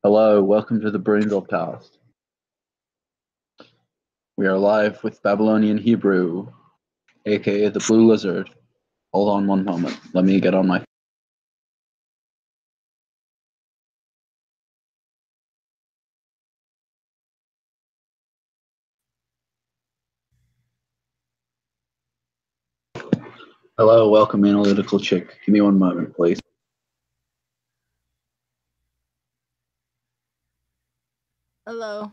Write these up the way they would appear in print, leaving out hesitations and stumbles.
Hello, welcome to the brundlecast. We are live with Babylonian Hebrew, aka the Blue Lizard. Hold on one moment. Let me get on my. Hello, welcome, analytical chick. Give me one moment, please. Hello.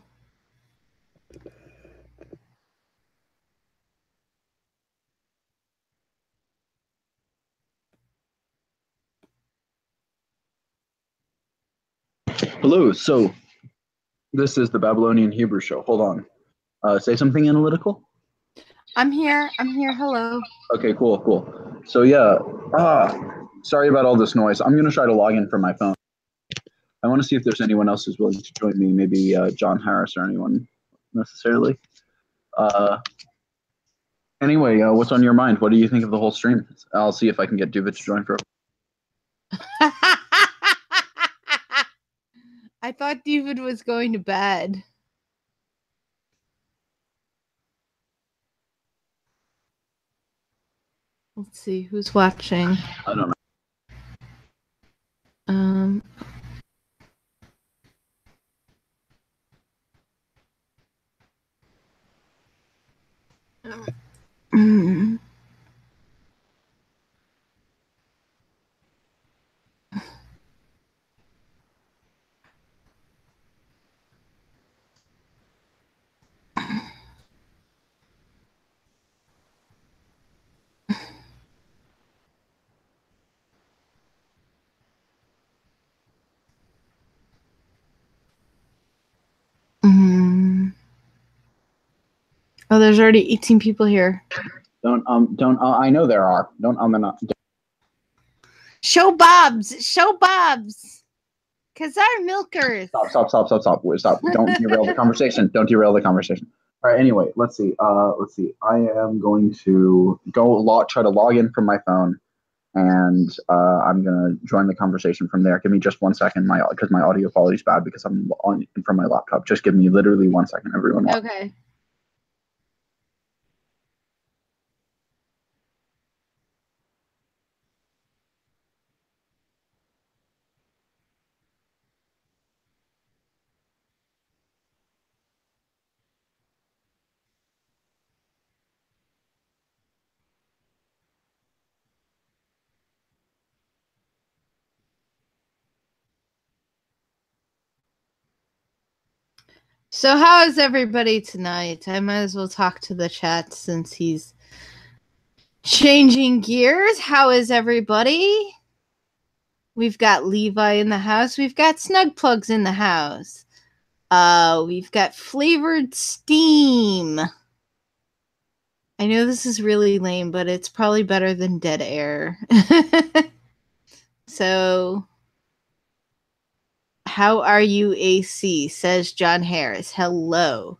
Hello, so this is the Babylonian Hebrew show. Hold on. Say something analytical? I'm here. Hello. Okay, cool. So yeah, sorry about all this noise. I'm going to try to log in from my phone. I want to see if there's anyone else who's willing to join me, maybe John Harris or anyone necessarily. Anyway, what's on your mind? What do you think of the whole stream? I'll see if I can get Duvid to join for. I thought David was going to bed. Let's see who's watching. I don't know. Oh, there's already 18 people here. Don't. I know there are. Don't. Show Bobs. Cause our milkers. Stop. Don't derail the conversation. All right. Anyway, let's see. I am going to try to log in from my phone, and I'm gonna join the conversation from there. Give me just 1 second, because my audio quality is bad because I'm on from my laptop. Just give me literally 1 second, everyone. Okay. So how is everybody tonight? I might as well talk to the chat since he's changing gears. How is everybody? We've got Levi in the house. We've got Snug Plugs in the house. We've got Flavored Steam. I know this is really lame, but it's probably better than Dead Air. So, how are you, AC? Says John Harris. Hello.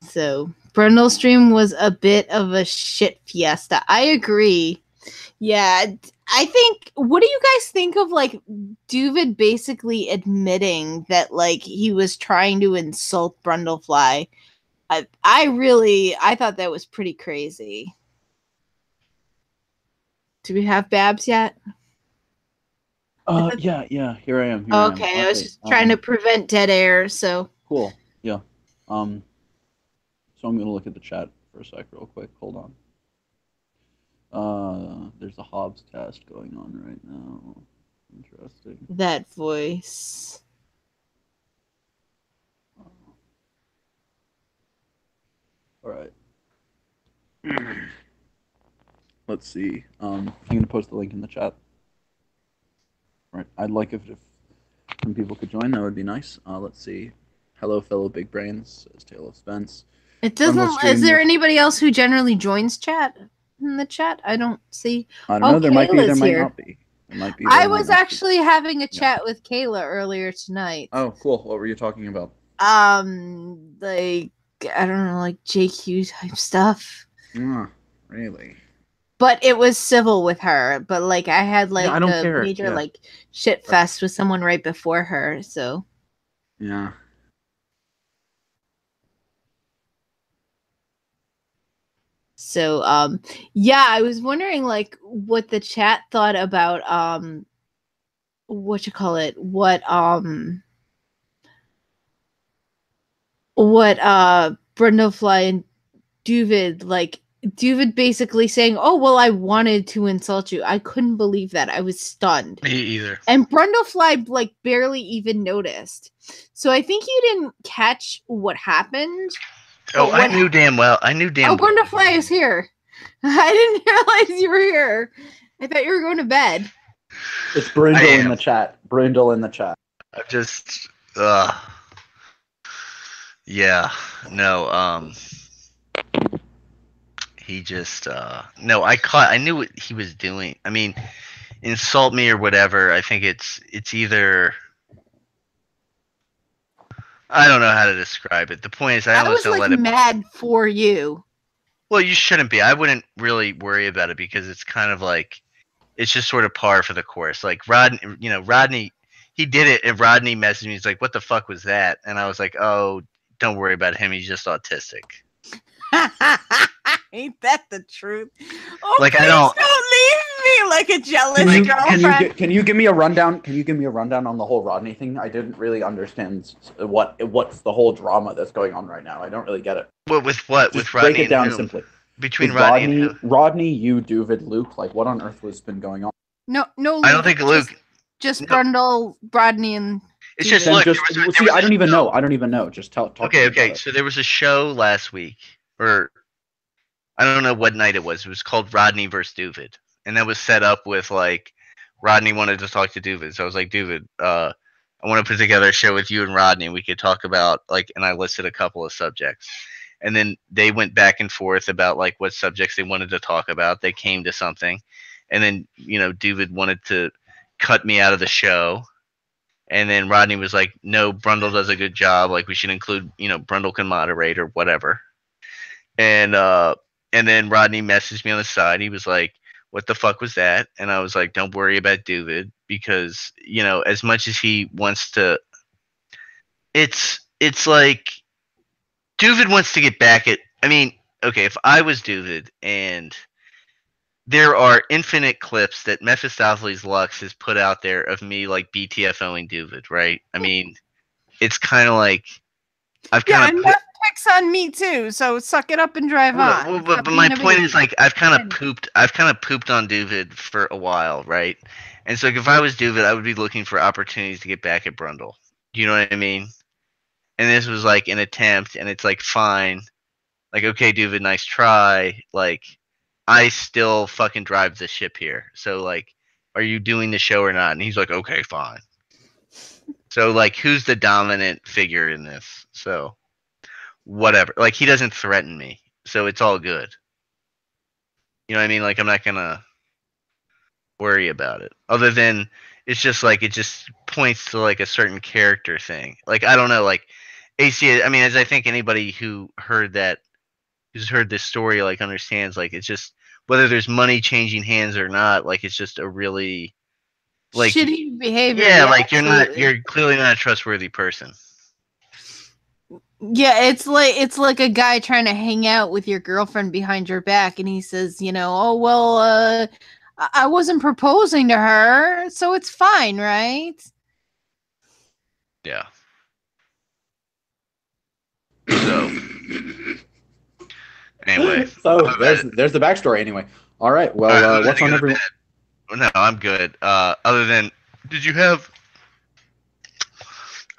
So, Brundle stream was a bit of a shit fiesta. I agree. Yeah, I think. What do you guys think of like Duvid basically admitting that like he was trying to insult Brundlefly? I thought that was pretty crazy. Do we have Babs yet? Yeah. Here I am. Okay, I was just trying to prevent dead air. So cool. Yeah. So I'm gonna look at the chat for a sec, real quick. Hold on. There's a Hobbs cast going on right now. Interesting. That voice. All right. Let's see. I'm gonna post the link in the chat. Right. I'd like if some people could join. That would be nice. Let's see. Hello, fellow big brains, says Taylor Spence. It doesn't. Is there anybody else who generally joins chat in the chat? I don't see. I don't know. There might be. There might not be. I was actually having a chat with Kayla earlier tonight. Oh, cool. What were you talking about? Like I don't know, like JQ type stuff. Really? but it was civil with her. But like I had like I don't the care. major like shit fest with someone right before her. So yeah. So yeah, I was wondering like what the chat thought about what you call it? What Brundlefly and Duvid, like Duvid basically saying, "Oh well, I wanted to insult you. I couldn't believe that. I was stunned." Me either. And Brundlefly like barely even noticed. So I think you didn't catch what happened. Oh, I knew damn well. Oh, Brundlefly is here. I didn't realize you were here. I thought you were going to bed. It's Brindle in the chat. Brindle in the chat. I just, yeah, no, he just, no, I knew what he was doing. I mean, insult me or whatever. I think it's either, I don't know how to describe it. The point is, I almost don't let it. Mad for you. Well, you shouldn't be. I wouldn't really worry about it because it's kind of like, it's just sort of par for the course. Like Rodney, he did it, and Rodney messaged me. He's like, "What the fuck was that?" And I was like, "Oh, don't worry about him. He's just autistic." Ain't that the truth? Oh, like please don't leave me like a jealous girlfriend. Can you give me a rundown? Can you give me a rundown on the whole Rodney thing? I didn't really understand what's the whole drama that's going on right now. I don't really get it. What with what? Just with Rodney? Break it down and simply. Between Rodney, you, Duvid, Luke. Like, what on earth has been going on? No, Luke, I don't think Luke. Just Brundle, Rodney, and. It's just look. I don't even know. I don't even know. Just talk. Okay. So there was a show last week, or I don't know what night it was. It was called Rodney vs. Duvid, and that was set up with like Rodney wanted to talk to Duvid, so I was like, Duvid, I want to put together a show with you and Rodney. We could talk about like, and I listed a couple of subjects, and then they went back and forth about like what subjects they wanted to talk about. They came to something, and then Duvid wanted to cut me out of the show. And then Rodney was like, "No, Brundle does a good job. Like, we should include, Brundle can moderate or whatever." And then Rodney messaged me on the side. He was like, "What the fuck was that?" And I was like, "Don't worry about Duvid because as much as he wants to, it's like Duvid wants to get back at. I mean, okay, if I was Duvid and there are infinite clips that Mephistopheles Lux has put out there of me like BTFOing Duvid, right? I mean, it's kind of like I've kind of picks on me too, so suck it up and drive on. But my point is like I've kind of pooped on Duvid for a while, right? And so like, if I was Duvid, I would be looking for opportunities to get back at Brundle. Do you know what I mean? And this was like an attempt, and it's like fine, like okay, Duvid, nice try, like. I still fucking drive the ship here. So, like, are you doing the show or not? And he's like, okay, fine. So, like, who's the dominant figure in this? So, whatever. Like, he doesn't threaten me. So, it's all good. You know what I mean? Like, I'm not going to worry about it. Other than, it's just, like, it just points to, like, a certain character thing. Like, I don't know. Like, AC, I mean, as I think anybody who's heard this story like understands, like it's just whether there's money changing hands or not, like it's just a really like shitty behavior. Yeah, like you're clearly not a trustworthy person. Yeah, it's like a guy trying to hang out with your girlfriend behind your back, and he says, "Oh well, I wasn't proposing to her, so it's fine, right?" Yeah. So. Anyway, so there's the backstory. Anyway, all right. Well, what's on everyone? No, I'm good. Other than, did you have?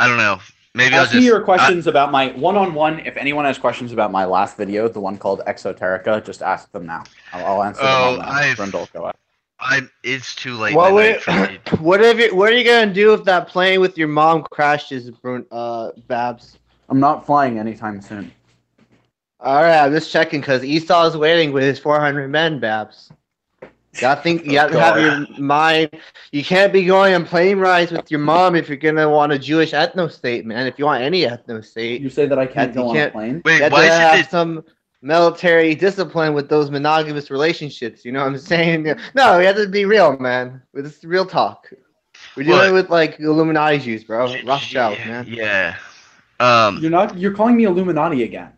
I don't know. Maybe I'll see your questions about my one-on-one. If anyone has questions about my last video, the one called Exoterica, just ask them now. I'll answer them on that. Brundle, go ahead. It's too late. Well, what are you gonna do if that plane with your mom crashes, Babs? I'm not flying anytime soon. All right, I'm just checking because Esau is waiting with his 400 men, Babs. You have to have your mind. You can't be going on plane rides with your mom if you're gonna want a Jewish ethno state, man. If you want any ethno state, you say that I can't go on a plane. Wait, military discipline with those monogamous relationships. You know what I'm saying? No, we have to be real, man. This is real talk. We're dealing with like Illuminati Jews, bro. Rothschild, man. Yeah. You're calling me Illuminati again.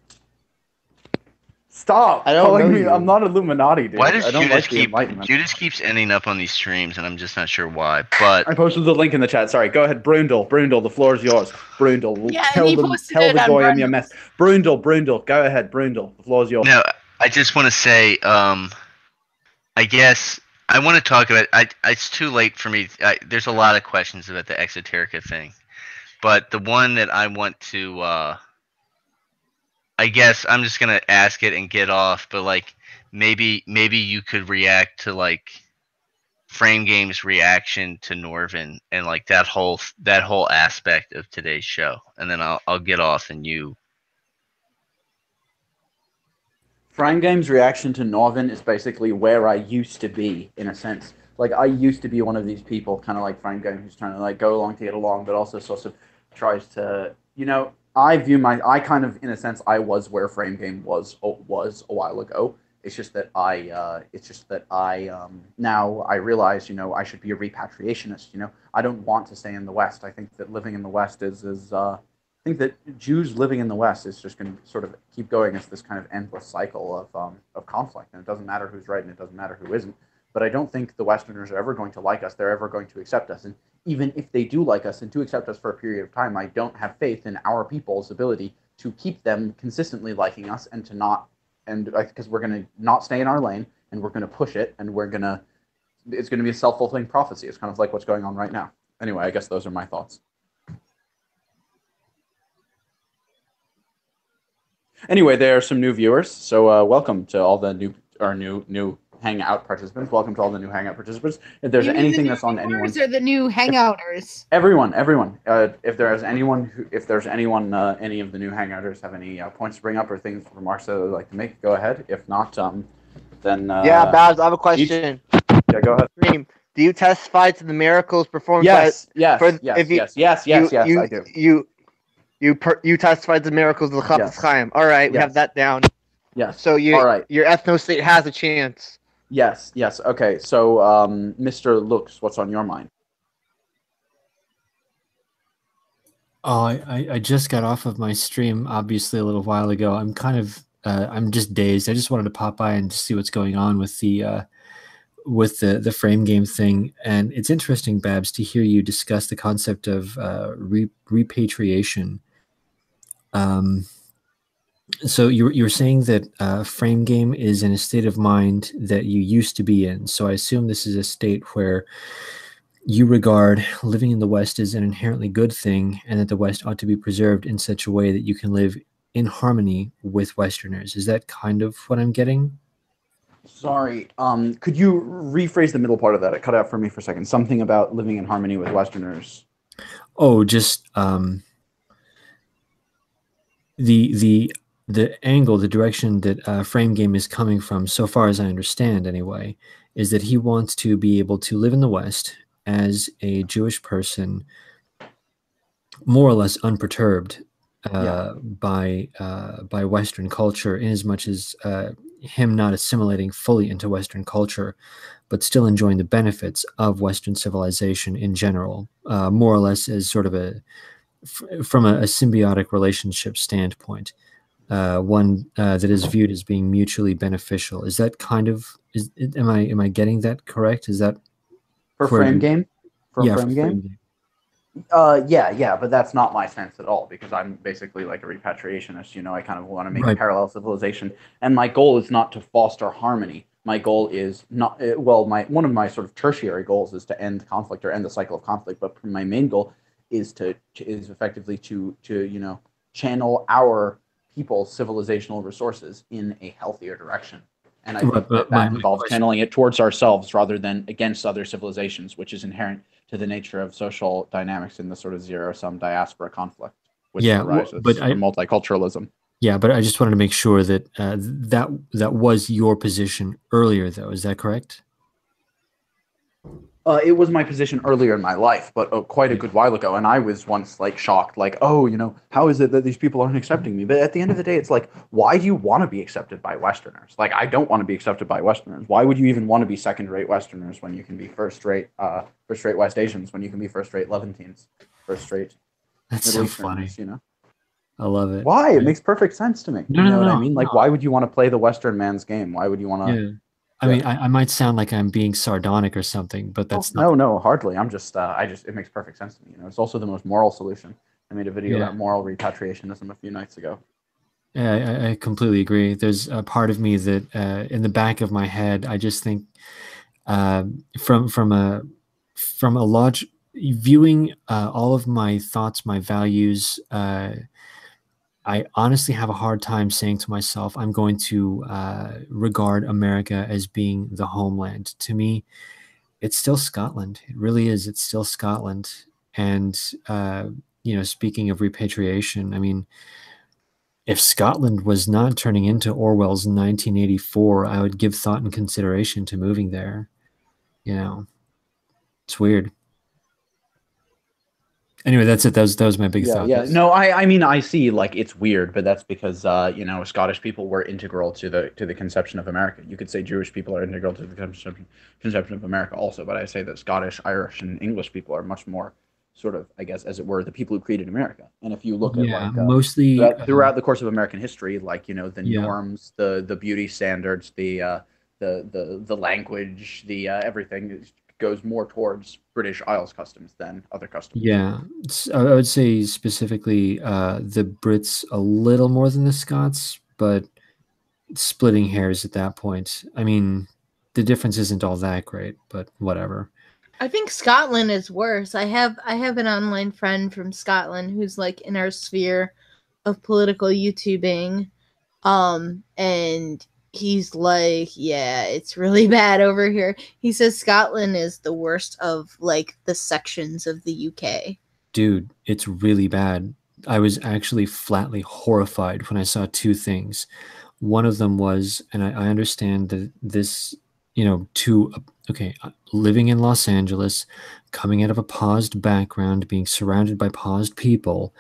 Stop. I don't know you. I'm not Illuminati, dude. Why does I don't Judas like the Enlightenment. Judas keeps ending up on these streams, and I'm just not sure why. But I posted the link in the chat. Sorry, go ahead, Brundle. The floor is yours. Brundle, Yeah, tell he the posted it on goyim your Brundle. mess. Brundle, go ahead, Brundle. The floor is yours. no, I just want to say, I guess I want to talk about. It's too late for me. There's a lot of questions about the exoterica thing, but the one that I want to, I guess I'm just gonna ask it and get off. But like, maybe you could react to like Frame Game's reaction to Norvin and like that whole aspect of today's show, and then I'll get off and you. Frame Game's reaction to Norvin is basically where I used to be, in a sense. Like, I used to be one of these people, kind of like Frame Game, who's trying to like go along to get along, but also sort of tries to, I kind of, in a sense, I was where Frame Game was a while ago. It's just that now I realize, I should be a repatriationist. I don't want to stay in the West. I think that living in the West I think that Jews living in the West is just going to sort of keep going as this kind of endless cycle of conflict. And it doesn't matter who's right and it doesn't matter who isn't. But I don't think the Westerners are ever going to like us. They're ever going to accept us. And even if they do like us and do accept us for a period of time, I don't have faith in our people's ability to keep them consistently liking us and to not, and because we're going to not stay in our lane and we're going to push it and it's going to be a self-fulfilling prophecy. It's kind of like what's going on right now. Anyway, I guess those are my thoughts. Anyway, there are some new viewers, so welcome to all the new Hangout participants. Welcome to all the new Hangout participants. If there's anything that's on anyone, or the new Hangouters. Everyone. If there's anyone, any of the new Hangouters have any points to bring up or remarks that they'd like to make, go ahead. If not, then yeah, Babs, I have a question. Yeah, go ahead. Dream, do you testify to the miracles performed? Yes, yes, I do. You testified to the miracles of the Chafetz Chaim. All right, we have that down. Yes. So all right. Your ethno-state has a chance. Yes. Okay. So, Mr. Lux, what's on your mind? Oh, I just got off of my stream, obviously, a little while ago. I'm kind of, I'm just dazed. I just wanted to pop by and just see what's going on with the Frame Game thing. And it's interesting, Babs, to hear you discuss the concept of repatriation. So you're saying that Frame Game is in a state of mind that you used to be in. So I assume this is a state where you regard living in the West as an inherently good thing, and that the West ought to be preserved in such a way that you can live in harmony with Westerners. Is that kind of what I'm getting? Sorry, could you rephrase the middle part of that? It cut out for me for a second. Something about living in harmony with Westerners. Oh, just the angle, the direction that Frame Game is coming from, so far as I understand anyway, is that he wants to be able to live in the West as a Jewish person, more or less unperturbed by Western culture, in as much as him not assimilating fully into Western culture, but still enjoying the benefits of Western civilization in general, more or less as sort of from a symbiotic relationship standpoint, one that is viewed as being mutually beneficial. Is that kind of, am I getting that correct? Is that for Frame Game? Yeah, Frame Game? Yeah, but that's not my stance at all, because I'm basically like a repatriationist. I kind of want to make a parallel civilization, and my goal is not to foster harmony. My goal is not one of my sort of tertiary goals is to end conflict or end the cycle of conflict, but my main goal is effectively to channel our people's civilizational resources in a healthier direction. And I think that involves channeling it towards ourselves rather than against other civilizations, which is inherent to the nature of social dynamics in the sort of zero-sum diaspora conflict, which arises from multiculturalism. Yeah, but I just wanted to make sure that that was your position earlier, though. Is that correct? It was my position earlier in my life, but quite a good while ago, and I was once like shocked, like, oh, how is it that these people aren't accepting me? But at the end of the day, it's like, why do you want to be accepted by Westerners? Like, I don't want to be accepted by Westerners. Why would you even want to be second-rate Westerners when you can be first-rate West Asians, when you can be first-rate Levantines, first-rate That's Middle so funny. Easterners, I love it. Why? It makes perfect sense to me. No, you no, know what no, I mean? Like, no. why would you want to play the Western man's game? Why would you want to? Yeah. I mean, I might sound like I'm being sardonic or something, but that's not. No, hardly. It makes perfect sense to me. It's also the most moral solution. I made a video about moral repatriationism a few nights ago. Yeah, I completely agree. There's a part of me that, in the back of my head, I just think, from a large viewing all of my thoughts, my values. I honestly have a hard time saying to myself, I'm going to regard America as being the homeland. To me, it's still Scotland. It really is. It's still Scotland. And, speaking of repatriation, I mean, if Scotland was not turning into Orwell's 1984, I would give thought and consideration to moving there. It's weird. Anyway, that's it. That was my big thought. Yeah. No, I mean, I see. Like, it's weird, but that's because Scottish people were integral to the conception of America. You could say Jewish people are integral to the conception of America also, but I say that Scottish, Irish, and English people are much more sort of, I guess, as it were, the people who created America. And if you look at mostly throughout the course of American history, like the norms, the beauty standards, the language, the everything goes more towards British Isles customs than other customs. Yeah, I would say specifically the Brits a little more than the Scots, but splitting hairs at that point. I mean, the difference isn't all that great, but whatever. I think Scotland is worse. I have an online friend from Scotland who's like in our sphere of political YouTubing, and he's like, yeah, it's really bad over here. He says Scotland is the worst of like the sections of the UK. Dude, it's really bad. I was actually flatly horrified when I saw two things. One of them was, and I understand that this, living in Los Angeles, coming out of a paused background, being surrounded by paused people,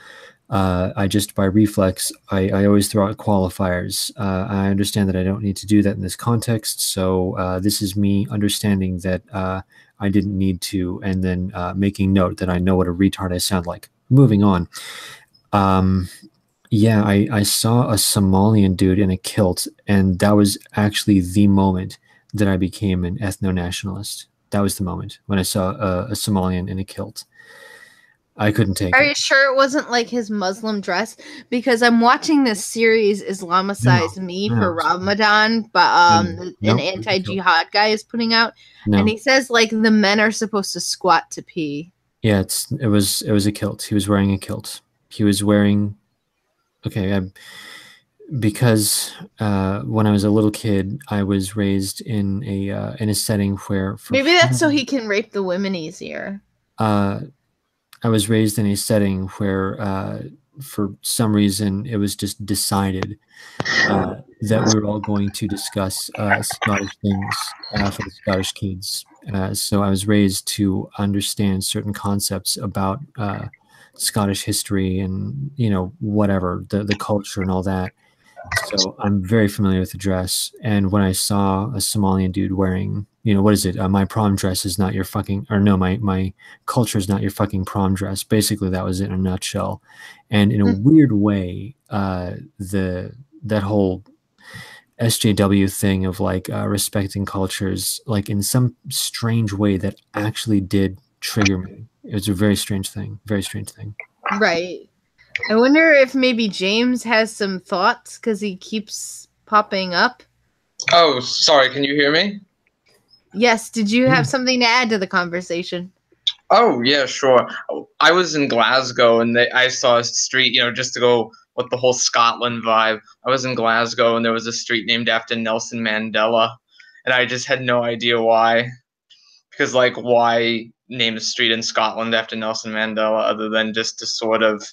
I just, by reflex, I always throw out qualifiers. I understand that I don't need to do that in this context, so this is me understanding that I didn't need to, and then making note that I know what a retard I sound like. Moving on. I saw a Somalian dude in a kilt, and that was actually the moment that I became an ethno-nationalist. That was the moment when I saw a Somalian in a kilt. I couldn't take it. Are you sure it wasn't like his Muslim dress? Because I'm watching this series Islamicize Me for Ramadan, but an anti-jihad guy is putting out, and he says like the men are supposed to squat to pee. Yeah, it was a kilt. He was wearing a kilt. He was wearing. Because when I was a little kid, I was raised in a setting where maybe that's so he can rape the women easier. I was raised in a setting where, for some reason, it was just decided that we were all going to discuss Scottish things for the Scottish kids. So I was raised to understand certain concepts about Scottish history and, whatever, the culture and all that. So I'm very familiar with the dress. And when I saw a Somalian dude wearing, what is it? My prom dress is not your fucking, or no, my culture is not your fucking prom dress. Basically, that was it in a nutshell. And in a weird way, that whole SJW thing of like respecting cultures, like in some strange way that actually did trigger me. It was a very strange thing. Very strange thing. Right. I wonder if maybe James has some thoughts because he keeps popping up. Oh, sorry. Can you hear me? Yes. Did you have something to add to the conversation? Oh, yeah, sure. I was in Glasgow and I saw a street, just to go with the whole Scotland vibe. I was in Glasgow and there was a street named after Nelson Mandela. And I just had no idea why. Because, like, why name a street in Scotland after Nelson Mandela other than just to sort of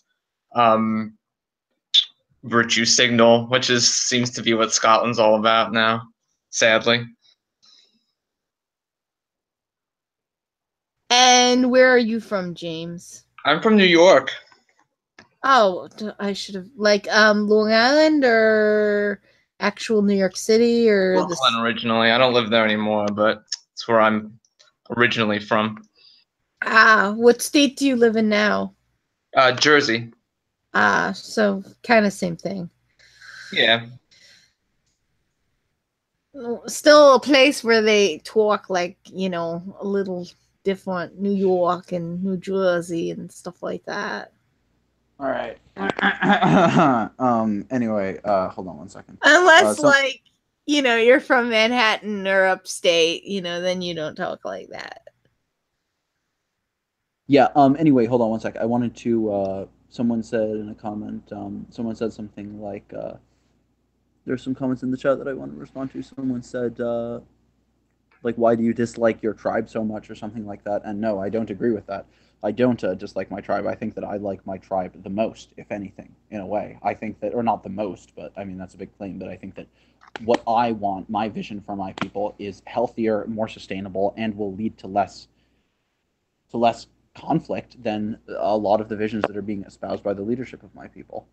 virtue signal, which seems to be what Scotland's all about now, sadly. And where are you from, James? I'm from New York. Oh, I should have Long Island or actual New York City or Brooklyn originally. I don't live there anymore, but it's where I'm originally from. What state do you live in now? Jersey. So kind of same thing. Yeah. Still a place where they talk like, a little different, New York and New Jersey and stuff like that. All right. Anyway, hold on one second. Unless you're from Manhattan or upstate, then you don't talk like that. Yeah. Anyway, hold on one sec. I wanted to. Someone said in a comment. Someone said something like. There's some comments in the chat that I want to respond to. Someone said, like, why do you dislike your tribe so much, or something like that? And no, I don't agree with that. I don't dislike my tribe. I think that I like my tribe the most, if anything, in a way. I think that, or not the most, but I mean, that's a big claim, but I think that what I want, my vision for my people, is healthier, more sustainable, and will lead to less conflict than a lot of the visions that are being espoused by the leadership of my people.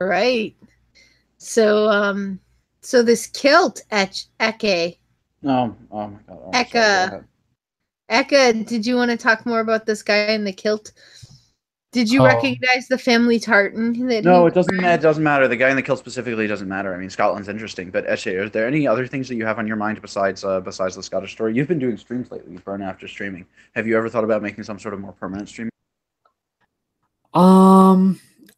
Right. So this kilt, Eke. Oh my God. Eka. Eka, did you want to talk more about this guy in the kilt? Did you recognize the family tartan? No, it doesn't. It doesn't matter. The guy in the kilt specifically doesn't matter. I mean, Scotland's interesting, but Eshe, are there any other things that you have on your mind besides the Scottish story? You've been doing streams lately, burn after streaming. Have you ever thought about making some sort of more permanent stream?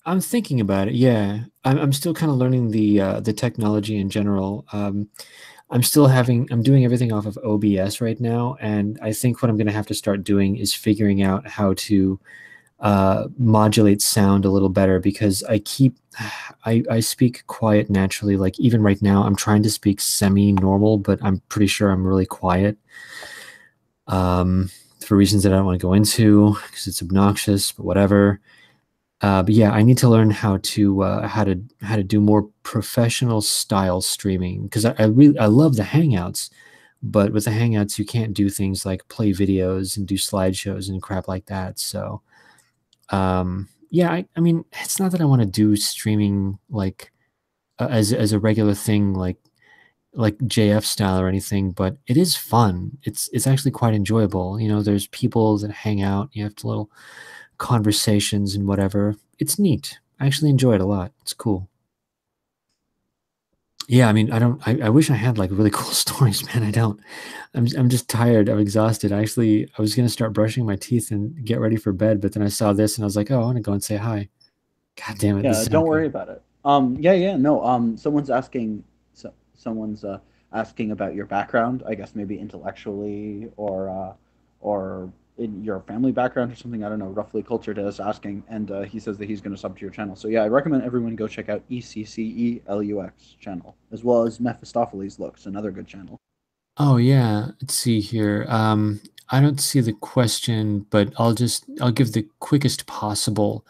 I'm thinking about it. Yeah, I'm still kind of learning the technology in general. I'm doing everything off of OBS right now, and I think what I'm going to have to start doing is figuring out how to modulate sound a little better, because I speak quiet naturally. Like even right now, I'm trying to speak semi-normal, but I'm pretty sure I'm really quiet. For reasons that I don't want to go into, because it's obnoxious, but whatever. But yeah, I need to learn how to do more professional style streaming, because I love the Hangouts, but with the Hangouts you can't do things like play videos and do slideshows and crap like that. So yeah, I mean, it's not that I want to do streaming like as a regular thing, like JF style or anything, but it is fun. It's actually quite enjoyable. There's people that hang out. You have little conversations and whatever. It's neat. I actually enjoy it a lot. It's cool. Yeah, I mean, I wish I had like really cool stories, man. I don't. I'm just tired. I'm exhausted. I was gonna start brushing my teeth and get ready for bed, but then I saw this and I was like, oh, I want to go and say hi. God damn it. Yeah, don't worry about it. No. Someone's asking. Someone's asking about your background. I guess maybe intellectually or in your family background or something. I don't know. Roughly cultured is asking, and he says that he's going to sub to your channel. So yeah, I recommend everyone go check out ECCELUX channel, as well as Mephistopheles Looks, another good channel. Oh yeah, let's see here. I don't see the question, but I'll give the quickest possible.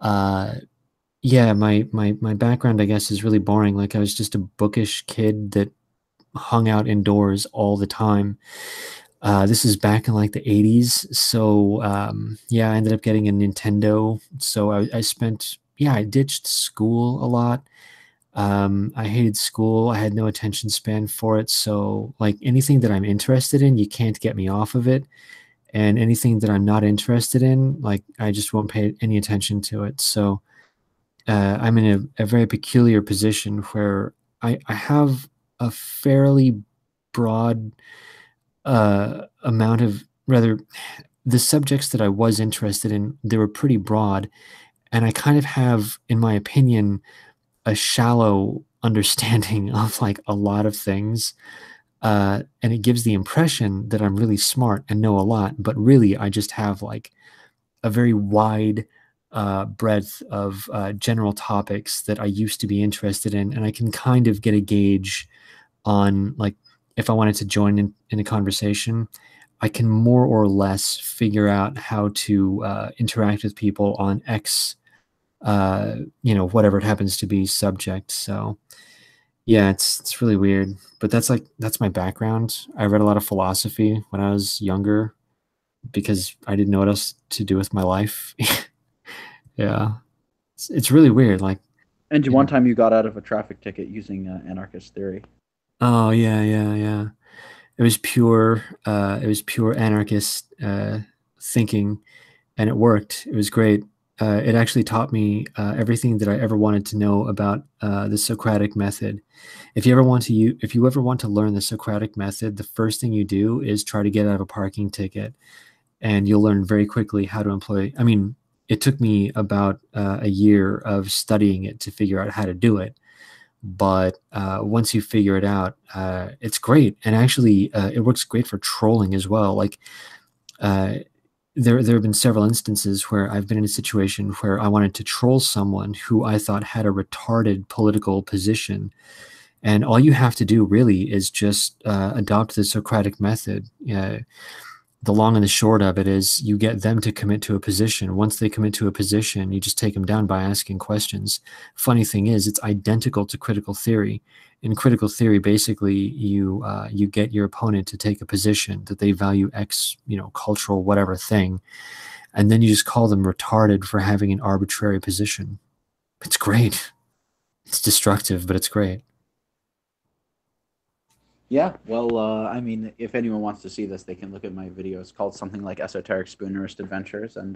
Yeah, my background, I guess, is really boring. Like I was just a bookish kid that hung out indoors all the time. This is back in like the 80s. So yeah, I ended up getting a Nintendo. So I ditched school a lot. I hated school. I had no attention span for it. So like anything that I'm interested in, you can't get me off of it. And anything that I'm not interested in, like I just won't pay any attention to it. So I'm in a very peculiar position where I have a fairly broad amount of, rather, the subjects that I was interested in, they were pretty broad, and I kind of have, in my opinion, a shallow understanding of like a lot of things, and it gives the impression that I'm really smart and know a lot, but really I just have like a very wide breadth of general topics that I used to be interested in, and I can kind of get a gauge on like if I wanted to join in a conversation, I can more or less figure out how to interact with people on X, whatever it happens to be subject. So yeah, it's really weird, but that's my background. I read a lot of philosophy when I was younger because I didn't know what else to do with my life. Yeah, it's really weird. Like, And one time you got out of a traffic ticket using anarchist theory. oh yeah. It was pure anarchist thinking, and it worked. It was great. It actually taught me everything that I ever wanted to know about the Socratic method. If you ever want to learn the Socratic method, the first thing you do is try to get out of a parking ticket, and you'll learn very quickly how to employ. I mean, it took me about a year of studying it to figure out how to do it. But once you figure it out, it's great, and actually, it works great for trolling as well. Like, there have been several instances where I've been in a situation where I wanted to troll someone who I thought had a retarded political position, and all you have to do really is just adopt the Socratic method. The long and the short of it is you get them to commit to a position. Once they commit to a position, you just take them down by asking questions. Funny thing is, it's identical to critical theory. In critical theory, basically, you get your opponent to take a position that they value X, cultural whatever thing, and then you just call them retarded for having an arbitrary position. It's great. It's destructive, but it's great. Yeah, well, I mean, if anyone wants to see this, they can look at my video. It's called something like Esoteric Spoonerist Adventures, and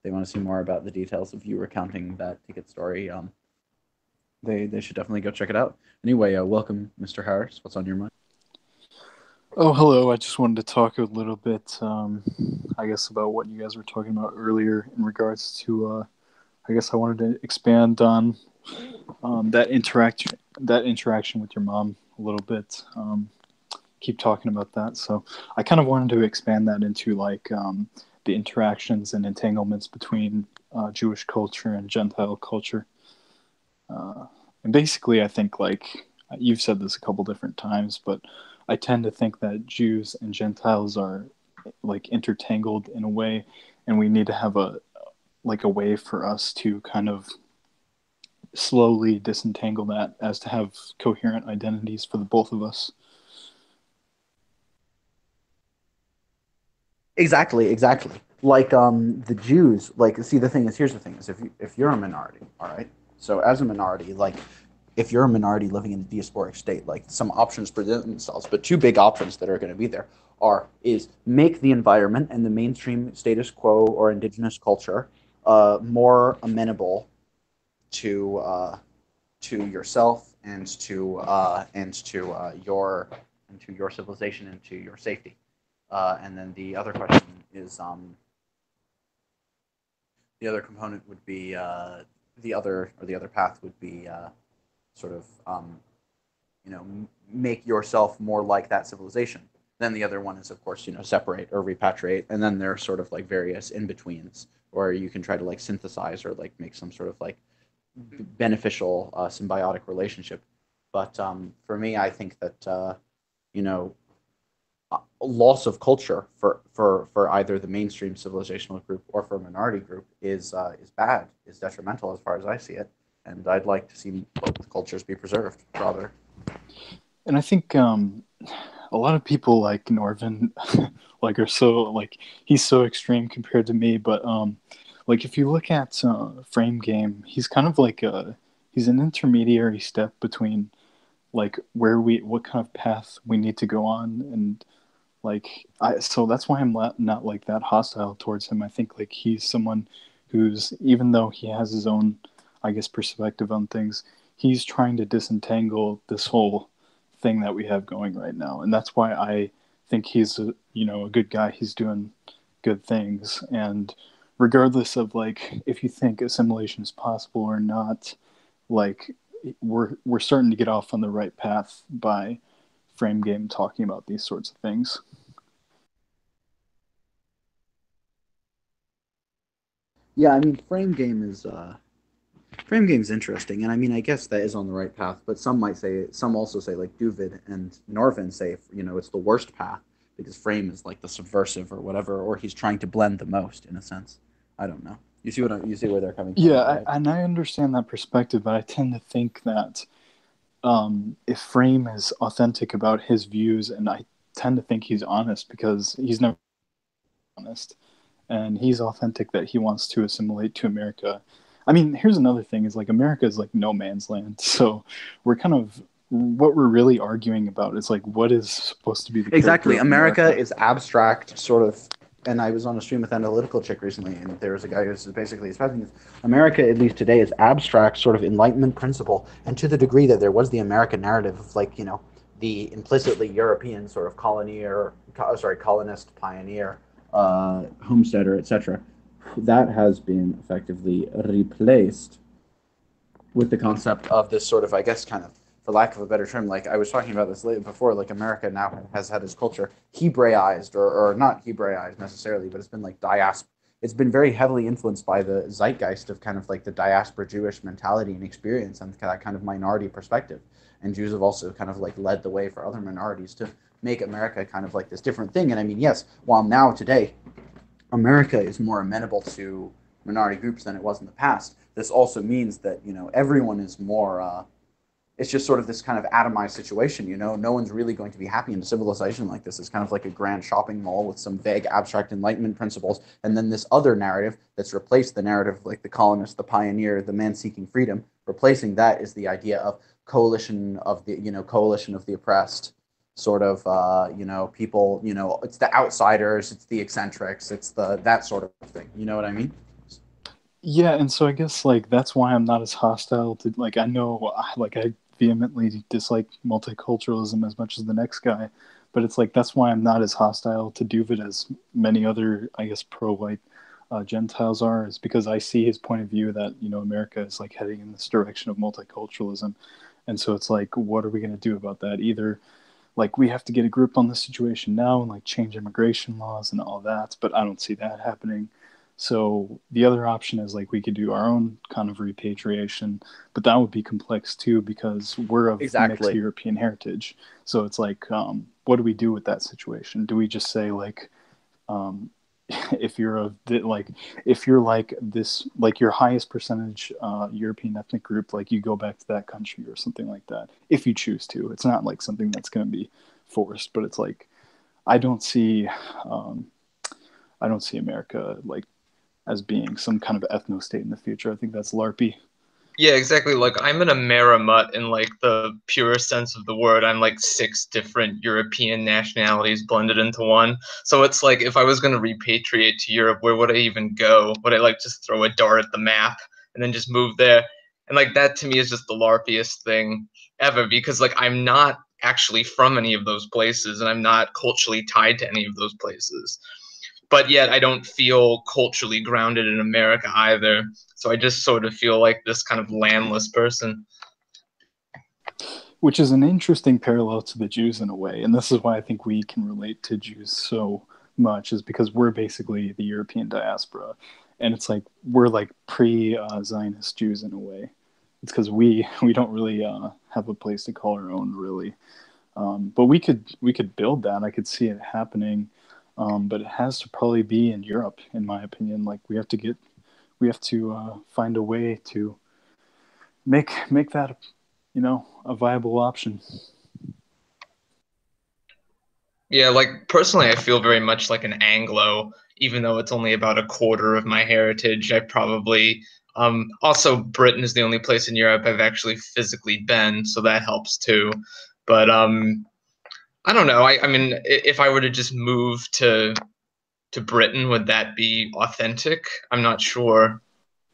they want to see more about the details of you recounting that ticket story. They should definitely go check it out. Anyway, welcome, Mr. Harris. What's on your mind? Oh, hello. I just wanted to talk a little bit, I guess, about what you guys were talking about earlier in regards to, I guess I wanted to expand on that interaction with your mom a little bit. Keep talking about that. So I kind of wanted to expand that into like the interactions and entanglements between Jewish culture and Gentile culture. And basically, I think, like, you've said this a couple different times, but I tend to think that Jews and Gentiles are like intertangled in a way, and we need to have a way for us to kind of slowly disentangle that as to have coherent identities for the both of us. Exactly. Like the Jews, like, see, here's the thing is if you're a minority, all right. So as a minority, like, if you're a minority living in a diasporic state, like, some options present themselves, but two big options that are going to be there is make the environment and the mainstream status quo or indigenous culture more amenable to yourself and to your civilization and to your safety. And then the other question is the other component would be the other path would be sort of make yourself more like that civilization. Then the other one is, of course, separate or repatriate, and then there are sort of like various in betweens, or you can try to like synthesize or like make some sort of like beneficial symbiotic relationship. But for me, I think that loss of culture for either the mainstream civilizational group or for a minority group is bad, is detrimental as far as I see it, and I'd like to see both cultures be preserved, rather. And I think a lot of people like Norvin like are so like he's so extreme compared to me, but like if you look at Frame Game, he's kind of like he's an intermediary step between like what kind of path we need to go on, and like so that's why I'm not like that hostile towards him. I think like he's someone who's, even though he has his own, I guess, perspective on things, he's trying to disentangle this whole thing that we have going right now, and that's why I think he's a good guy. He's doing good things, and regardless of like if you think assimilation is possible or not, like we're starting to get off on the right path by Frame Game talking about these sorts of things. Yeah, I mean, Frame Game's interesting, and I mean, I guess that is on the right path. But some also say, like Duvid and Norvin say, it's the worst path because Frame is like the subversive or whatever, or he's trying to blend the most in a sense. I don't know. You see you see where they're coming from? Yeah, right? and I understand that perspective, but I tend to think that if Frame is authentic about his views, and I tend to think he's honest because he's never honest, and he's authentic that he wants to assimilate to America. I mean, here's another thing: is like America is like no man's land, so we're kind of what we're really arguing about is like what is supposed to be the Exactly. character of America is abstract, sort of. And I was on a stream with Analytical Chick recently, and there was a guy who was basically expressing this. America, at least today, is abstract, sort of Enlightenment principle, and to the degree that there was the American narrative of, like, the implicitly European sort of colonist, pioneer, homesteader, etc. That has been effectively replaced with the concept of this sort of, I guess, kind of, for lack of a better term, like I was talking about this before, like America now has had its culture Hebraized, or not Hebraized necessarily, but it's been like it's been very heavily influenced by the zeitgeist of kind of like the diaspora Jewish mentality and experience and that kind of minority perspective. And Jews have also kind of like led the way for other minorities to make America kind of like this different thing. And I mean, yes, while now today, America is more amenable to minority groups than it was in the past, this also means that, everyone is more, it's just sort of this kind of atomized situation, no one's really going to be happy in a civilization like this. It's kind of like a grand shopping mall with some vague abstract Enlightenment principles, and then this other narrative that's replaced the narrative, like the colonist, the pioneer, the man seeking freedom. Replacing that is the idea of coalition of the oppressed, sort of, people, it's the outsiders, it's the eccentrics, it's that sort of thing. You know what I mean? Yeah, and so I guess like that's why I'm not as hostile to, like, I know like I vehemently dislike multiculturalism as much as the next guy, but it's like that's why I'm not as hostile to Duvid as many other, I guess, pro-white Gentiles are, is because I see his point of view that America is like heading in this direction of multiculturalism, and so it's like, what are we going to do about that? Either like we have to get a grip on the situation now and like change immigration laws and all that, but I don't see that happening. So the other option is like we could do our own kind of repatriation, but that would be complex too because we're of mixed European heritage. So it's like, what do we do with that situation? Do we just say like, if you're like this, like your highest percentage European ethnic group, like you go back to that country or something like that, if you choose to. It's not like something that's going to be forced, but it's like I don't see America like as being some kind of ethno state in the future. I think that's LARPy. Yeah, exactly. Like I'm an Amerimut in like the purest sense of the word. I'm like 6 different European nationalities blended into one. So it's like if I was going to repatriate to Europe, where would I even go? Would I like just throw a dart at the map and then just move there? And like that to me is just the LARPiest thing ever, because like I'm not actually from any of those places and I'm not culturally tied to any of those places. But yet I don't feel culturally grounded in America either. So I just sort of feel like this kind of landless person. Which is an interesting parallel to the Jews in a way. And this is why I think we can relate to Jews so much, is because we're basically the European diaspora. And it's like we're like pre-Zionist Jews in a way. It's because we don't really have a place to call our own, really. But we could build that. I could see it happening. But it has to probably be in Europe, in my opinion. Like we have to find a way to make that, a viable option. Yeah, like personally, I feel very much like an Anglo, even though it's only about a quarter of my heritage. I probably also Britain is the only place in Europe I've actually physically been, so that helps too. But I don't know. I mean, if I were to just move to Britain, would that be authentic? I'm not sure.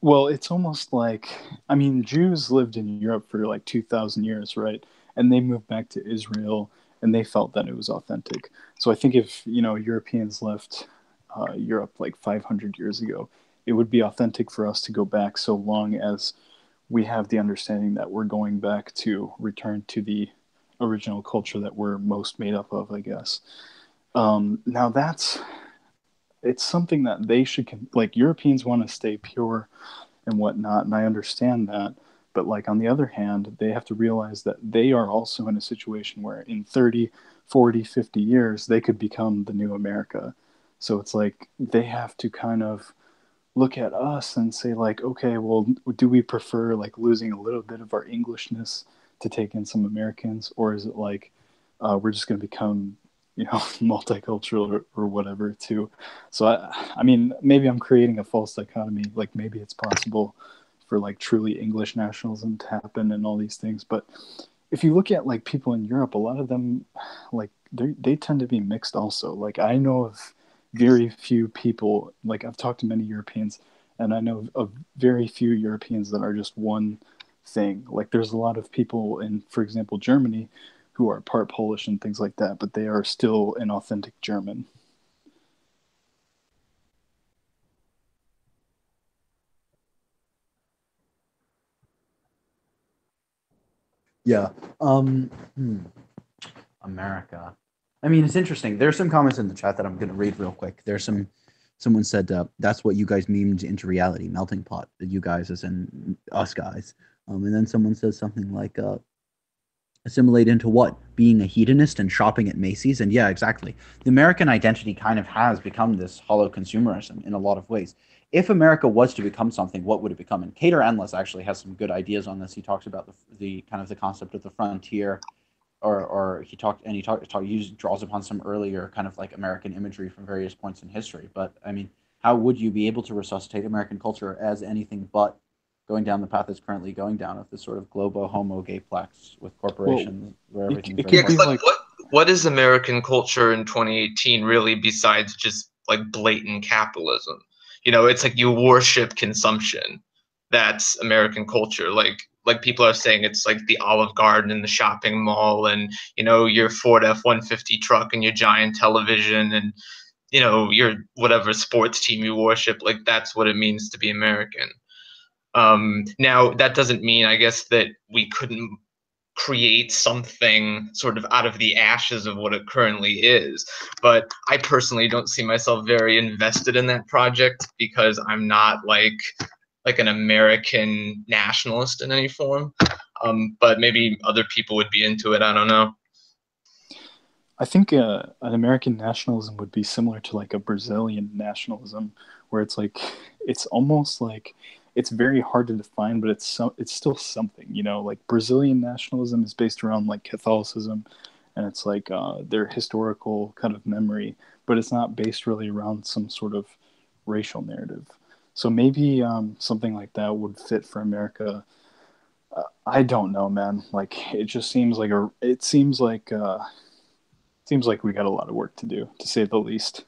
Well, it's almost like, I mean, Jews lived in Europe for like 2,000 years, right? And they moved back to Israel and they felt that it was authentic. So I think if, Europeans left Europe like 500 years ago, it would be authentic for us to go back so long as we have the understanding that we're going back to return to the original culture that we're most made up of, I guess. Now it's something that they should, like Europeans want to stay pure and whatnot, and I understand that, But like on the other hand, they have to realize that they are also in a situation where in 30, 40, 50 years, they could become the new America. So it's like they have to kind of look at us and say like, okay, well, do we prefer like losing a little bit of our Englishness to take in some Americans, or is it like we're just going to become, you know, multicultural or whatever too? So I mean, maybe I'm creating a false dichotomy. Like maybe it's possible for like truly English nationalism to happen and all these things, but if you look at like people in Europe, a lot of them like they tend to be mixed also. Like I know of very few people, like I've talked to many Europeans, and I know of very few Europeans that are just one thing. Like there's a lot of people in, for example, Germany who are part Polish and things like that, but they are still an authentic German. Yeah. America. I mean, it's interesting. There's some comments in the chat that I'm going to read real quick. Someone said that's what you guys memed into reality, melting pot. You guys, as in us guys. And then someone says something like, assimilate into what? Being a hedonist and shopping at Macy's? And yeah, exactly. The American identity kind of has become this hollow consumerism in a lot of ways. If America was to become something, what would it become? And Cater Endless actually has some good ideas on this. He talks about the kind of the concept of the frontier, or he draws upon some earlier kind of like American imagery from various points in history. But I mean, how would you be able to resuscitate American culture as anything but going down the path it's currently going down of this sort of globo homo gayplex with corporations where everything's it Yeah, could be because like like what is American culture in 2018 really besides just like blatant capitalism? You know, it's like you worship consumption. That's American culture. Like people are saying it's like the Olive Garden and the shopping mall and you know your Ford F-150 truck and your giant television and you know your whatever sports team you worship. Like that's what it means to be American. Now that doesn't mean, I guess, that we couldn't create something sort of out of the ashes of what it currently is. But I personally don't see myself very invested in that project because I'm not like an American nationalist in any form. But maybe other people would be into it. I don't know. I think an American nationalism would be similar to like a Brazilian nationalism, where it's like it's almost like it's very hard to define, but it's still something, you know. Like Brazilian nationalism is based around like Catholicism, and it's like their historical kind of memory, but it's not based really around some sort of racial narrative. So maybe something like that would fit for America. I don't know, man. Like it just seems like seems like we got a lot of work to do, to say the least.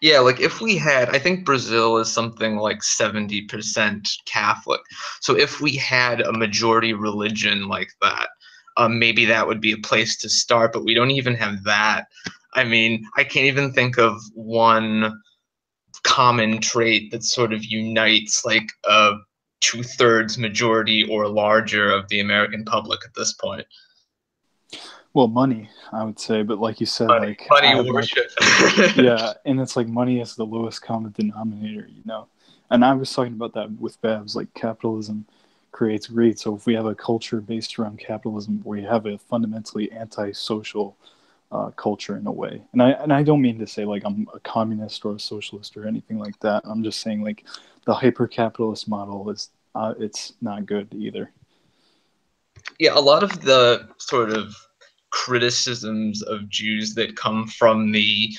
Yeah, like if we had, I think Brazil is something like 70% Catholic. So if we had a majority religion like that, maybe that would be a place to start, but we don't even have that. I mean, I can't even think of one common trait that sort of unites like a 2/3 majority or larger of the American public at this point. Well, money, I would say, but like you said, like Money worship. yeah, and it's like money is the lowest common denominator, you know. And I was talking about that with Babs, like capitalism creates greed. So if we have a culture based around capitalism, we have a fundamentally anti-social culture in a way. And I don't mean to say like I'm a communist or a socialist or anything like that. I'm just saying like the hyper-capitalist model is it's not good either. Yeah, a lot of the sort of criticisms of Jews that come from the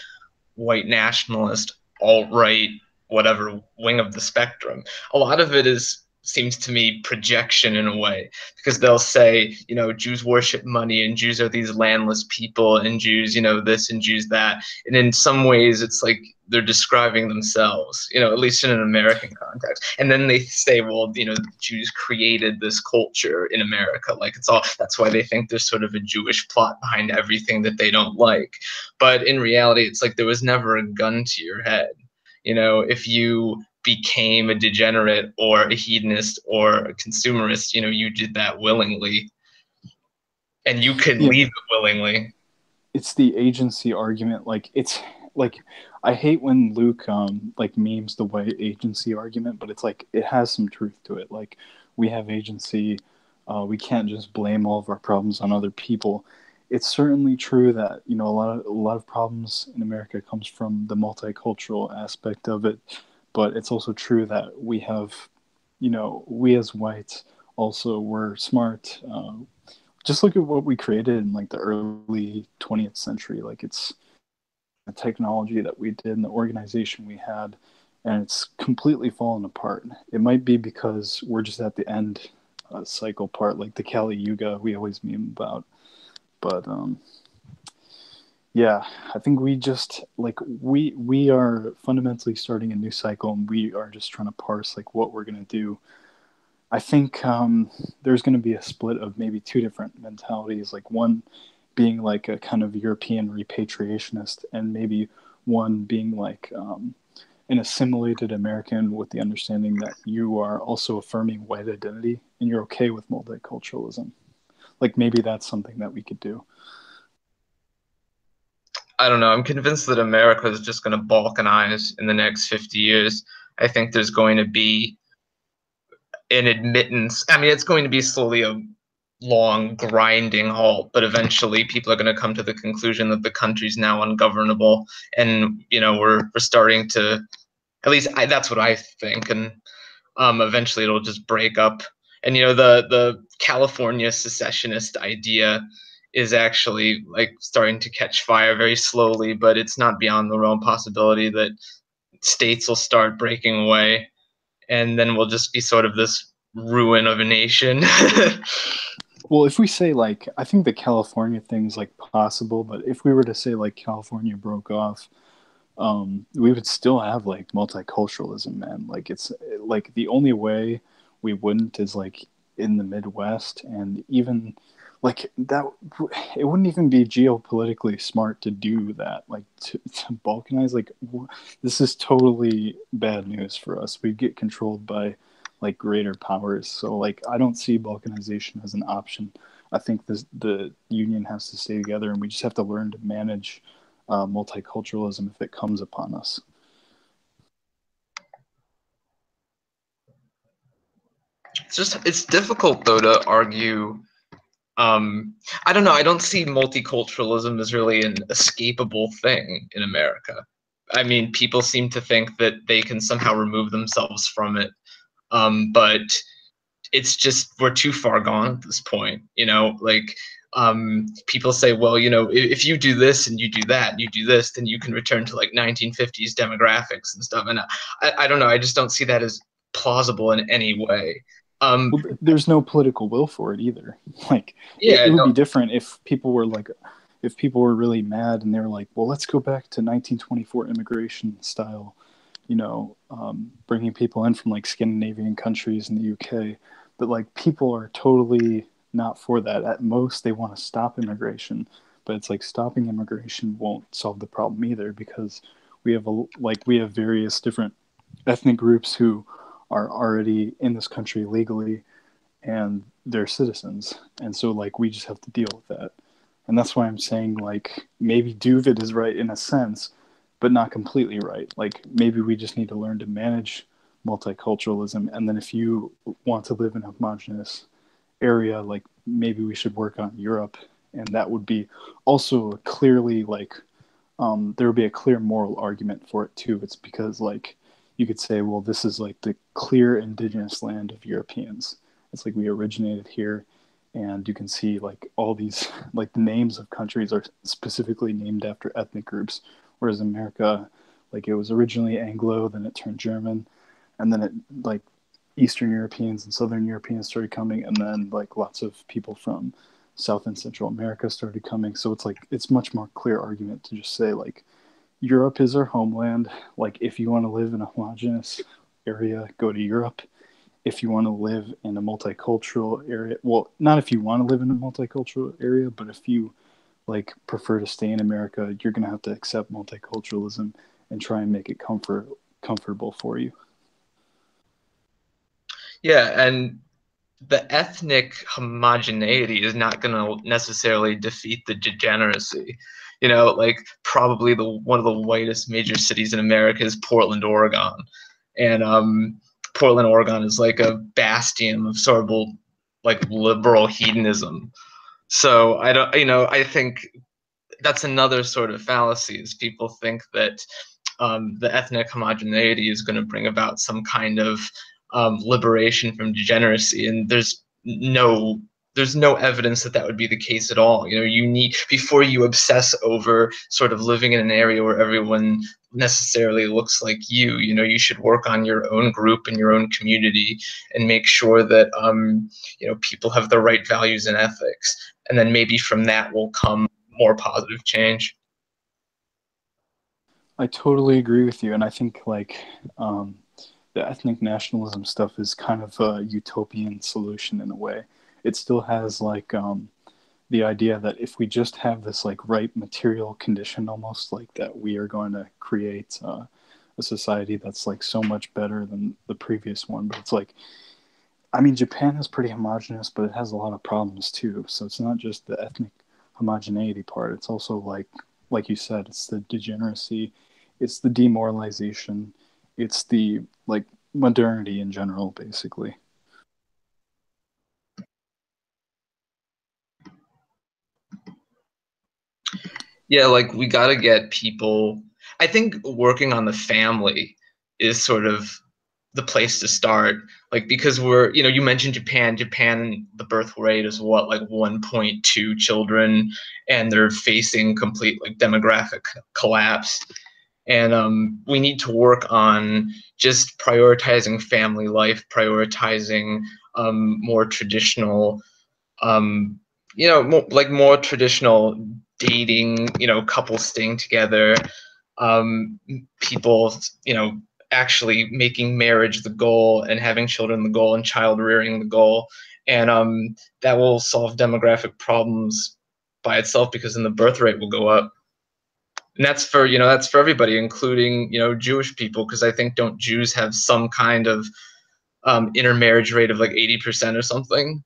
white nationalist, alt-right, whatever wing of the spectrum, a lot of it seems to me projection in a way, because they'll say, you know, Jews worship money and Jews are these landless people and Jews, you know, this and Jews that. And in some ways it's like they're describing themselves, you know, at least in an American context. And then they say, well, you know, Jews created this culture in America. Like it's all, that's why they think there's sort of a Jewish plot behind everything that they don't like. But in reality, it's like there was never a gun to your head. You know, if you became a degenerate or a hedonist or a consumerist, you know, you did that willingly and you can leave it willingly. It's the agency argument. Like it's like I hate when Luke like memes the white agency argument, but it's like it has some truth to it. Like we have agency, we can't just blame all of our problems on other people. It's certainly true that a lot of problems in America comes from the multicultural aspect of it, but it's also true that we have, we as whites also were smart. Just look at what we created in like the early 20th century. Like it's the technology that we did and the organization we had, and it's completely fallen apart. It might be because we're just at the end cycle part, like the Kali Yuga we always meme about. But yeah, I think we just like we are fundamentally starting a new cycle, and we are just trying to parse like what we're gonna do. I think there's going to be a split of maybe two different mentalities, like one being like a kind of European repatriationist, and maybe one being like an assimilated American with the understanding that you are also affirming white identity and you're okay with multiculturalism. Like maybe that's something that we could do. I don't know. I'm convinced that America is just going to balkanize in the next 50 years. I think there's going to be an admittance. I mean, it's going to be slowly a long grinding halt, but eventually people are going to come to the conclusion that the country's now ungovernable, and we're starting to, at least that's what I think, and eventually it'll just break up. And the California secessionist idea is actually like starting to catch fire very slowly, but it's not beyond the realm possibility that states will start breaking away, and then we'll just be sort of this ruin of a nation. Well, if we say like, I think the California thing's like possible, but if we were to say like California broke off, we would still have like multiculturalism, man. Like it's like the only way we wouldn't is like in the Midwest, and even like that, it wouldn't even be geopolitically smart to do that. Like to balkanize, like this is totally bad news for us. We get controlled by like greater powers. So like I don't see balkanization as an option. I think the union has to stay together, and we just have to learn to manage multiculturalism if it comes upon us. It's difficult though to argue. I don't know. I don't see multiculturalism as really an escapable thing in America. I mean, people seem to think that they can somehow remove themselves from it. But it's just we're too far gone at this point. Like people say, well, if you do this and you do that and you do this, then you can return to like 1950s demographics and stuff. And I don't know. I just don't see that as plausible in any way. Well, there's no political will for it either. Like yeah, it would be different if people were really mad and they were like, well, let's go back to 1924 immigration style, bringing people in from like Scandinavian countries in the UK. But like people are totally not for that. At most, they want to stop immigration, but it's like stopping immigration won't solve the problem either, because we have various different ethnic groups who are already in this country legally, and they're citizens, and so like we just have to deal with that. And that's why I'm saying like maybe Duvid is right in a sense, but not completely right. Like maybe we just need to learn to manage multiculturalism, and then if you want to live in a homogenous area, like maybe we should work on Europe, and that would be also clearly like there would be a clear moral argument for it too. It's because like you could say, well, this is like the clear indigenous land of Europeans. It's like we originated here, and you can see like all these like the names of countries are specifically named after ethnic groups, whereas America, like it was originally Anglo, then it turned German, and then it like Eastern Europeans and Southern Europeans started coming, and then like lots of people from South and Central America started coming. So it's like it's much more clear argument to just say like Europe is our homeland. Like if you want to live in a homogenous area, go to Europe. If you want to live in a multicultural area, well, not if you want to live in a multicultural area, but if you like prefer to stay in America, you're going to have to accept multiculturalism and try and make it comfortable for you. Yeah, and the ethnic homogeneity is not going to necessarily defeat the degeneracy. You know, like probably one of the whitest major cities in America is Portland, Oregon, and Portland, Oregon is like a bastion of sort of like liberal hedonism. So I don't, I think that's another sort of fallacy is people think that the ethnic homogeneity is going to bring about some kind of liberation from degeneracy, and there's no evidence that that would be the case at all. You need, before you obsess over sort of living in an area where everyone necessarily looks like you should work on your own group and your own community and make sure that people have the right values and ethics, and then maybe from that will come more positive change. I totally agree with you, and I think like the ethnic nationalism stuff is kind of a utopian solution in a way. It still has like the idea that if we just have this like right material condition, almost like that, we are going to create a society that's like so much better than the previous one. But it's like, I mean, Japan is pretty homogenous, but it has a lot of problems too. So it's not just the ethnic homogeneity part. It's also like you said, it's the degeneracy, it's the demoralization, it's the like modernity in general, basically. Yeah, like we got to get people. I think working on the family is sort of the place to start. Like, because you mentioned Japan. Japan, the birth rate is what, like 1.2 children, and they're facing complete like demographic collapse. And we need to work on just prioritizing family life, prioritizing more traditional, more traditional dating, couples staying together, people, actually making marriage the goal and having children the goal and child rearing the goal. And that will solve demographic problems by itself, because then the birth rate will go up. And that's for everybody, including, Jewish people, because I think, don't Jews have some kind of intermarriage rate of like 80% or something?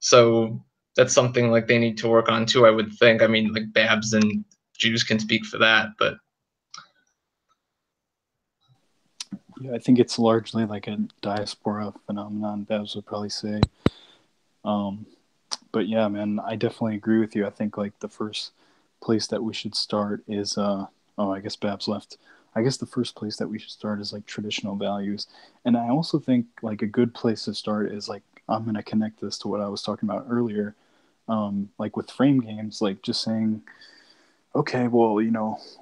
So that's something like they need to work on too, I would think. I mean, like Babs and Jews can speak for that, but yeah, I think it's largely like a diaspora phenomenon, Babs would probably say. But yeah, man, I definitely agree with you. I think like the first place that we should start is I guess Babs left. I guess the first place that we should start is like traditional values. And I also think like a good place to start is like, I'm going to connect this to what I was talking about earlier. Like with frame games, like just saying, okay, well,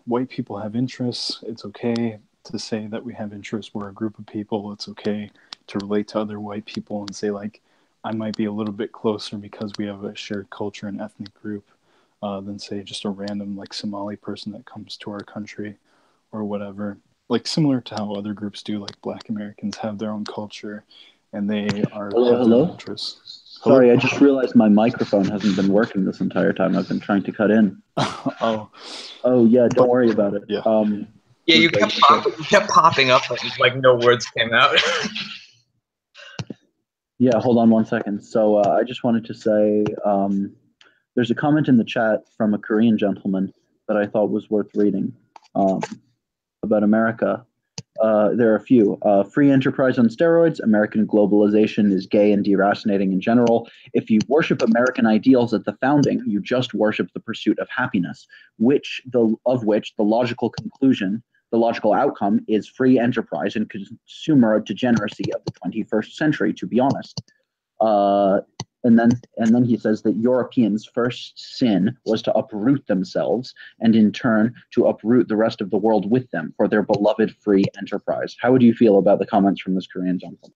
white people have interests. It's okay to say that we have interests. We're a group of people. It's okay to relate to other white people and say like, I might be a little bit closer because we have a shared culture and ethnic group than say just a random like Somali person that comes to our country or whatever. Like similar to how other groups do, like Black Americans have their own culture and they have their own interests. Sorry, I just realized my microphone hasn't been working this entire time. I've been trying to cut in. Oh yeah, don't worry about it. Yeah. Yeah, you kept popping up, like no words came out. Yeah, hold on one second. So I just wanted to say there's a comment in the chat from a Korean gentleman that I thought was worth reading about America. There are a few. Free enterprise on steroids. American globalization is gay and deracinating in general. If you worship American ideals at the founding, you just worship the pursuit of happiness, of which the logical conclusion, the logical outcome, is free enterprise and consumer degeneracy of the 21st century, to be honest. And then he says that Europeans' first sin was to uproot themselves, and in turn to uproot the rest of the world with them for their beloved free enterprise. How would you feel about the comments from this Korean gentleman?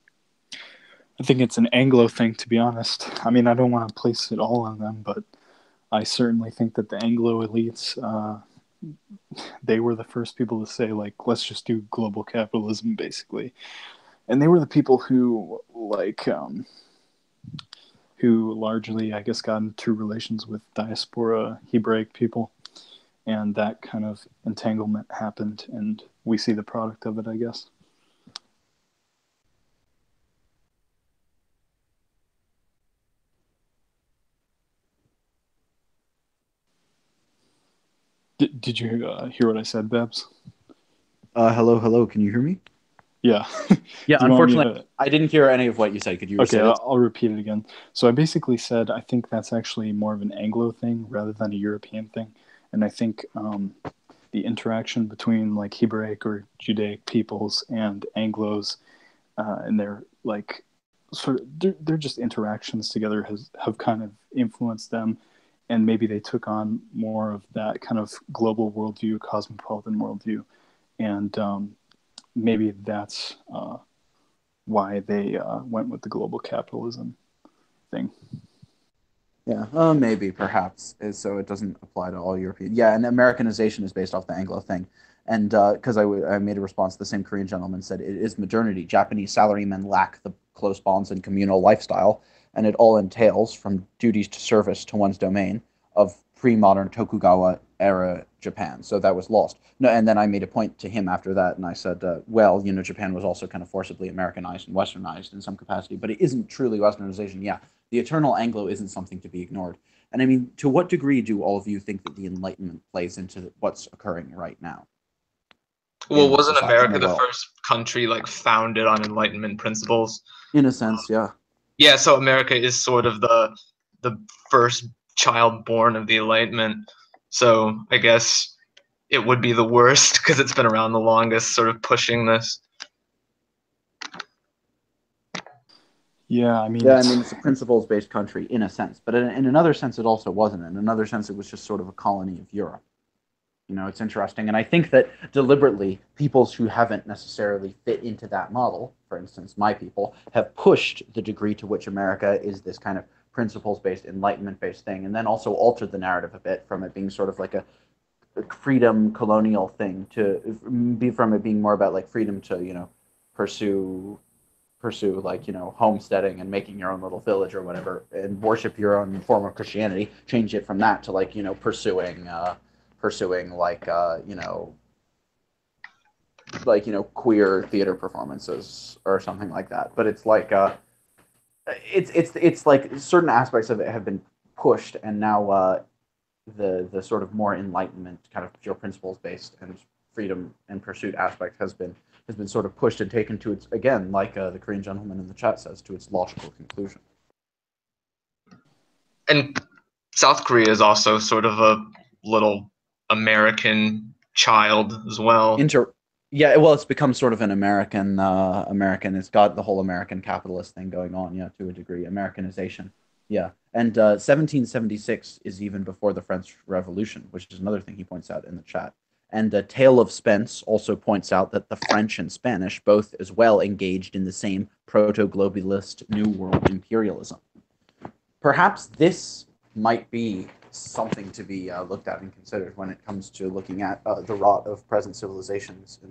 I think it's an Anglo thing, to be honest. I mean, I don't want to place it all on them, but I certainly think that the Anglo elites, they were the first people to say, like, let's just do global capitalism, basically. And they were the people who, like, who largely, I guess, got into relations with diaspora Hebraic people. And that kind of entanglement happened, and we see the product of it, I guess. Did you hear what I said, Babs? Hello. Can you hear me? Yeah. Yeah, Do you want me unfortunately, I didn't hear any of what you said. Could you Okay, restate it? I'll repeat it again. So I basically said I think that's actually more of an Anglo thing rather than a European thing, and I think the interaction between like Hebraic or Judaic peoples and Anglos, and their like sort of they're just interactions together have kind of influenced them, and maybe they took on more of that kind of global worldview, cosmopolitan worldview, and maybe that's why they went with the global capitalism thing. Yeah, maybe, perhaps. So it doesn't apply to all European. Yeah, and Americanization is based off the Anglo thing. And because I made a response, the same Korean gentleman said it is modernity. Japanese salarymen lack the close bonds and communal lifestyle, and it all entails, from duties to service to one's domain, of pre-modern Tokugawa era Japan. So that was lost. No, and then I made a point to him after that, and I said, well, Japan was also kind of forcibly Americanized and Westernized in some capacity, but it isn't truly Westernization. Yeah, the eternal Anglo isn't something to be ignored. And I mean, to what degree do all of you think that the Enlightenment plays into what's occurring right now? Well, in wasn't society, in America the world? first country like founded on Enlightenment principles? In a sense, yeah. Yeah, so America is sort of the first child born of the Enlightenment. So I guess it would be the worst because it's been around the longest, sort of pushing this. Yeah, I mean, Yeah, I mean, it's a principles-based country in a sense, but in another sense, it also wasn't. In another sense, it was just sort of a colony of Europe. It's interesting, and I think that deliberately, peoples who haven't necessarily fit into that model, for instance, my people, have pushed the degree to which America is this kind of principles-based, enlightenment-based thing, and then also altered the narrative a bit from it being sort of like a freedom colonial thing to be from it being more about like freedom to pursue like homesteading and making your own little village or whatever and worship your own form of Christianity. Change it from that to like pursuing queer theater performances or something like that. But it's like it's like certain aspects of it have been pushed, and now the sort of more enlightenment kind of pure principles based and freedom and pursuit aspect has been sort of pushed and taken to its, again, like the Korean gentleman in the chat says, to its logical conclusion. And South Korea is also sort of a little American child as well. Yeah, well, it's become sort of an American. It's got the whole American capitalist thing going on, yeah, to a degree, Americanization. Yeah, and 1776 is even before the French Revolution, which is another thing he points out in the chat. And Tale of Spence also points out that the French and Spanish both as well engaged in the same proto-globalist New World imperialism. Perhaps this might be something to be looked at and considered when it comes to looking at the rot of present civilizations in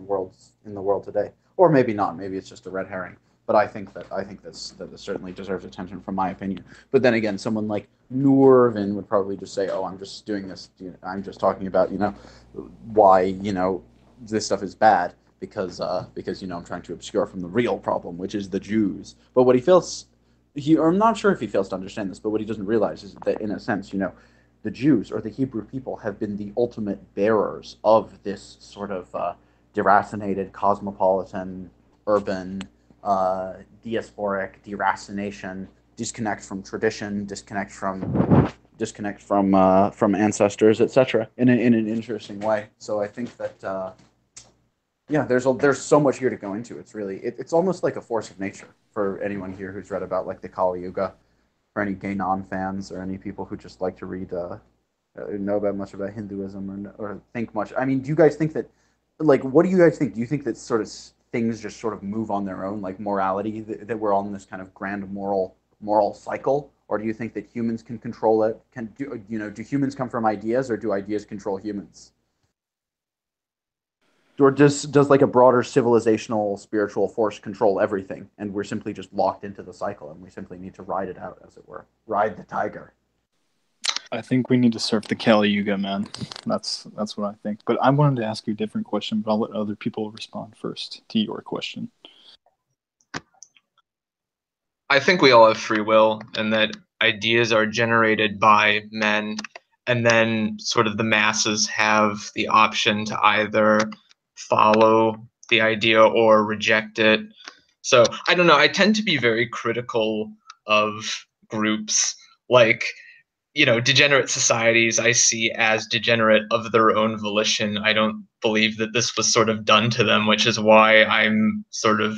the world today. Or maybe not. Maybe it's just a red herring. But I think that this certainly deserves attention, from my opinion. But then again, someone like Norvin would probably just say, "Oh, I'm just doing this. I'm just talking about why this stuff is bad because I'm trying to obscure from the real problem, which is the Jews." But what I'm not sure if he fails to understand this, but what he doesn't realize is that in a sense, the Jews or the Hebrew people have been the ultimate bearers of this sort of deracinated, cosmopolitan, urban, diasporic deracination, disconnect from tradition, disconnect from ancestors, etc. in an interesting way. So I think that there's so much here to go into. It's really it's almost like a force of nature for anyone here who's read about like the Kali Yuga, for any gay non-fans or any people who just like to read know about much about Hinduism or think much. I mean, do you guys think that, like, what do you guys think? Do you think that sort of things just sort of move on their own, like morality, that we're on this kind of grand moral cycle, or do you think that humans can control it? Do humans come from ideas, or do ideas control humans? Or does like a broader civilizational spiritual force control everything, and we're simply just locked into the cycle, and we simply need to ride it out, as it were, ride the tiger? I think we need to surf the Kali Yuga, man. That's what I think. But I wanted to ask you a different question, but I'll let other people respond first to your question. I think we all have free will, and that ideas are generated by men, and then sort of the masses have the option to either follow the idea or reject it. So I don't know. I tend to be very critical of groups like, degenerate societies I see as degenerate of their own volition. I don't believe that this was sort of done to them, which is why I'm sort of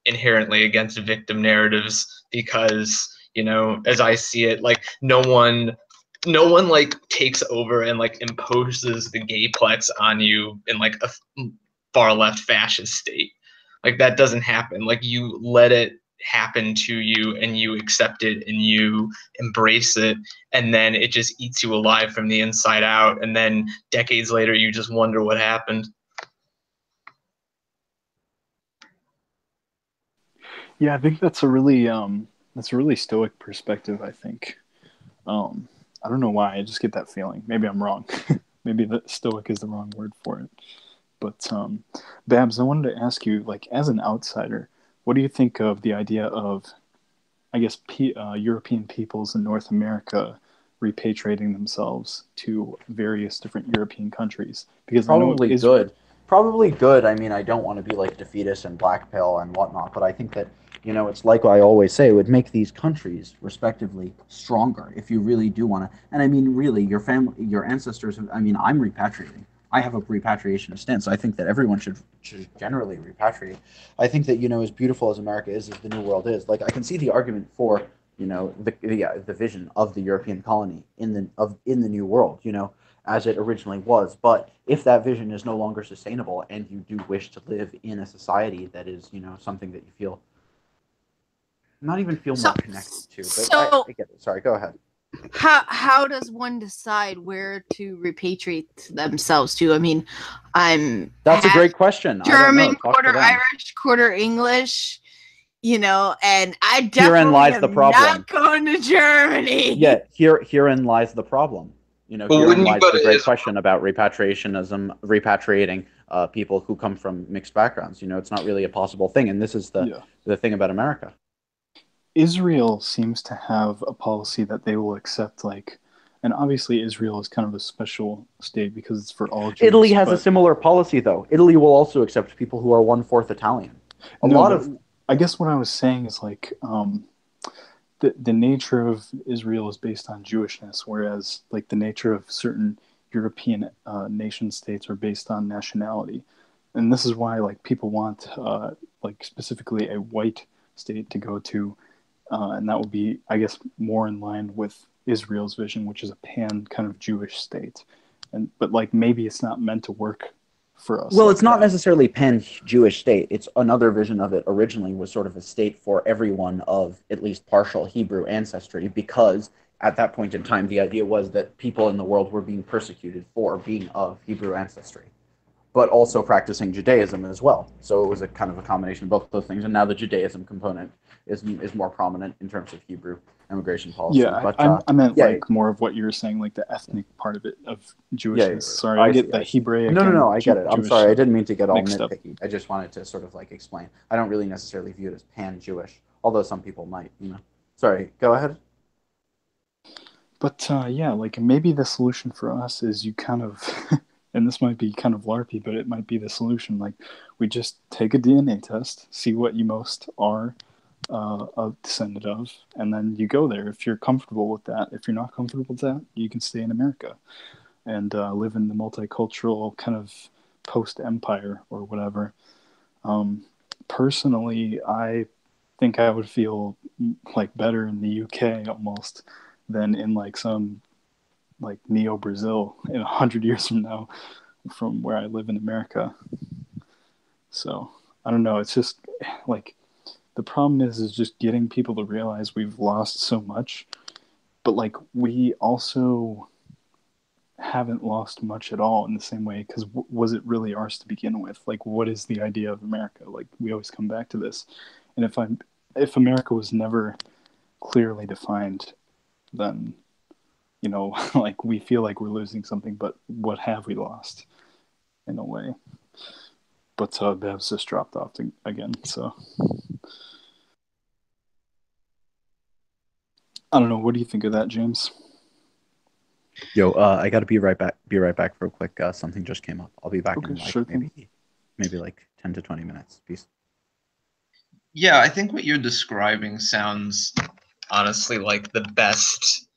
inherently against victim narratives, because, as I see it, like no one like takes over and like imposes the gayplex on you in like a far left fascist state. Like that doesn't happen. Like you let it happen to you and you accept it and you embrace it, and then it just eats you alive from the inside out, and then decades later you just wonder what happened. Yeah, I think that's a really stoic perspective, I think. I don't know why, I just get that feeling. Maybe I'm wrong. Maybe the stoic is the wrong word for it. But Babs, I wanted to ask you, like, as an outsider, what do you think of the idea of, I guess, European peoples in North America repatriating themselves to various different European countries? Because Probably I know good. Probably good. I mean, I don't want to be like defeatist and black pill and whatnot, but I think that, it's like I always say, it would make these countries respectively stronger if you really do want to. And I mean, really, your family, your ancestors. I mean, I'm repatriating. I have a repatriation stance. I think that everyone should generally repatriate. I think that, as beautiful as America is, as the New World is, like I can see the argument for, the vision of the European colony in the New World, as it originally was. But if that vision is no longer sustainable and you do wish to live in a society that is, something that you feel, not even feel more connected to, but I get it. Sorry, go ahead. How does one decide where to repatriate themselves to? I mean, That's a great question. German, quarter Irish, quarter English, and I definitely herein lies the problem. Not going to Germany. Yeah, herein lies the problem. Herein lies the great question about repatriating people who come from mixed backgrounds. It's not really a possible thing, and this is the thing about America. Israel seems to have a policy that they will accept, and obviously Israel is kind of a special state because it's for all Jews. Italy has a similar policy, though. Italy will also accept people who are 1/4 Italian. I guess what I was saying is the nature of Israel is based on Jewishness, whereas the nature of certain European nation states are based on nationality, and this is why people want specifically a white state to go to. And that would be, I guess, more in line with Israel's vision, which is a pan kind of Jewish state. But maybe it's not meant to work for us. Well, it's not necessarily pan-Jewish state. It's another vision of it originally was sort of a state for everyone of at least partial Hebrew ancestry, because at that point in time, the idea was that people in the world were being persecuted for being of Hebrew ancestry, but also practicing Judaism as well. So it was a kind of a combination of both those things. And now the Judaism component is more prominent in terms of Hebrew immigration policy. Yeah, but, I meant more of what you were saying, the ethnic part of it, of Jewishness. Yeah. Sorry, I get the Hebraic. No, I get it. I'm sorry, I didn't mean to get all nitpicky. I just wanted to sort of explain. I don't really necessarily view it as pan-Jewish, although some people might, Sorry, go ahead. But maybe the solution for us is you kind of... and this might be kind of LARPy, but it might be the solution. We just take a DNA test, see what you most are a descendant of, and then you go there. If you're comfortable with that, if you're not comfortable with that, you can stay in America and live in the multicultural kind of post-empire or whatever. Personally, I think I would feel better in the UK almost than in some Neo Brazil in 100 years from now, from where I live in America. So I don't know. It's just the problem is just getting people to realize we've lost so much, but we also haven't lost much at all in the same way, because was it really ours to begin with? What is the idea of America? We always come back to this, and if America was never clearly defined, then we feel like we're losing something, but what have we lost in a way? But Bev's just dropped off again, so I don't know. What do you think of that, James? Yo, I gotta be right back. Be right back real quick. Something just came up. I'll be back in like Sure thing. maybe like 10 to 20 minutes. Peace. Yeah, I think what you're describing sounds honestly like the best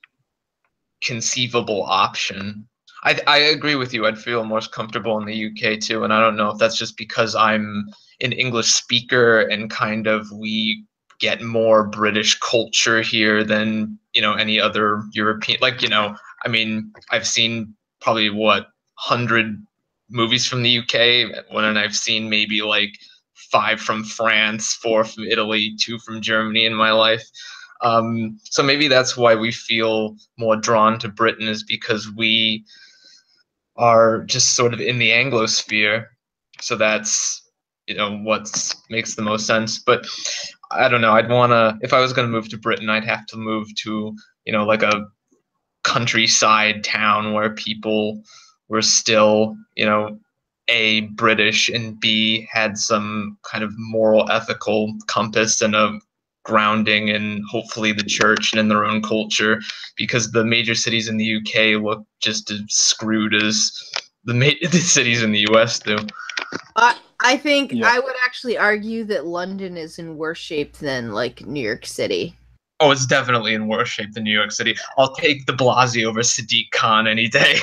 conceivable option. I agree with you. I'd feel most comfortable in the UK too, and I don't know if that's just because I'm an English speaker and kind of we get more British culture here than, you know, any other European. Like, you know, I mean, I've seen probably what 100 movies from the UK, when I've seen maybe like 5 from France, 4 from Italy, 2 from Germany in my life. So maybe that's why we feel more drawn to Britain, is because we are just sort of in the Anglosphere. So that's, you know, what makes the most sense. But I don't know. I'd want to, if I was going to move to Britain, I'd have to move to, you know, like a countryside town where people were still, you know, A, British, and B, had some kind of moral, ethical compass and a grounding in hopefully the church and in their own culture, because the major cities in the UK look just as screwed as the cities in the US do. I think Yeah. I would actually argue that London is in worse shape than like New York City. Oh, it's definitely in worse shape than New York City. I'll take de Blasio over Sadiq Khan any day.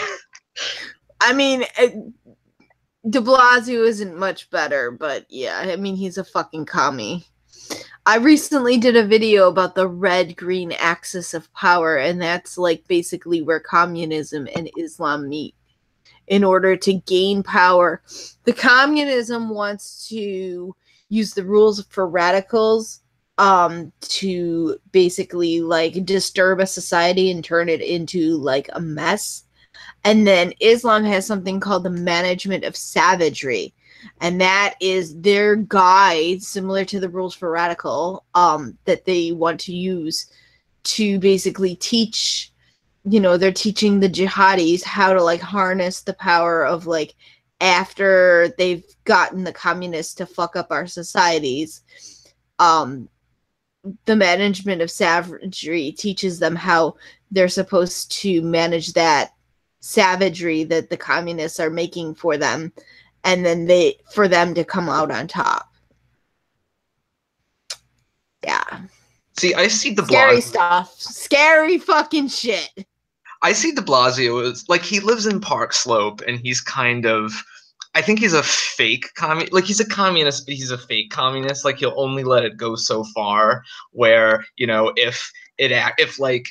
I mean, de Blasio isn't much better, but yeah, I mean, he's a fucking commie. I recently did a video about the red-green axis of power, and that's like basically where communism and Islam meet in order to gain power. The communism wants to use the rules for radicals to basically like disturb a society and turn it into like a mess. And then Islam has something called the management of savagery. And that is their guide, similar to the rules for radical, that they want to use to basically teach, you know, they're teaching the jihadis how to like harness the power of like after they've gotten the communists to fuck up our societies. The management of savagery teaches them how they're supposed to manage that savagery that the communists are making for them, and then for them to come out on top. Yeah. See, I see de Scary Blasio. stuff. Scary fucking shit. I see de Blasio as like, he lives in Park Slope, and he's kind of, I think he's a fake communist. Like, he's a communist, but he's a fake communist. Like, he'll only let it go so far. Where, you know, if like,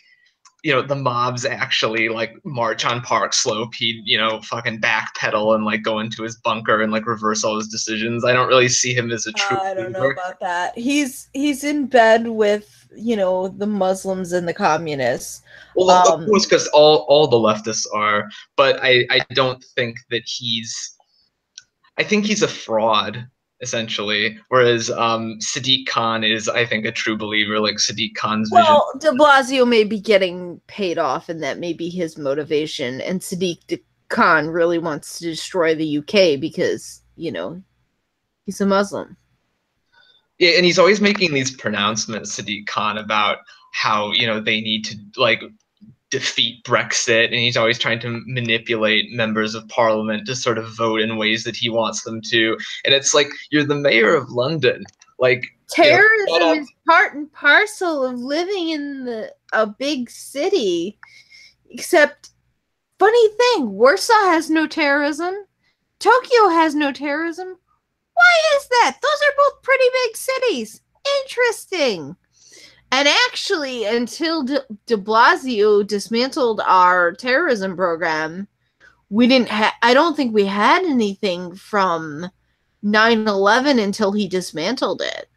you know, the mobs actually like march on Park Slope, he'd, you know, fucking backpedal and like go into his bunker and like reverse all his decisions. I don't really see him as a true I don't know leader. about that. He's in bed with, you know, the Muslims and the communists. Well, of course, because all the leftists are, but I don't think that I think he's a fraud, essentially. Whereas Sadiq Khan is, I think, a true believer. Like, Sadiq Khan's vision. Well, de Blasio may be getting paid off, and that may be his motivation. And Sadiq Khan really wants to destroy the UK because, you know, he's a Muslim. Yeah, and he's always making these pronouncements, Sadiq Khan, about how, you know, they need to like defeat Brexit, and he's always trying to manipulate members of parliament to sort of vote in ways that he wants them to. And it's like, you're the mayor of London. Like, terrorism is part and parcel of living in a big city. Except, funny thing, Warsaw has no terrorism. Tokyo has no terrorism. Why is that? Those are both pretty big cities. Interesting. And actually, until de Blasio dismantled our terrorism program, we didn't I don't think we had anything from 9/11 until he dismantled it.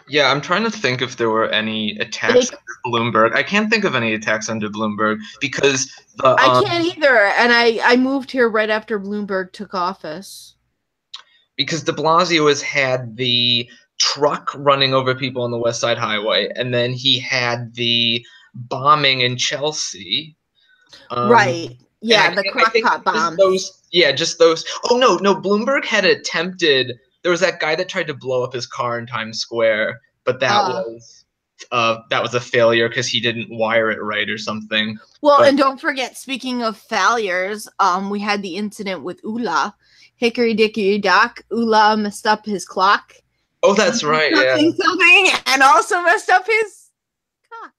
Yeah, I'm trying to think if there were any attacks under Bloomberg. I can't think of any attacks under Bloomberg because I can't either, and I moved here right after Bloomberg took office. Because de Blasio has had the truck running over people on the West Side Highway, and then he had the bombing in Chelsea. Right. Yeah, the crockpot bomb. Just those. Oh, no, Bloomberg had attempted. There was that guy that tried to blow up his car in Times Square, but that was that was a failure because he didn't wire it right or something. Well, But- and don't forget, speaking of failures, we had the incident with Ula. Hickory dickory dock, Ula messed up his clock. Oh, that's right. Yeah. Something, and also messed up his cock.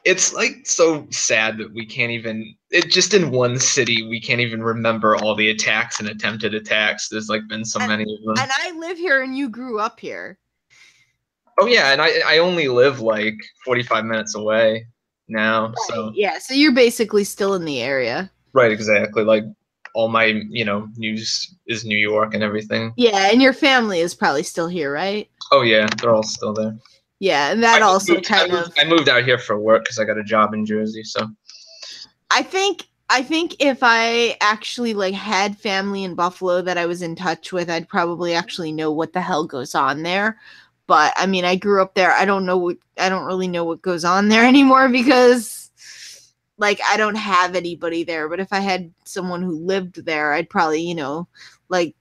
It's like so sad that we can't even just in one city we can't even remember all the attacks and attempted attacks. There's like been so many of them. And I live here and you grew up here. Oh yeah, and I only live like 45 minutes away now. So Yeah, so you're basically still in the area. right, exactly. Like all my, news is New York and everything. Yeah, and your family is probably still here, right? Oh yeah, they're all still there. Yeah, and that also I moved out here for work because I got a job in Jersey. So I think if I actually like had family in Buffalo that I was in touch with, I'd probably actually know what the hell goes on there. But I mean, I grew up there. I don't really know what goes on there anymore because like I don't have anybody there. But if I had someone who lived there, I'd probably, like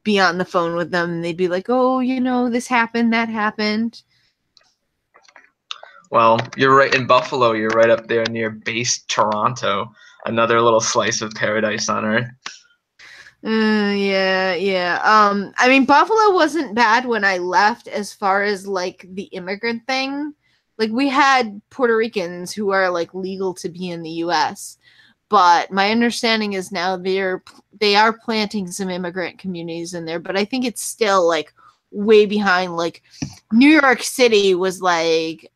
be on the phone with them and they'd be like, "Oh, this happened, that happened." well, you're right in Buffalo. You're right up there near base Toronto. Another little slice of paradise on earth. Yeah. I mean, Buffalo wasn't bad when I left as far as like the immigrant thing. Like we had Puerto Ricans who are like legal to be in the US. But my understanding is now they are planting some immigrant communities in there, but I think it's still like way behind. Like New York City was like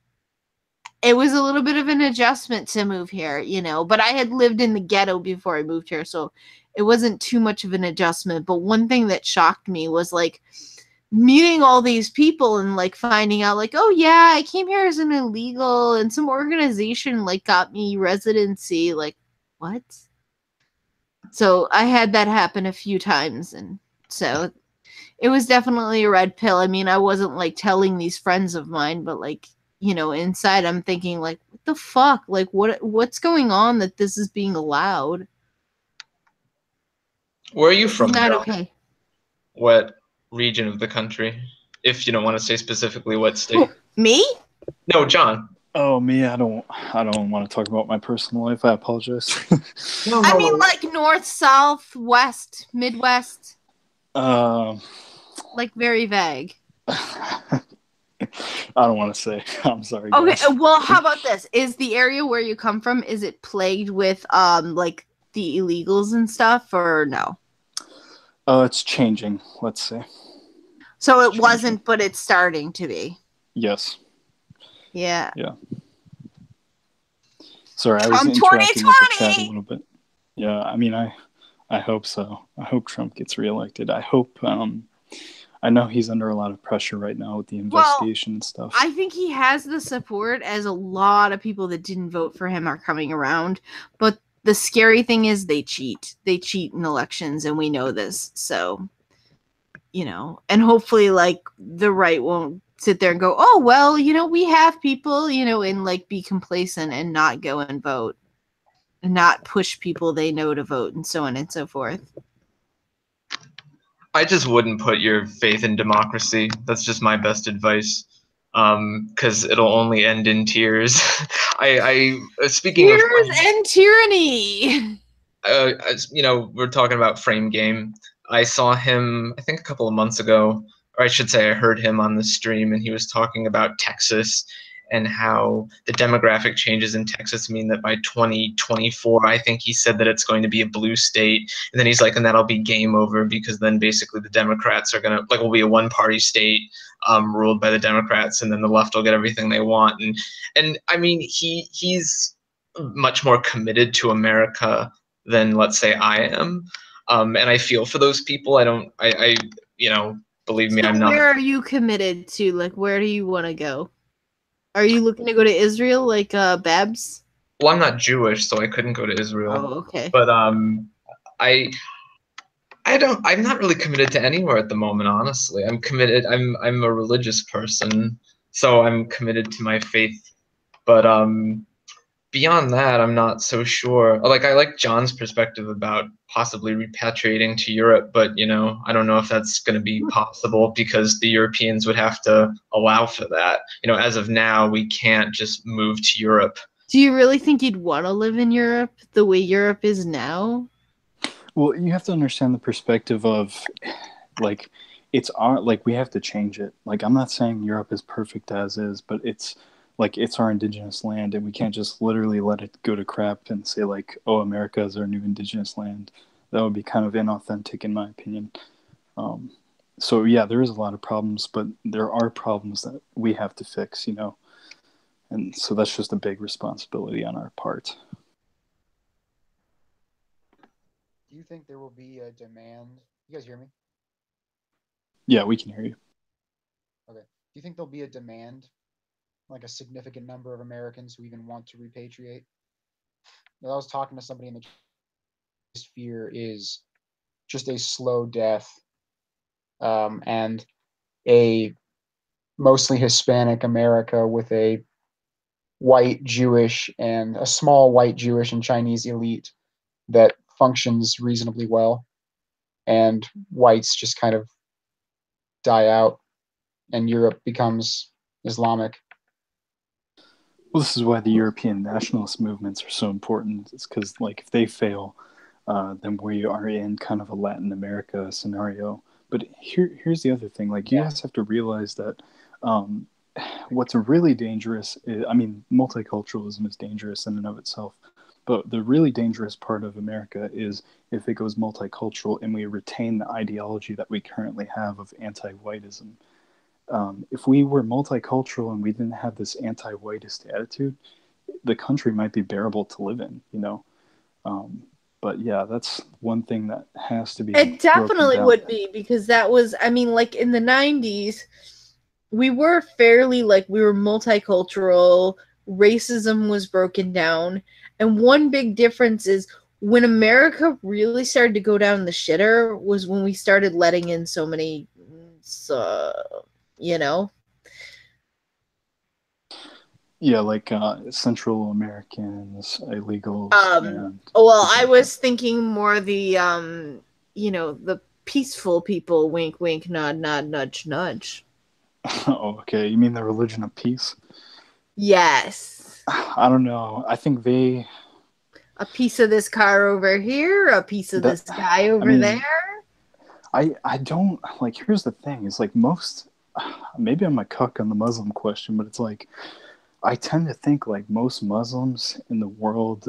it was a little bit of an adjustment to move here, but I had lived in the ghetto before I moved here, so it wasn't too much of an adjustment. But one thing that shocked me was like meeting all these people and like finding out like, oh yeah, I came here as an illegal and some organization like got me residency. Like, what? So I had that happen a few times, and so it was definitely a red pill. I mean, I wasn't like telling these friends of mine, but like, inside I'm thinking like, what the fuck? Like what's going on that this is being allowed? Where are you from? Not okay. What region of the country? If you don't want to say specifically what state. Me? No, John. Oh, me, I don't want to talk about my personal life. I apologize. I mean, like north, south, west, midwest. Like very vague. I don't want to say. I'm sorry. Okay, guys. well, how about this? Is the area where you come from, is it plagued with like the illegals and stuff, or no? It's changing. Let's say. So it wasn't, but it's starting to be. Yes. Yeah. Sorry, I was From interacting with the chat a 2020! little bit. Yeah, I mean, I hope so. I hope Trump gets reelected. I hope. I know he's under a lot of pressure right now with the investigation and stuff. I think he has the support, as a lot of people that didn't vote for him are coming around. But the scary thing is they cheat. They cheat in elections, and we know this. So, and hopefully, like, the right won't sit there and go, oh, well, we have people, and, like, be complacent and not go and vote. And not push people they know to vote, and so on and so forth. I just wouldn't put your faith in democracy. That's just my best advice. Because it'll only end in tears. Speaking Tears of and tyranny. we're talking about Frame Game. I saw him, I think a couple of months ago, or I should say I heard him on the stream, and he was talking about Texas and how the demographic changes in Texas mean that by 2024, I think he said that it's going to be a blue state. And then he's like, and that'll be game over because then basically the Democrats are going to, like, will be a one-party state ruled by the Democrats, and then the left will get everything they want. And I mean, he's much more committed to America than, let's say, I am. And I feel for those people. Believe me, So I'm not. where are you committed to? Like, where do you want to go? Are you looking to go to Israel like Babs? Well, I'm not Jewish, so I couldn't go to Israel. Oh, okay. But I'm not really committed to anywhere at the moment, honestly. I'm committed. I'm a religious person, so I'm committed to my faith. But beyond that, I'm not so sure. Like, I like John's perspective about possibly repatriating to Europe, but I don't know if that's going to be possible because the Europeans would have to allow for that. As of now, we can't just move to Europe. Do you really think you'd want to live in Europe the way Europe is now? Well, you have to understand the perspective of, like, it's our, like, we have to change it. Like, I'm not saying Europe is perfect as is, but it's our indigenous land, and we can't just literally let it go to crap and say, like, oh, America is our new indigenous land. That would be kind of inauthentic, in my opinion. So, yeah, there is a lot of problems, but there are problems that we have to fix, And so that's just a big responsibility on our part. Do you think there will be a demand? You guys hear me? Yeah, we can hear you. Okay. Do you think there'll be a demand, like a significant number of Americans who even want to repatriate? I was talking to somebody in the fear is just a slow death, and a mostly Hispanic America with a white Jewish and a small white Jewish and Chinese elite that functions reasonably well, and whites just kind of die out and Europe becomes Islamic. Well, this is why the European nationalist movements are so important. It's because, like, if they fail, then we are in kind of a Latin America scenario. But here's the other thing. Like, you guys have to realize that what's really dangerous is, multiculturalism is dangerous in and of itself. But the really dangerous part of America is if it goes multicultural and we retain the ideology that we currently have of anti-whiteism. If we were multicultural and we didn't have this anti-whiteist attitude, the country might be bearable to live in, But yeah, that's one thing that has to be. It definitely would be, because that was, like in the 90s, we were fairly, we were multicultural, racism was broken down. And one big difference is when America really started to go down the shitter was when we started letting in so many, Yeah, like Central Americans, illegals. I was thinking more the, the peaceful people, wink, wink, nod, nod, nudge, nudge. Oh, okay. You mean the religion of peace? Yes. I don't know. I think they... A piece of this car over here, a piece of this guy over there. I don't, here's the thing. It's like most... Maybe I'm a cuck on the Muslim question, but it's like... I tend to think like most Muslims in the world,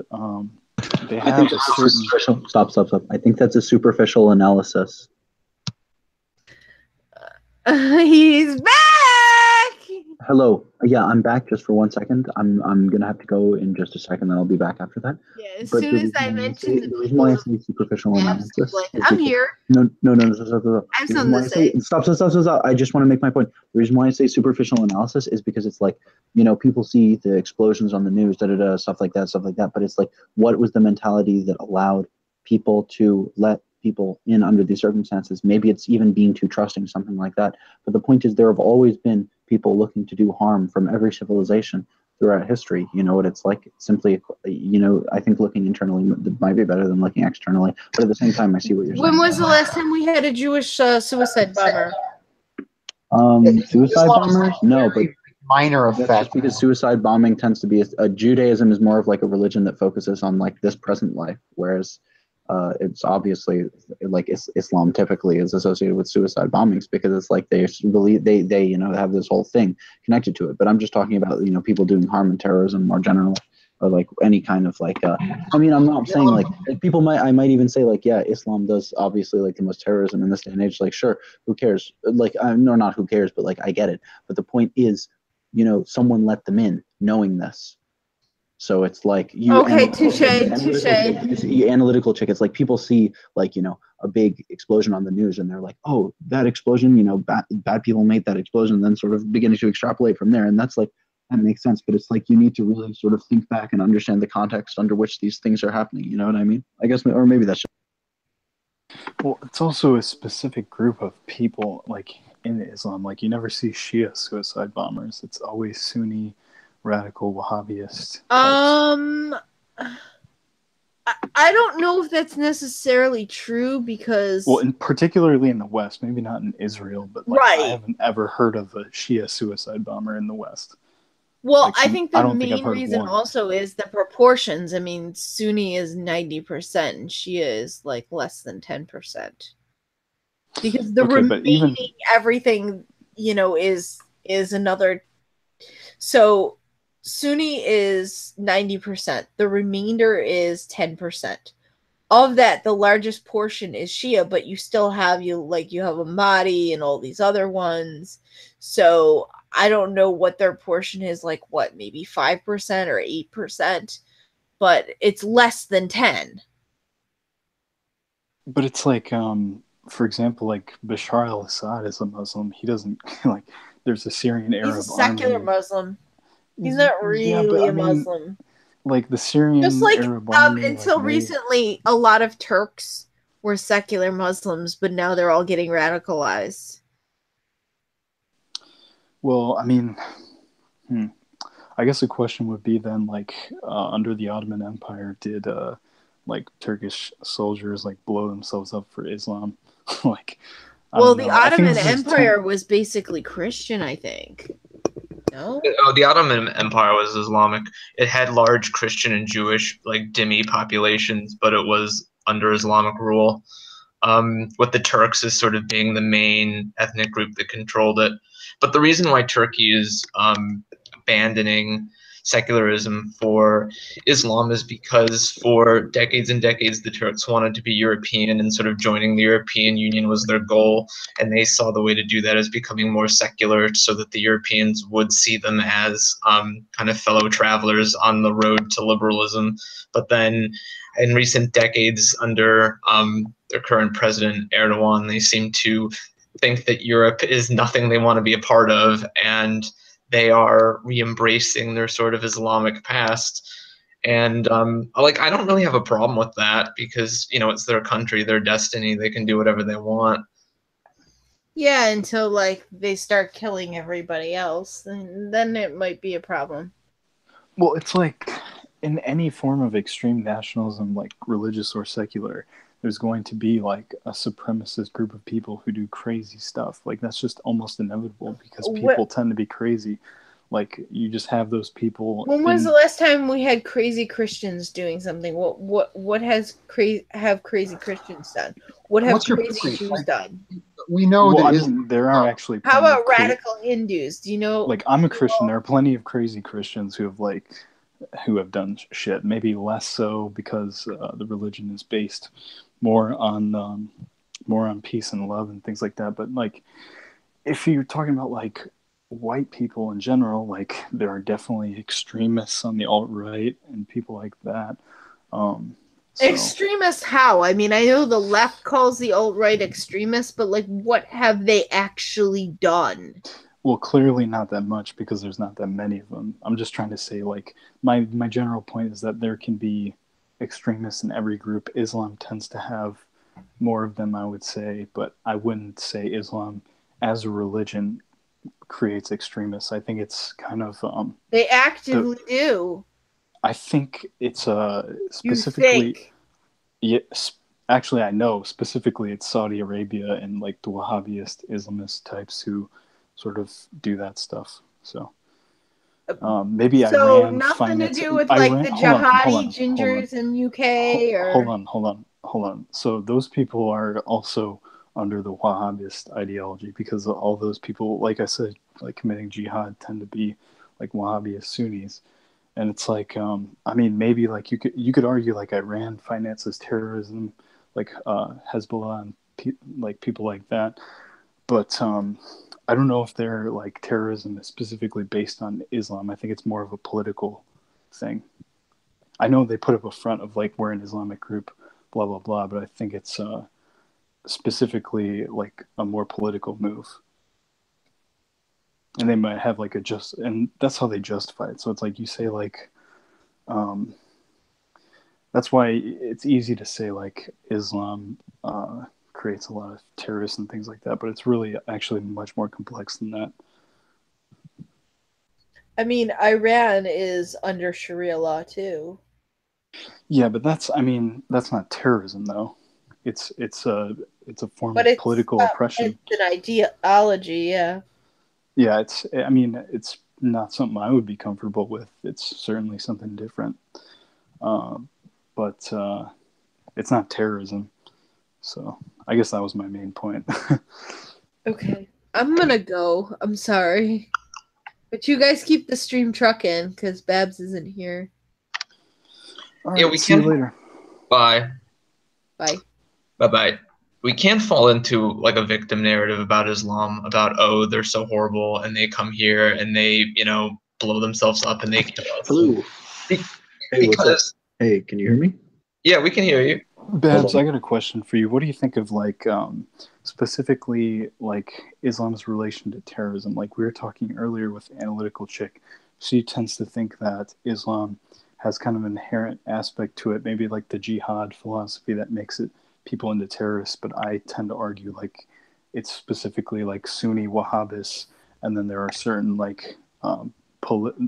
they have a certain... Stop. I think that's a superficial analysis. He's back! Hello. Yeah, I'm back just for 1 second. I'm gonna have to go in just a second, then I'll be back after that. Yeah, as soon as I mentioned the reason why I say superficial analysis. I'm here. No. I'm something to say. Stop. I just want to make my point. The reason why I say superficial analysis is because it's like, people see the explosions on the news, stuff like that. But it's like, what was the mentality that allowed people to let people in under these circumstances? Maybe it's even being too trusting, something like that. But the point is, there have always been people looking to do harm from every civilization throughout history. You know what it's like? Simply, I think looking internally might be better than looking externally. But at the same time, I see what you're saying. When was the last time we had a Jewish suicide bomber? Suicide bombers? No, but minor effect. That's just because suicide bombing tends to be Judaism is more of like a religion that focuses on like this present life, whereas it's obviously like Islam typically is associated with suicide bombings because it's like they believe they have this whole thing connected to it. But I'm just talking about people doing harm and terrorism more generally, or like any kind of like I'm not saying like I might even say like, yeah, Islam does obviously like the most terrorism in this day and age. Like, sure, who cares? Like, no, not who cares, but like I get it. But the point is, someone let them in knowing this. So it's like touche. Analytical check. It's like people see like a big explosion on the news and they're like, oh, that explosion, bad people made that explosion, and then sort of beginning to extrapolate from there, and that's like that makes sense. But it's like you need to really sort of think back and understand the context under which these things are happening. You know what I mean? I guess, or maybe that's just... Well, it's also a specific group of people like in Islam. Like you never see Shia suicide bombers. It's always Sunni radical Wahhabist types. I don't know if that's necessarily true because Well, and particularly in the West, maybe not in Israel, but like I right. haven't ever heard of a Shia suicide bomber in the West. Well, Like, I think I the don't think I've main heard of reason one. also is the proportions. I mean, Sunni is 90% and Shia is like less than 10%. Because the Okay, but remaining everything, you know, is another. So Sunni is 90%. The remainder is 10%. Of that, the largest portion is Shia, but you still have you have Ahmadi and all these other ones. So I don't know what their portion is, like what, maybe 5% or 8%, but it's less than 10. But it's like, for example, like Bashar al-Assad is a Muslim. He doesn't like. There's a Syrian He's Arab a secular army. Muslim. He's not Yeah, but really I a mean, Muslim. like the Syrian Just like Arab army. until like, recently, a lot of Turks were secular Muslims, but now they're all getting radicalized. Well, I mean, I guess the question would be then, like, under the Ottoman Empire, did like Turkish soldiers like blow themselves up for Islam? Like, I Well, don't the know. I think Ottoman this is Empire was basically Christian, I think. No? Oh, the Ottoman Empire was Islamic. It had large Christian and Jewish, like dhimmi populations, but it was under Islamic rule. With the Turks as sort of being the main ethnic group that controlled it. But the reason why Turkey is abandoning secularism for Islam is because for decades and decades the Turks wanted to be European, and sort of joining the European Union was their goal, and they saw the way to do that as becoming more secular so that the Europeans would see them as kind of fellow travelers on the road to liberalism. But then in recent decades under their current president Erdogan, they seem to think that Europe is nothing they want to be a part of, and they are re-embracing their sort of Islamic past. And like, I don't really have a problem with that because, you know, it's their country, their destiny. They can do whatever they want. Yeah, until like they start killing everybody else, and then it might be a problem. Well, it's like in any form of extreme nationalism, like religious or secular, there's going to be like a supremacist group of people who do crazy stuff. Like that's just almost inevitable because people tend to be crazy. Like you just have those people. When was the last time we had crazy Christians doing something? What has crazy Christians done? What have crazy Jews done? We know well, that I mean, there are actually. How about radical Hindus? Do you know? Like I'm a Christian. There are plenty of crazy Christians who have done shit. Maybe less so because the religion is based more on peace and love and things like that. But like, if you're talking about like white people in general, like there are definitely extremists on the alt-right and people like that. Extremists how? I mean, I know the left calls the alt-right extremists, but like what have they actually done? Well, clearly not that much because there's not that many of them. I'm just trying to say, like, my general point is that there can be extremists in every group. Islam tends to have more of them, I would say, but I wouldn't say Islam as a religion creates extremists. I think it's kind of they actively do. I think it's specifically. You think? Yes, actually, I know specifically it's Saudi Arabia and like the Wahhabist Islamist types who sort of do that stuff. So maybe Iran nothing finance, to do with like the jihadi gingers in UK or hold on. So those people are also under the Wahhabist ideology because all those people, like I said, like committing jihad tend to be like Wahhabist Sunnis. And it's like, I mean, maybe like you could argue like Iran finances terrorism, like Hezbollah and like people like that. But I don't know if their like terrorism is specifically based on Islam. I think it's more of a political thing. I know they put up a front of like we're an Islamic group, blah blah blah, but I think it's specifically like a more political move. And they might have like and that's how they justify it. So it's like you say like, that's why it's easy to say like Islam creates a lot of terrorists and things like that, but it's really actually much more complex than that. I mean, Iran is under Sharia law too. Yeah, but that's not terrorism though. It's a form But of political it's oppression. an ideology, yeah. Yeah, it's not something I would be comfortable with. It's certainly something different. But it's not terrorism. So I guess that was my main point. Okay. I'm gonna go. I'm sorry. But you guys keep the stream trucking because Babs isn't here. All right, Yeah, we see you can. later. Bye. Bye. Bye-bye. We can't fall into like a victim narrative about Islam, about, oh, they're so horrible and they come here and they, blow themselves up and they kill us. Hello. Hey, what's up? Because, Hey, can you hear me? yeah, we can hear you. Babs, I got a question for you. What do you think of specifically Islam's relation to terrorism? Like we were talking earlier with Analytical Chick, she tends to think that Islam has kind of an inherent aspect to it, maybe like the jihad philosophy that makes it people into terrorists. But I tend to argue like it's specifically like Sunni Wahhabis, and then there are certain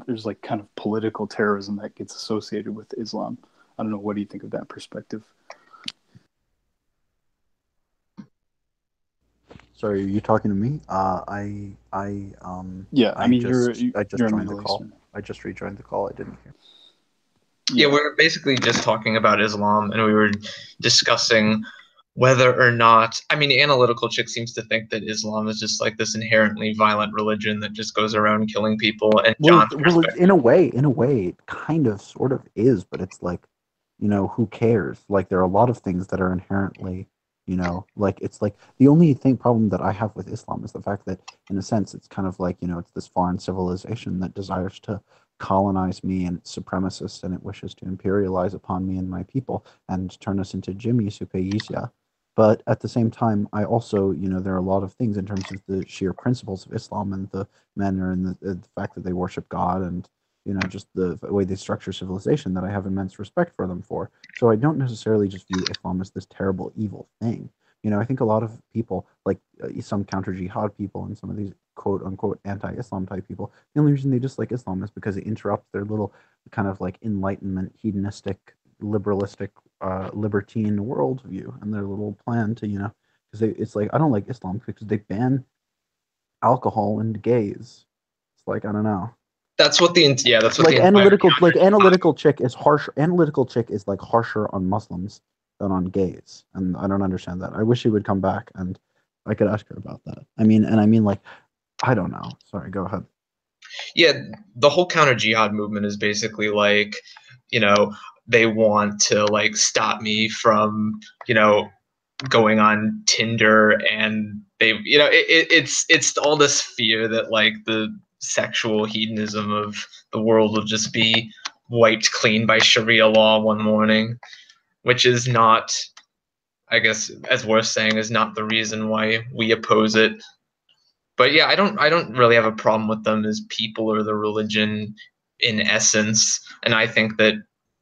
there's like kind of political terrorism that gets associated with Islam. I don't know. What do you think of that perspective? Sorry, are you talking to me? Yeah, I you're just a joined the Middle call. Eastern. I just rejoined the call. I didn't hear. Yeah, we were basically just talking about Islam and we were discussing whether or not, the Analytical Chick seems to think that Islam is just like this inherently violent religion that just goes around killing people. And John's perspective, in a way, it kind of sort of is, but it's like, who cares? Like there are a lot of things that are inherently, like it's like the only problem that I have with Islam is the fact that in a sense it's kind of like, it's this foreign civilization that desires to colonize me and it's supremacist and it wishes to imperialize upon me and my people and turn us into jimmies who pay jizya. But at the same time, I also, there are a lot of things in terms of the sheer principles of Islam and the manner and the fact that they worship God and, just the way they structure civilization that I have immense respect for them for. So I don't necessarily just view Islam as this terrible, evil thing. I think a lot of people, like some counter jihad people and some of these quote unquote anti-Islam type people, the only reason they dislike Islam is because it interrupts their little kind of like enlightenment, hedonistic, liberalistic, libertine worldview and their little plan to, because it's like I don't like Islam because they ban alcohol and gays. It's like I don't know. that's what that's what Like the analytical chick is harsh. Analytical chick is like harsher on Muslims than on gays, and I don't understand that. I wish she would come back and I could ask her about that. I mean like I don't know. Sorry, go ahead. Yeah, the whole counter jihad movement is basically like, they want to like stop me from, going on Tinder, and they, it's all this fear that like the sexual hedonism of the world will just be wiped clean by Sharia law one morning, which is not, I guess, as we're saying, is not the reason why we oppose it. But yeah, I don't really have a problem with them as people or the religion in essence. And I think that,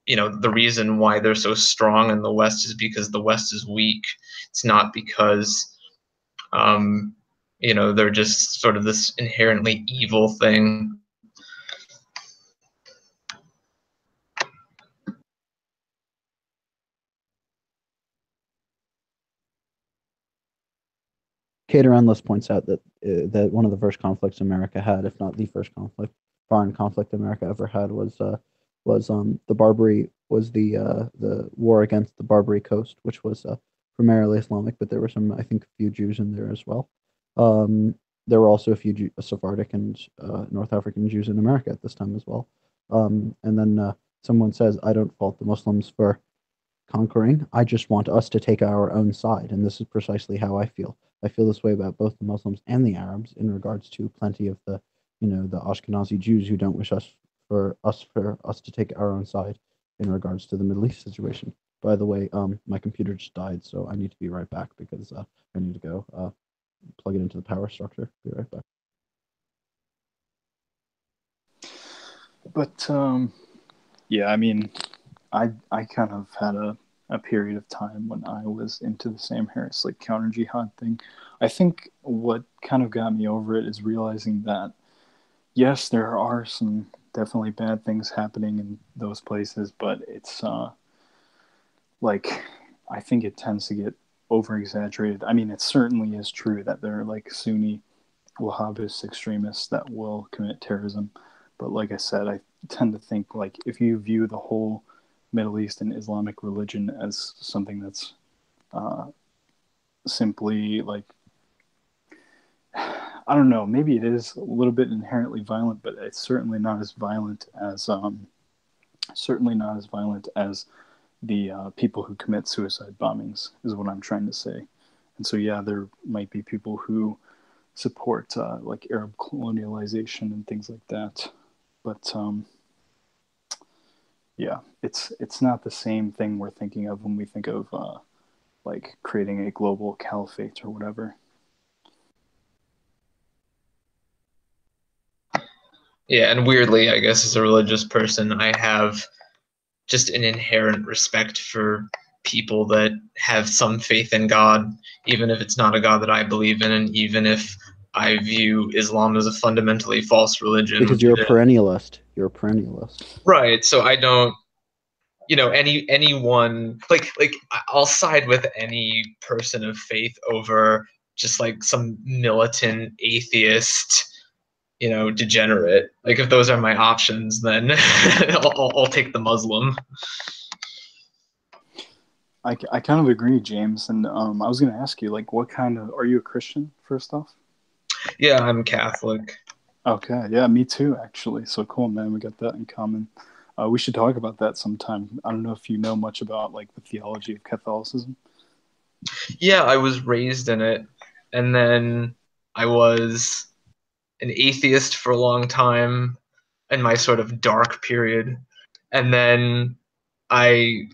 the reason why they're so strong in the West is because the West is weak. It's not because they're just sort of this inherently evil thing. Kate Endless points out that that one of the first conflicts America had, if not the first foreign conflict America ever had, was the Barbary was the war against the Barbary Coast, which was primarily Islamic, but there were some, I think, a few Jews in there as well. There were also a few Sephardic and North African Jews in America at this time as well. And then someone says, "I don't fault the Muslims for conquering. I just want us to take our own side," and this is precisely how I feel. I feel this way about both the Muslims and the Arabs in regards to plenty of the, the Ashkenazi Jews who don't wish for us to take our own side in regards to the Middle East situation. By the way, my computer just died, so I need to be right back because I need to go plug it into the power structure. Be right back. But yeah, I kind of had a period of time when I was into the Sam Harris like counter jihad thing. I think what kind of got me over it is realizing that yes, there are some definitely bad things happening in those places, but it's like I think it tends to get over exaggerated. I mean, it certainly is true that there are like Sunni Wahhabist extremists that will commit terrorism, but like I said, I tend to think like if you view the whole Middle East and Islamic religion as something that's simply like, I don't know, maybe it is a little bit inherently violent, but it's certainly not as violent as the people who commit suicide bombings, is what I'm trying to say. And so yeah, there might be people who support like Arab colonialization and things like that, but yeah, it's not the same thing we're thinking of when we think of like creating a global caliphate or whatever. Yeah, and weirdly, I guess as a religious person, I have just an inherent respect for people that have some faith in God, even if it's not a God that I believe in, and even if I view Islam as a fundamentally false religion. Because you're a perennialist. You're a perennialist. Right. So I don't, anyone like I'll side with any person of faith over just like some militant atheist, degenerate. Like if those are my options, then I'll take the Muslim. I kind of agree, James. And I was going to ask you, like, are you a Christian, first off? Yeah, I'm Catholic. Okay, yeah, me too, actually. So cool, man. We got that in common. We should talk about that sometime. I don't know if you know much about, like, the theology of Catholicism. Yeah, I was raised in it. And then I was an atheist for a long time in my sort of dark period. And then I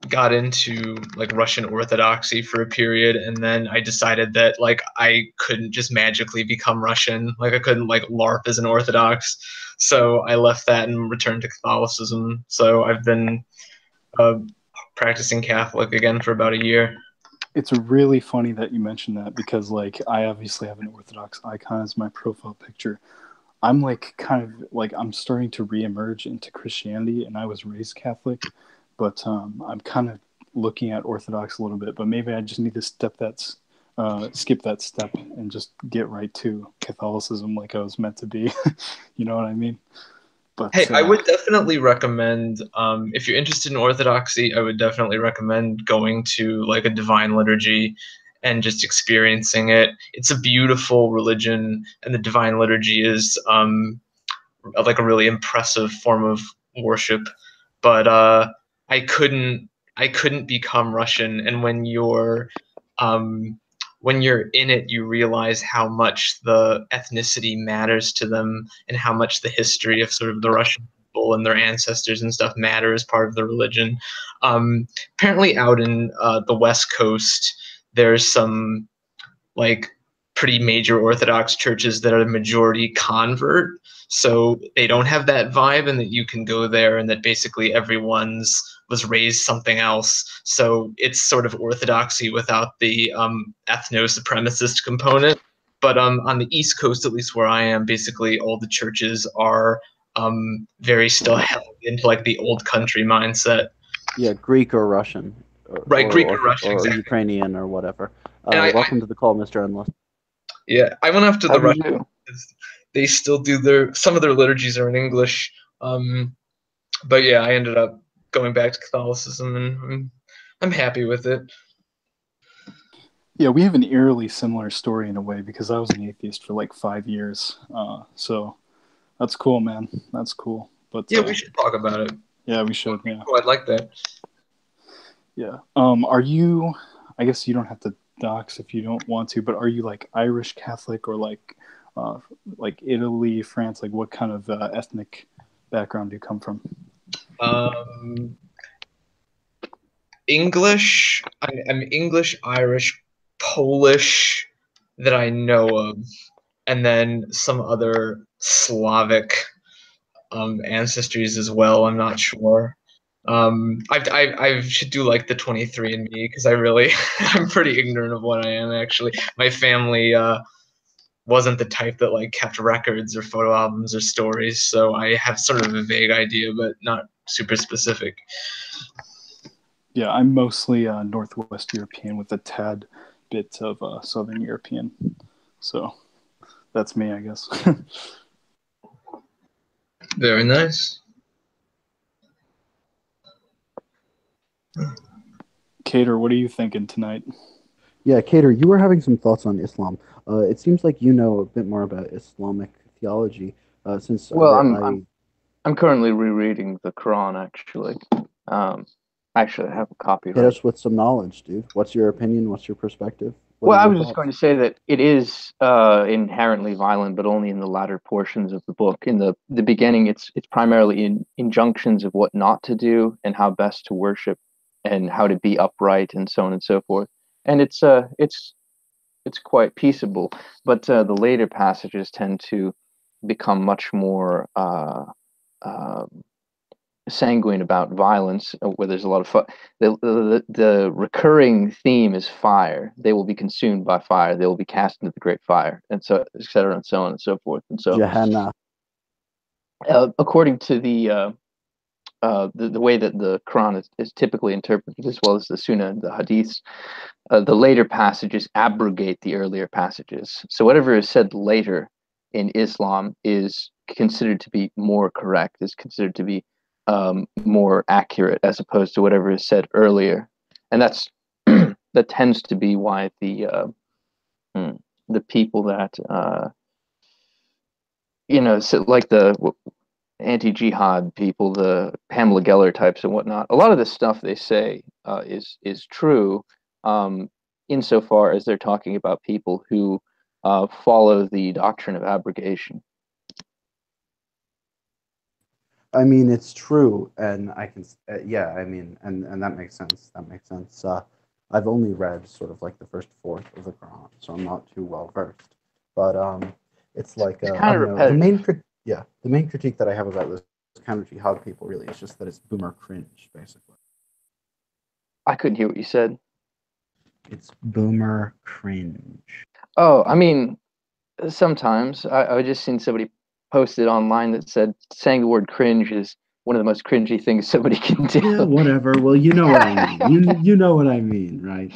got into like Russian Orthodoxy for a period, and then I decided that like I couldn't just magically become Russian, like I couldn't like LARP as an Orthodox, so I left that and returned to Catholicism. So I've been practicing Catholic again for about a year. It's really funny that you mentioned that, because like I obviously have an Orthodox icon as my profile picture. I'm like kind of like I'm starting to reemerge into Christianity, and I was raised Catholic, but I'm kind of looking at Orthodox a little bit. But maybe I just need to skip that step and just get right to Catholicism, like I was meant to be. You know what I mean? But hey, I would definitely recommend, if you're interested in Orthodoxy, I would definitely recommend going to like a divine liturgy and just experiencing it. It's a beautiful religion, and the divine liturgy is like a really impressive form of worship. But I couldn't become Russian, and when you're in it, you realize how much the ethnicity matters to them, and how much the history of sort of the Russian people and their ancestors and stuff matter as part of the religion. Apparently, out in the West Coast, there's some like pretty major Orthodox churches that are majority convert, so they don't have that vibe, and that you can go there and that basically everyone's was raised something else. So it's sort of Orthodoxy without the ethno-supremacist component. But on the East Coast, at least where I am, basically all the churches are very still held into like the old country mindset. Yeah, Greek or Russian. Right, Greek or Russian, or exactly. Ukrainian or whatever. Welcome to the call, Mr. Endless. Yeah, I went after the Russian because they still do some of their liturgies are in English. But yeah, I ended up going back to Catholicism, and I'm happy with it. Yeah, we have an eerily similar story in a way, because I was an atheist for like 5 years. So that's cool, man. That's cool. But yeah, we should talk about it. Yeah, we should. Yeah. Oh, I'd like that. Yeah. Are you? I guess you don't have to dox if you don't want to, but are you like Irish Catholic, or like Italy, France? Like, what kind of ethnic background do you come from? English. I'm English, Irish, Polish that I know of, and then some other Slavic ancestries as well. I'm not sure. I should do like the 23andMe, because I'm pretty ignorant of what I am actually. My family wasn't the type that like kept records or photo albums or stories, so I have sort of a vague idea, but not super specific. Yeah, I'm mostly Northwest European with a tad bit of Southern European. So that's me, I guess. Very nice. Cater, what are you thinking tonight? Yeah, Cater, you were having some thoughts on Islam. It seems like you know a bit more about Islamic theology, since Well, I'm currently rereading the Quran. Actually, I have a copy hit right. us with some knowledge, dude. What's your opinion? What's your perspective? Well, I was just going to say that it is inherently violent, but only in the latter portions of the book. In the beginning, it's primarily in injunctions of what not to do and how best to worship and how to be upright and so on and so forth. And it's quite peaceable, but the later passages tend to become much more sanguine about violence, where there's a lot of the recurring theme is fire. They will be consumed by fire. They will be cast into the great fire, and so etc. and so on and so forth. And so, Gehenna. according to the way that the Quran is typically interpreted, as well as the Sunnah and the Hadiths, the later passages abrogate the earlier passages. So whatever is said later in Islam is considered to be more correct, is considered to be more accurate, as opposed to whatever is said earlier. And that's that tends to be why the people that so like the anti-jihad people, the Pamela Geller types and whatnot, a lot of the stuff they say is true, insofar as they're talking about people who follow the doctrine of abrogation. I mean, it's true, and I can, yeah, I mean, and that makes sense. That makes sense. I've only read sort of like the first fourth of the Quran, so I'm not too well versed. But it's like it's kind of repetitive. The main critique that I have about this kind of jihad people really is just that it's boomer cringe, basically. I couldn't hear what you said. It's boomer cringe. Oh, I mean, sometimes I just seen somebody posted online that said saying the word cringe is one of the most cringy things somebody can do. Yeah, whatever. Well, you know what I mean. You know what I mean, right?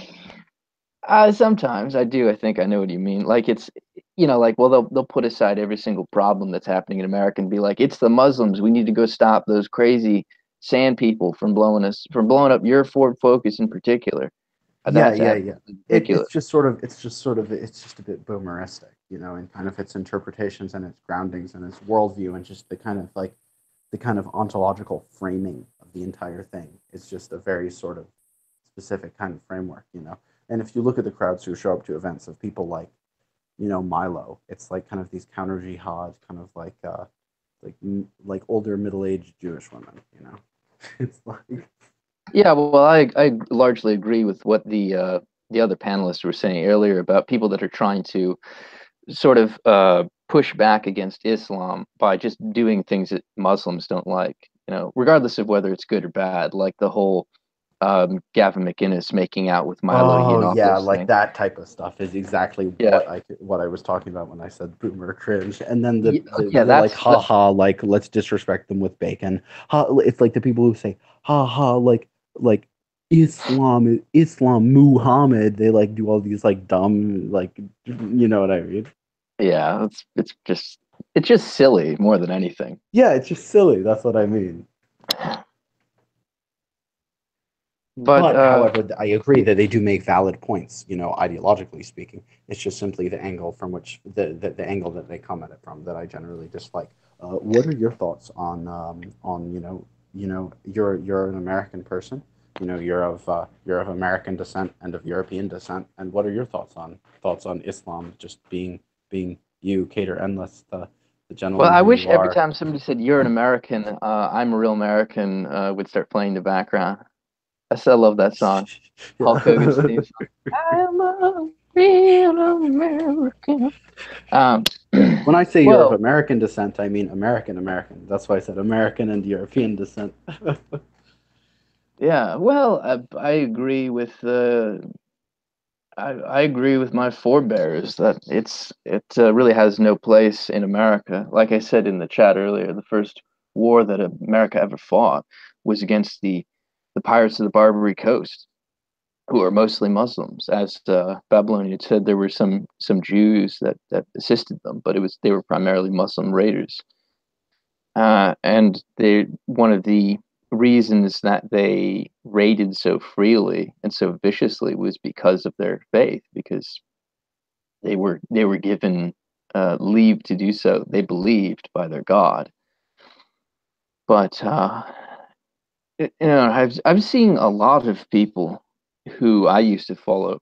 Sometimes I do. I think I know what you mean. Like it's, like, well, they'll put aside every single problem that's happening in America and be like, it's the Muslims. We need to go stop those crazy sand people from blowing up your Ford Focus in particular. Yeah. It's just a bit boomeristic, in kind of its interpretations and its groundings and its worldview and just the kind of ontological framing of the entire thing. It's just a very sort of specific kind of framework, And if you look at the crowds who show up to events of people like, Milo, it's like kind of these counter jihad, kind of like older middle-aged Jewish women, It's like. Yeah, well, I largely agree with what the other panelists were saying earlier about people that are trying to sort of push back against Islam by just doing things that Muslims don't like, regardless of whether it's good or bad, like the whole Gavin McInnes making out with Milo Yiannopoulos. Yeah, like that type of stuff is exactly what I was talking about when I said boomer cringe. And then they're like, haha, like let's disrespect them with bacon. It's like the people who say, haha, like Islam, Muhammad. They like do all these like dumb, like, you know what I mean? Yeah, it's just silly more than anything. Yeah, it's just silly. That's what I mean. But however, I agree that they do make valid points, ideologically speaking. It's just simply the angle from which the angle that they come at it from that I generally dislike. What are your thoughts on you're an American person, you're of American descent and of European descent, and what are your thoughts on Islam just being you, Cater Endless, the gentleman? Well, I wish every time somebody said you're an American, I'm a real American, would start playing the background. I still love that song. Hulk Hogan's theme song. I'm a real American. When I say you're of American descent, I mean American. That's why I said American and European descent. Yeah, well, I agree with I agree with my forebears that it really has no place in America. Like I said in the chat earlier, the first war that America ever fought was against the pirates of the Barbary Coast, who are mostly Muslims. As Babylonian said, there were some Jews that assisted them, but they were primarily Muslim raiders. And one of the reasons that they raided so freely and so viciously was because of their faith, because they were given leave to do so. They believed by their God. But I've seen a lot of people who I used to follow,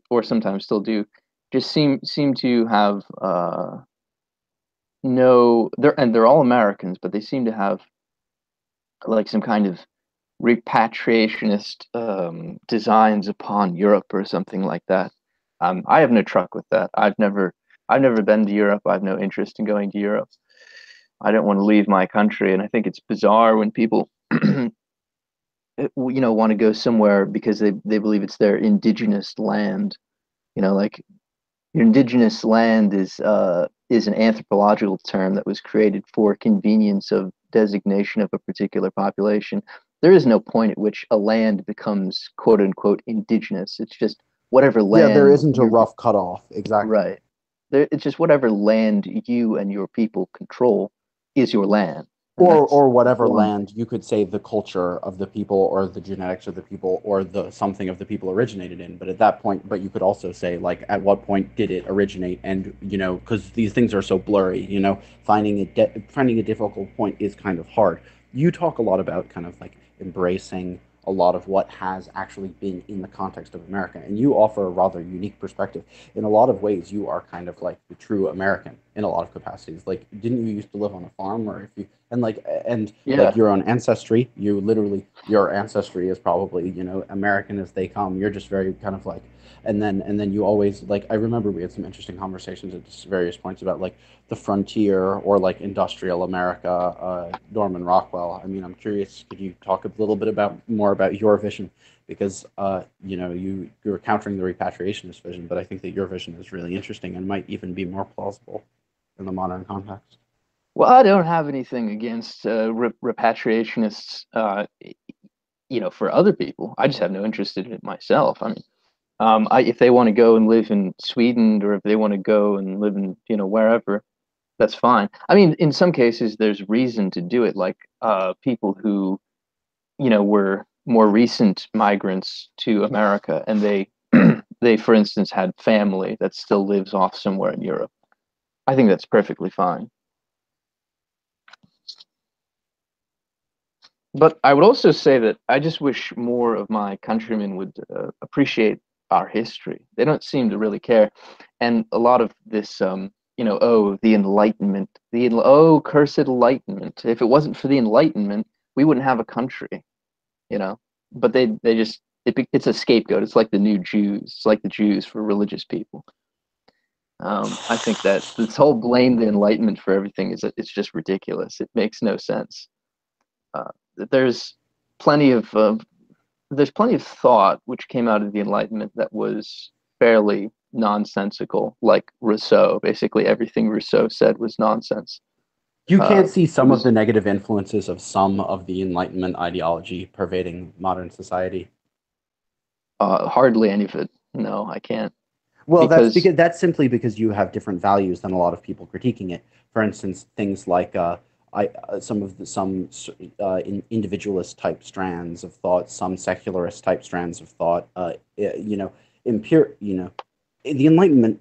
or sometimes still do, just seem to have no. They're all Americans, but they seem to have like some kind of repatriationist designs upon Europe or something like that. I have no truck with that. I've never been to Europe. I have no interest in going to Europe. I don't want to leave my country, and I think it's bizarre when people, want to go somewhere because they believe it's their indigenous land. Like your indigenous land is an anthropological term that was created for convenience of designation of a particular population. There is no point at which a land becomes quote unquote indigenous. It's just whatever land. Yeah, there isn't a rough cutoff. Exactly. Right. It's just whatever land you and your people control is your land. Or whatever land you could say the culture of the people or the genetics of the people or the something of the people originated in. But at that point, but you could also say, like, at what point did it originate? And, because these things are so blurry, finding a difficult point is kind of hard. You talk a lot about kind of like embracing a lot of what has actually been in the context of America. And you offer a rather unique perspective. In a lot of ways, you are kind of like the true American in a lot of capacities. Like, didn't you used to live on a farm, or if you like your own ancestry, your ancestry is probably, American as they come. You're just very kind of like, and then you always, like, I remember we had some interesting conversations at various points about like the frontier or like industrial America, Norman Rockwell. I mean, I'm curious, could you talk a little bit more about your vision? Because you're countering the repatriationist vision, but I think that your vision is really interesting and might even be more plausible in the modern context. Well, I don't have anything against repatriationists, for other people. I just have no interest in it myself. I mean, if they want to go and live in Sweden, or if they want to go and live in, wherever, that's fine. I mean, in some cases, there's reason to do it, like people who, were more recent migrants to America, and they, for instance, had family that still lives off somewhere in Europe. I think that's perfectly fine. But I would also say that I just wish more of my countrymen would appreciate our history. They don't seem to really care. And a lot of this, the Enlightenment, cursed Enlightenment. If it wasn't for the Enlightenment, we wouldn't have a country, But it's a scapegoat. It's like the new Jews. It's like the Jews for religious people. I think that this whole blame the Enlightenment for everything it's just ridiculous. It makes no sense. There's plenty of thought which came out of the Enlightenment that was fairly nonsensical, like Rousseau. Basically, everything Rousseau said was nonsense. You can't see some of the negative influences of some of the Enlightenment ideology pervading modern society. Hardly any of it. No, I can't. Well, that's simply because you have different values than a lot of people critiquing it. For instance, things like some individualist type strands of thought, some secularist type strands of thought. The Enlightenment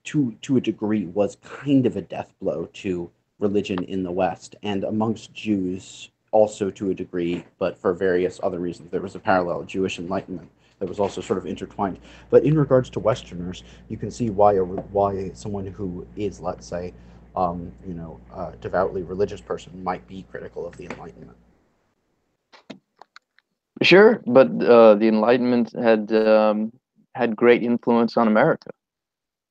to a degree was kind of a death blow to religion in the West, and amongst Jews also to a degree, but for various other reasons. There was a parallel Jewish Enlightenment that was also sort of intertwined. But in regards to Westerners, you can see why someone who is, let's say, a devoutly religious person might be critical of the Enlightenment. Sure, but the Enlightenment had great influence on America.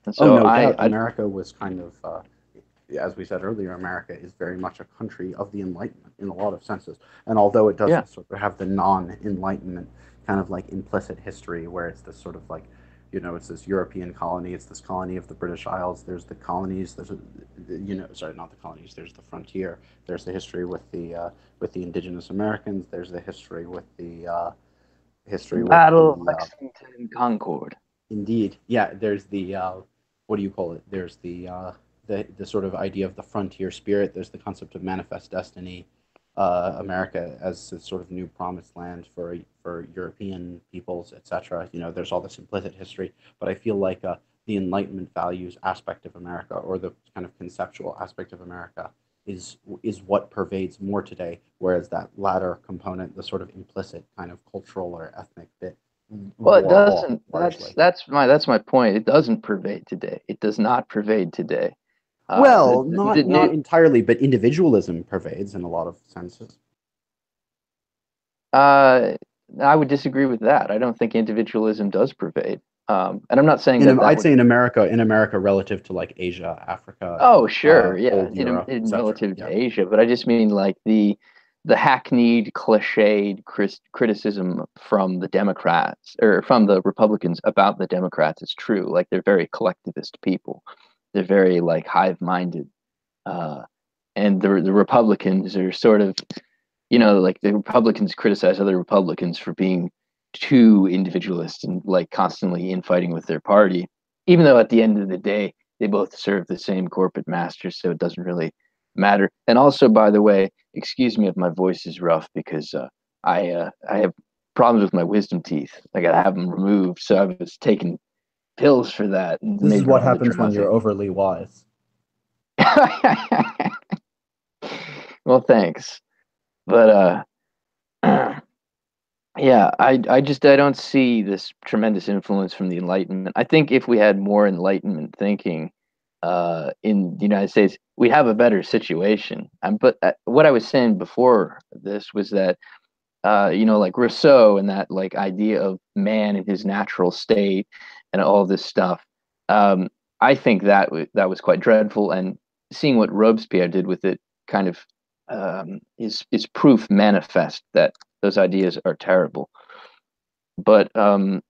And so no doubt. America was kind of, as we said earlier, America is very much a country of the Enlightenment in a lot of senses. And although it doesn't sort of have the non-Enlightenment kind of like implicit history where it's this sort of like, it's this European colony, it's this colony of the British Isles. There's the colonies. Sorry, not the colonies. There's the frontier. There's the history with the indigenous Americans. There's the history with the Battle of Lexington and Concord. Indeed, yeah. There's the what do you call it? There's the sort of idea of the frontier spirit. There's the concept of manifest destiny. America as a sort of new promised land for European peoples, etc. There's all this implicit history, but I feel like the Enlightenment values aspect of America, or the kind of conceptual aspect of America, is what pervades more today, whereas that latter component, the sort of implicit kind of cultural or ethnic bit, well, it doesn't. That's my point. It doesn't pervade today. It does not pervade today. Well, not entirely, but individualism pervades in a lot of senses. I would disagree with that. I don't think individualism does pervade. And I'm not saying that. I'd say in America, relative to like Asia, Africa. Oh, sure, yeah, Europe, in relative to Asia, but I just mean like the hackneyed, cliched criticism from the Democrats or from the Republicans about the Democrats is true. Like they're very collectivist people. They're very like hive-minded, and the Republicans are sort of, like the Republicans criticize other Republicans for being too individualist and like constantly infighting with their party, even though at the end of the day they both serve the same corporate masters, so it doesn't really matter. And also, by the way, excuse me if my voice is rough because I have problems with my wisdom teeth. I gotta have them removed, so I was taking pills for that. This is what happens when you're overly wise. Well, thanks, but yeah, I don't see this tremendous influence from the Enlightenment. I think if we had more Enlightenment thinking in the United States, we'd have a better situation. But what I was saying before this was that like Rousseau and that like idea of man in his natural state and all this stuff. I think that was quite dreadful, and seeing what Robespierre did with it kind of is proof manifest that those ideas are terrible. But I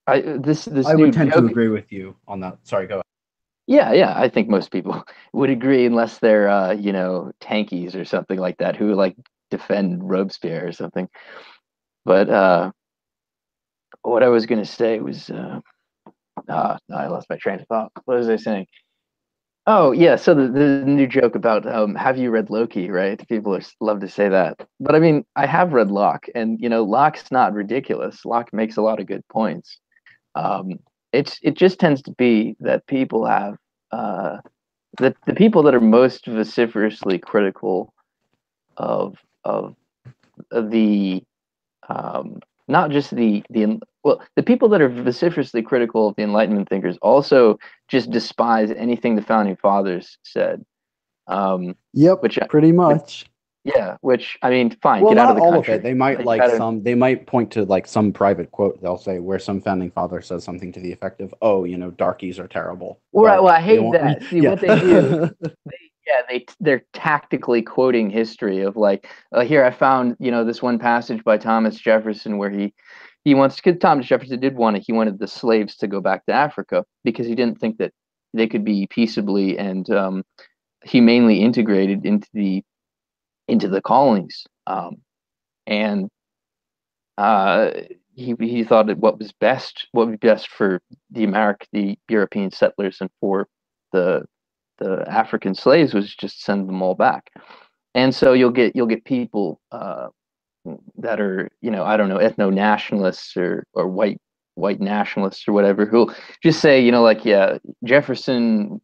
would tend to agree with you on that. Sorry, go ahead. Yeah, I think most people would agree unless they're tankies or something like that who like defend Robespierre or something. But what I was going to say was I lost my train of thought. What was I saying? Oh yeah, so the new joke about have you read Loki, right? People love to say that, but I mean I have read Locke, and Locke's not ridiculous. Locke makes a lot of good points. It just tends to be that people have the people that are most vociferously critical of the not just the people that are vociferously critical of the Enlightenment thinkers also just despise anything the founding fathers said. Yep, pretty much. Which I mean, fine. Well, get out of not the all country. of it. They might they might point to like some private quote. They'll say where some founding father says something to the effect of, "Oh, darkies are terrible." Well, I hate that. See what they do. They're tactically quoting history of like, here I found this one passage by Thomas Jefferson where he wants, because Thomas Jefferson he wanted the slaves to go back to Africa because he didn't think that they could be peaceably and humanely integrated into the colonies, and he thought that what would be best for the European settlers and for the African slaves was just send them all back. And so you'll get people that are I don't know, ethno nationalists or white nationalists or whatever, who'll just say Jefferson,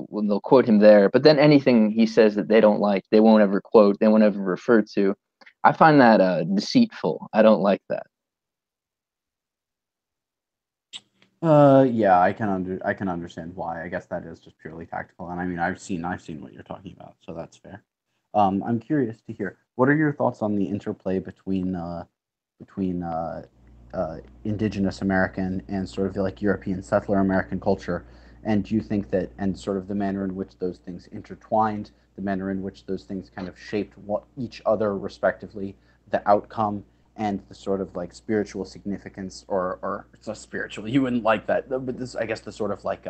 when they'll quote him there, but then anything he says that they don't like, they won't ever quote, they won't ever refer to. I find that deceitful. I don't like that. Yeah, I can understand why. I guess that is just purely tactical, and I mean I've seen what you're talking about, so that's fair. I'm curious to hear, what are your thoughts on the interplay between indigenous American and sort of like European settler American culture, and do you think that, and sort of the manner in which those things intertwined, the manner in which those things kind of shaped what each other respectively, the outcome, and the sort of like spiritual significance, or it's not spiritual. You wouldn't like that, but this, I guess, the sort of like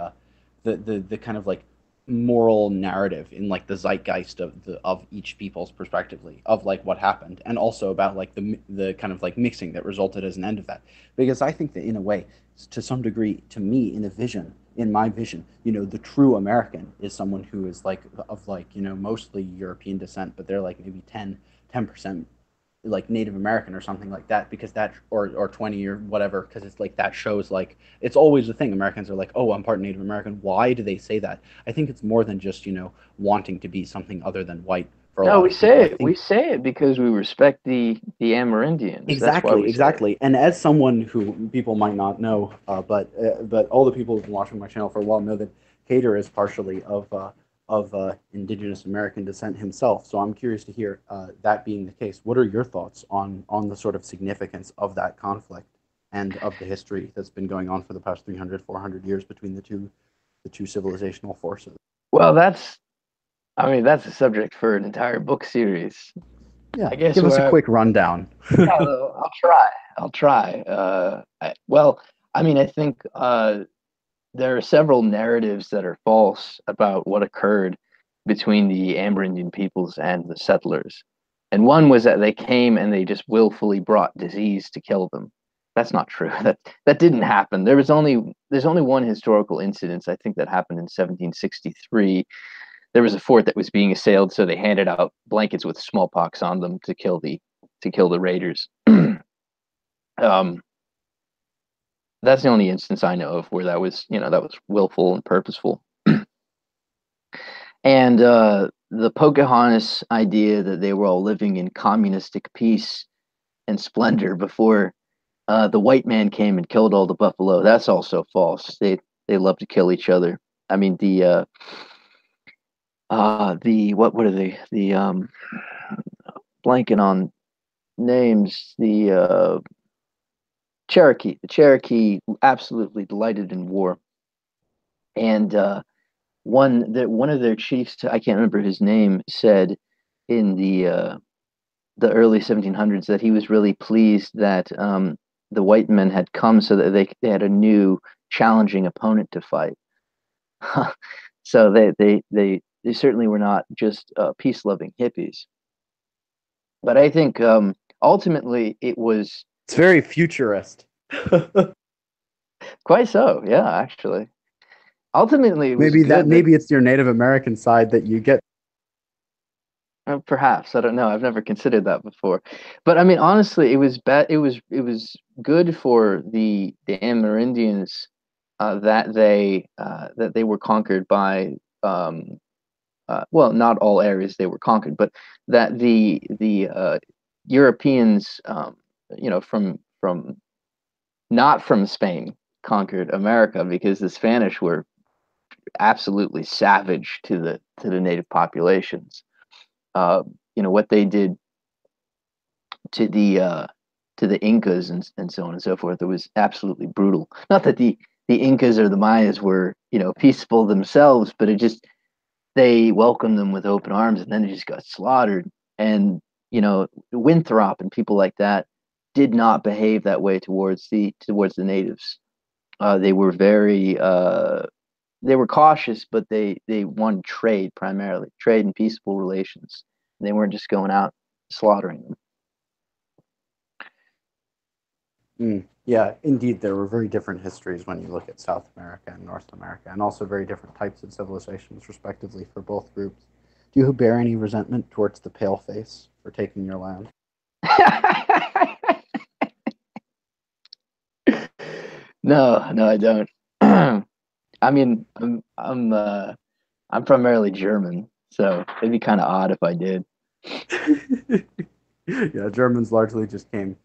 the kind of like moral narrative in like the zeitgeist of each people's perspectively of like what happened, and also about like the kind of like mixing that resulted as an end of that. Because I think that in a way, to some degree, to me, in my vision, the true American is someone who is like of like mostly European descent, but they're like maybe 10% like Native American or something like that, because that, or 20 or whatever, because it's like that shows like it's always the thing. Americans are like, oh, I'm part Native American. Why do they say that? I think it's more than just wanting to be something other than white for a No, lot we of people. say I it. think We say it because we respect the Amerindians. That's why exactly, we say it. exactly. And as someone who people might not know, but all the people who've been watching my channel for a while know that Cater is partially of indigenous American descent himself. So I'm curious to hear, that being the case, what are your thoughts on the sort of significance of that conflict and of the history that's been going on for the past 300, 400 years between the two civilizational forces? Well, that's a subject for an entire book series. Yeah, I guess give us a quick rundown. Yeah, I'll try. I'll try. I think there are several narratives that are false about what occurred between the Amerindian peoples and the settlers. And one was that they came and they just willfully brought disease to kill them. That's not true. That didn't happen. There's only one historical incident, I think, that happened in 1763. There was a fort that was being assailed, so they handed out blankets with smallpox on them to kill the raiders. That's the only instance I know of where that was willful and purposeful. And the Pocahontas idea that they were all living in communistic peace and splendor before the white man came and killed all the buffalo, that's also false. They love to kill each other. I mean, what are they? Blanking on names. The Cherokee. The Cherokee absolutely delighted in war, and one of their chiefs, I can't remember his name, said in the early 1700s that he was really pleased that the white men had come so that they had a new challenging opponent to fight. So they certainly were not just peace-loving hippies. But I think ultimately it's very futurist. Quite so, yeah, actually. Ultimately, it was maybe it's your Native American side that you get. Perhaps, I don't know. I've never considered that before. But I mean, honestly, it was good for the Amerindians that they were conquered by not all areas they were conquered, but that the Europeans from not from Spain conquered America, because the Spanish were absolutely savage to the native populations. What they did to the Incas and so on and so forth, it was absolutely brutal. Not that the Incas or the Mayas were peaceful themselves, but they welcomed them with open arms, and then they just got slaughtered. And Winthrop and people like that did not behave that way towards the natives. They were they were cautious, but they wanted trade, primarily trade and peaceful relations. They weren't just going out slaughtering them. Yeah, indeed, there were very different histories when you look at South America and North America, and also very different types of civilizations, respectively, for both groups. Do you bear any resentment towards the paleface for taking your land? No, I don't. I mean, I'm primarily German, so it'd be kind of odd if I did. Yeah, Germans largely just came.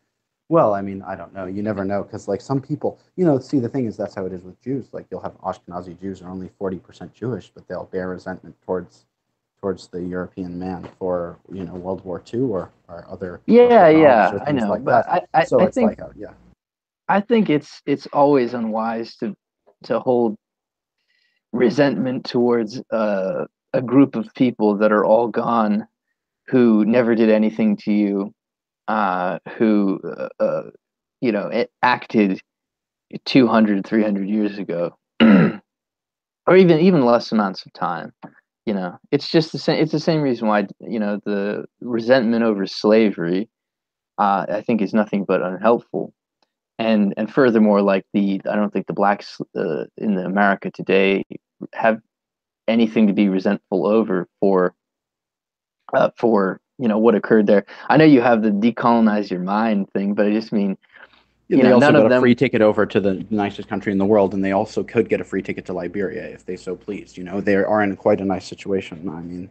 Well, I mean, I don't know. You never know, because like some people, see, the thing is, that's how it is with Jews. Like you'll have Ashkenazi Jews are only 40% Jewish, but they'll bear resentment towards the European man for World War II or other. Yeah, I know, like but that. I think yeah. I think it's always unwise to hold resentment towards a group of people that are all gone, who never did anything to you, who acted 200, 300 years ago, or even less amounts of time. It's just the same. It's the same reason why the resentment over slavery, I think, is nothing but unhelpful. And furthermore, like I don't think the blacks in America today have anything to be resentful over for what occurred there. I know you have the decolonize your mind thing, but I just mean they also none got of a them. free ticket over to the nicest country in the world, and they also could get a free ticket to Liberia if they so pleased. They are in quite a nice situation. I mean,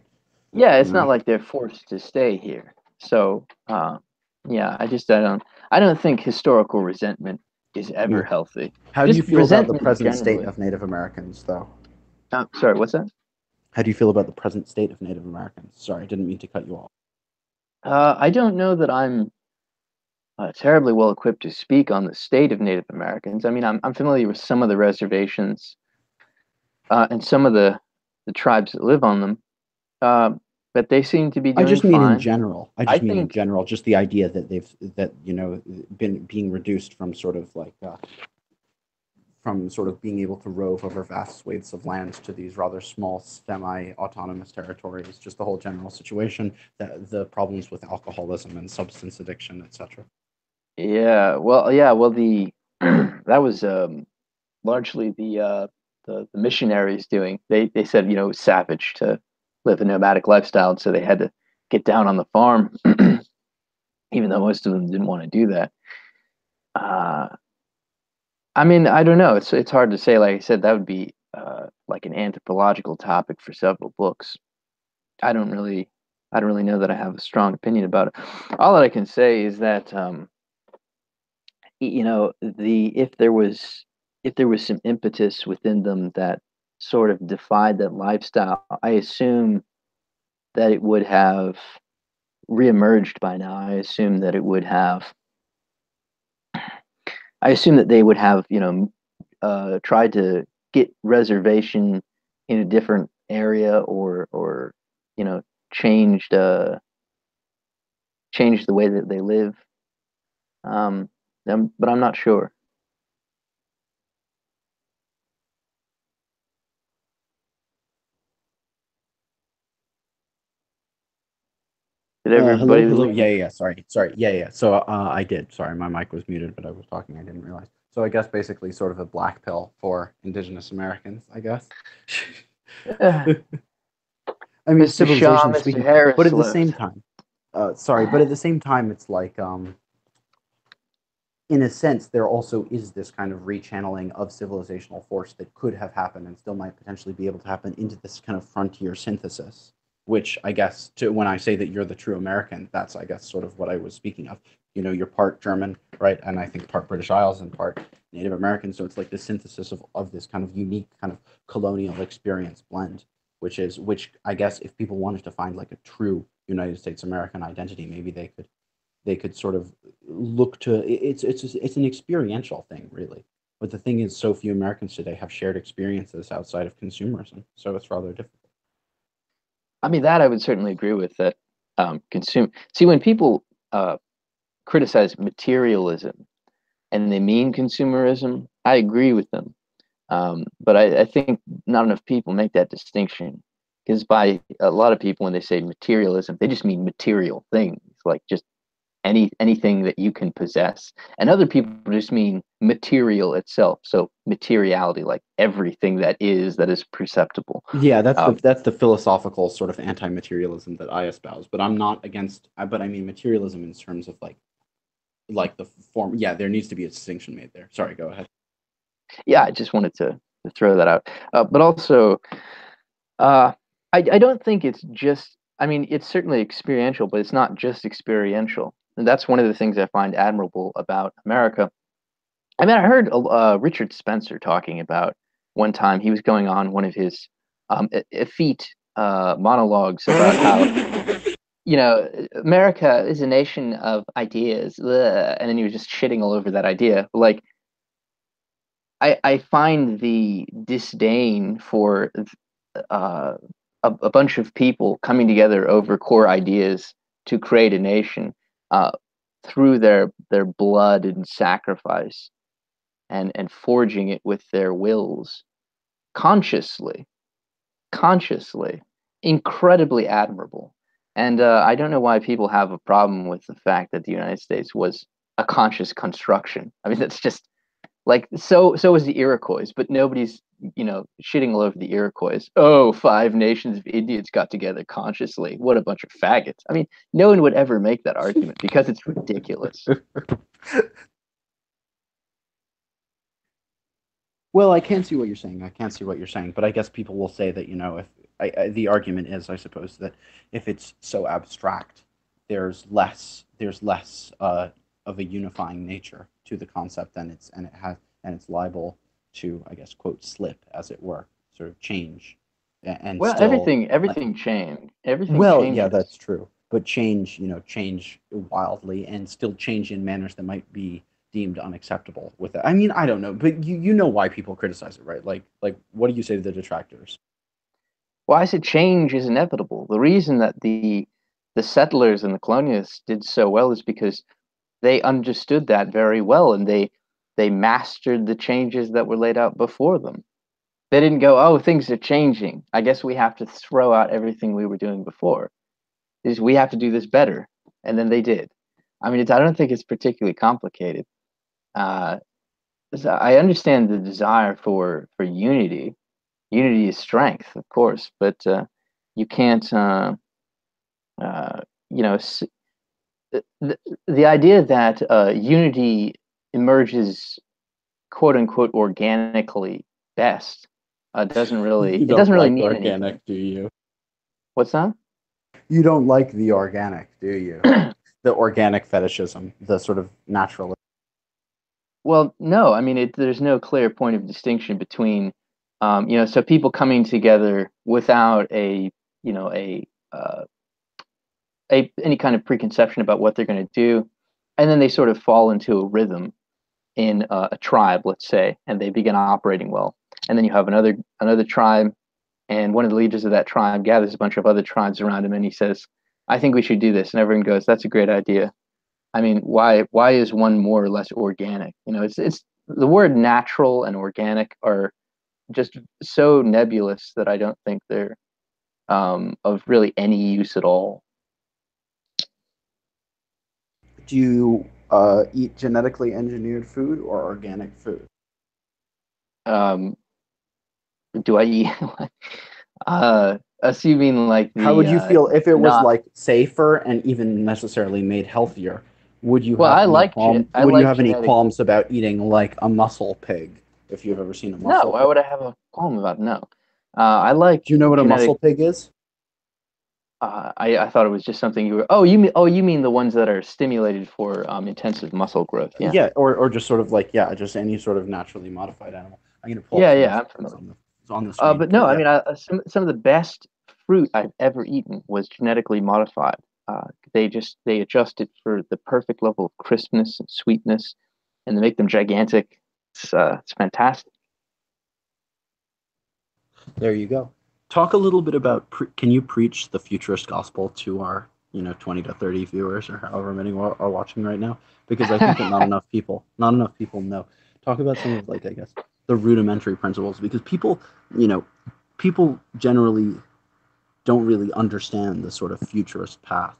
yeah, it's not like they're forced to stay here. So, yeah, I don't think historical resentment is ever healthy. How do you feel about the resentment present generally. state of Native Americans, though? Sorry, what's that? How do you feel about the present state of Native Americans? Sorry, I didn't mean to cut you off. I don't know that I'm terribly well equipped to speak on the state of Native Americans. I mean, I'm familiar with some of the reservations and some of the tribes that live on them, but they seem to be doing I just mean fine. in general. In general, just the idea that they've been being reduced from sort of like from sort of being able to rove over vast swathes of land to these rather small semi-autonomous territories. Just the whole general situation, the problems with alcoholism and substance addiction, etc. Yeah, well, the that was largely the missionaries doing. They said it was savage to live a nomadic lifestyle, and so they had to get down on the farm, even though most of them didn't want to do that. I mean, I don't know. It's hard to say. Like I said, that would be like an anthropological topic for several books. I don't really know that I have a strong opinion about it. All that I can say is that if there was some impetus within them that sort of defied that lifestyle, I assume that it would have reemerged by now. I assume that they would have tried to get reservation in a different area, or changed the way that they live. But I'm not sure. Did everybody? Hello. Yeah. Sorry. Yeah. So I did. Sorry, my mic was muted, but I was talking. I didn't realize. So I guess basically sort of a black pill for Indigenous Americans, I guess. I mean, Mr. civilization Shaw, Mr. speaking, Harris but at the left. same time, but at the same time, it's like, in a sense, there also is this kind of rechanneling of civilizational force that could have happened and still might potentially be able to happen into this kind of frontier synthesis. Which I guess, when I say that you're the true American, that's, I guess, sort of what I was speaking of. You're part German, right? And I think part British Isles and part Native American. So it's like the synthesis of this kind of unique kind of colonial experience blend, which I guess if people wanted to find like a true United States American identity, maybe they could sort of look to it's an experiential thing, really. But the thing is, so few Americans today have shared experiences outside of consumerism, so it's rather difficult. I mean, that I would certainly agree with. That See, when people criticize materialism and they mean consumerism, I agree with them. But I think not enough people make that distinction, because by a lot of people, when they say materialism, they just mean material things, like just anything that you can possess, and other people just mean material itself. So materiality, like everything that is perceptible. Yeah, that's the philosophical sort of anti-materialism that I espouse. But I'm not against. But I mean materialism in terms of like the form. Yeah, there needs to be a distinction made there. Sorry, go ahead. Yeah, I just wanted to throw that out. But also, I don't think it's just. I mean, it's certainly experiential, but it's not just experiential. And that's one of the things I find admirable about America. I mean, I heard Richard Spencer talking about one time. He was going on one of his effete monologues about how America is a nation of ideas, and then he was just shitting all over that idea. Like, I find the disdain for a bunch of people coming together over core ideas to create a nation through their blood and sacrifice, and forging it with their wills, consciously, incredibly admirable. And I don't know why people have a problem with the fact that the United States was a conscious construction. I mean, that's just like, so was the Iroquois, but nobody's, shitting all over the Iroquois. Oh, 5 nations of Indians got together consciously. What a bunch of faggots. I mean, no one would ever make that argument because it's ridiculous. Well, I can see what you're saying. But I guess people will say that, if the argument is, I suppose, that if it's so abstract, there's less of a unifying nature to the concept, and it's liable to, I guess, quote, slip, as it were, sort of change, and Well, still everything changed. Everything well, changes. yeah, that's true. But change wildly, and still change in manners that might be deemed unacceptable with it. I mean, I don't know, but you know why people criticize it, right? Like what do you say to the detractors? Well, I said change is inevitable. The reason that the settlers and the colonialists did so well is because they understood that very well, and they mastered the changes that were laid out before them. They didn't go, oh, things are changing, I guess we have to throw out everything we were doing before. We have to do this better. And then they did. I mean, I don't think it's particularly complicated. So I understand the desire for unity. Unity is strength, of course, but you can't, the idea that unity emerges, quote unquote, organically best doesn't really, You it doesn't don't really like mean organic, anything. do you? What's that? You don't like the organic, do you? The organic fetishism, the sort of natural. Well, no, I mean, there's no clear point of distinction between, so people coming together without any kind of preconception about what they're going to do, and then they sort of fall into a rhythm in a tribe, let's say, and they begin operating well. And then you have another tribe, and one of the leaders of that tribe gathers a bunch of other tribes around him, and he says, "I think we should do this," and everyone goes, "That's a great idea." I mean, why is one more or less organic? It's the word natural and organic are just so nebulous that I don't think they're of really any use at all. Do you eat genetically engineered food or organic food? Do I eat? Assuming like how would you feel if it was not, like safer and even necessarily made healthier? Would you well, have I any like qualm, I would you like have any genetic. qualms about eating like a muscle pig? If you've ever seen a No, muscle why pig. would I have a qualm about it? No? I like Do you know what a genetic. muscle pig is? I thought it was just something you were. You mean the ones that are stimulated for intensive muscle growth? Yeah. Yeah, or just sort of like, yeah, just any sort of naturally modified animal. I'm gonna pull up some Yeah, I'm recipes familiar. on the screen. But no, I yeah. mean, some of the best fruit I've ever eaten was genetically modified. They adjust it for the perfect level of crispness and sweetness, and they make them gigantic. It's fantastic. There you go. Talk a little bit about, can you preach the futurist gospel to our 20 to 30 viewers or however many are watching right now? Because I think that not enough people know. Talk about some of, like, I guess, the rudimentary principles, because people generally don't really understand the sort of futurist path.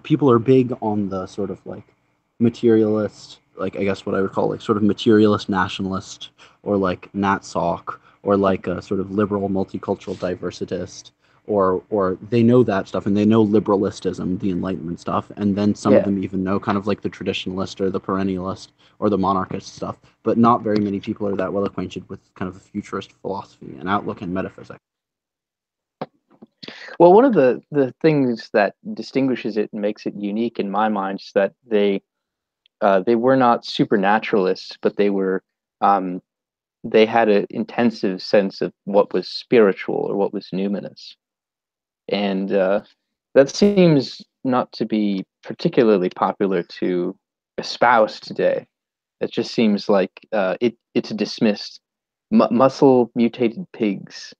People are big on the sort of like materialist, like, I guess what I would call like sort of materialist nationalist, or like NatSoc, or like a sort of liberal multicultural diversitist, or they know that stuff, and they know liberalistism, the Enlightenment stuff, and then some of them even know kind of like the traditionalist or the perennialist or the monarchist stuff, but not very many people are that well acquainted with kind of the futurist philosophy and outlook and metaphysics. Well, one of the things that distinguishes it and makes it unique in my mind is that they were not supernaturalists, but they had an intensive sense of what was spiritual or what was numinous, and that seems not to be particularly popular to espouse today. It just seems like it's dismissed. Muscle mutated pigs.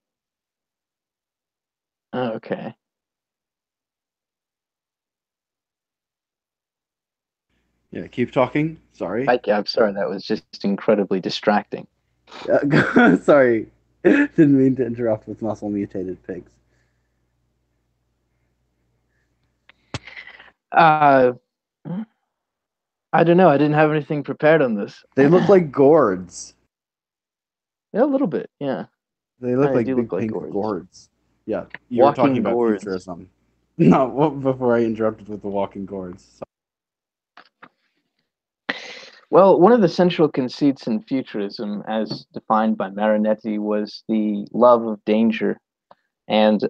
Oh, okay. Yeah, keep talking. Sorry. I'm sorry, that was just incredibly distracting. Sorry. Didn't mean to interrupt with muscle mutated pigs. I don't know. I didn't have anything prepared on this. They look like gourds. Yeah, a little bit. Yeah. They look Kinda like do big look like pink gourds. Yeah, you were talking Walking about gourds. futurism. No, before I interrupted with the walking gourds. Well, one of the central conceits in futurism, as defined by Marinetti, was the love of danger and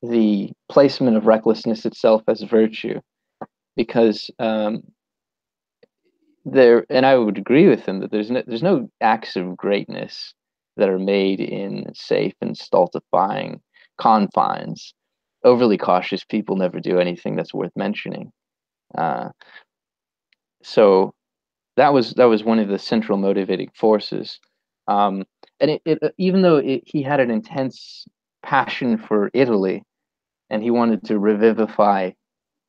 the placement of recklessness itself as virtue. Because and I would agree with him that there's no acts of greatness that are made in safe and stultifying confines. Overly cautious people never do anything that's worth mentioning. So that was one of the central motivating forces. And even though he had an intense passion for Italy, and he wanted to revivify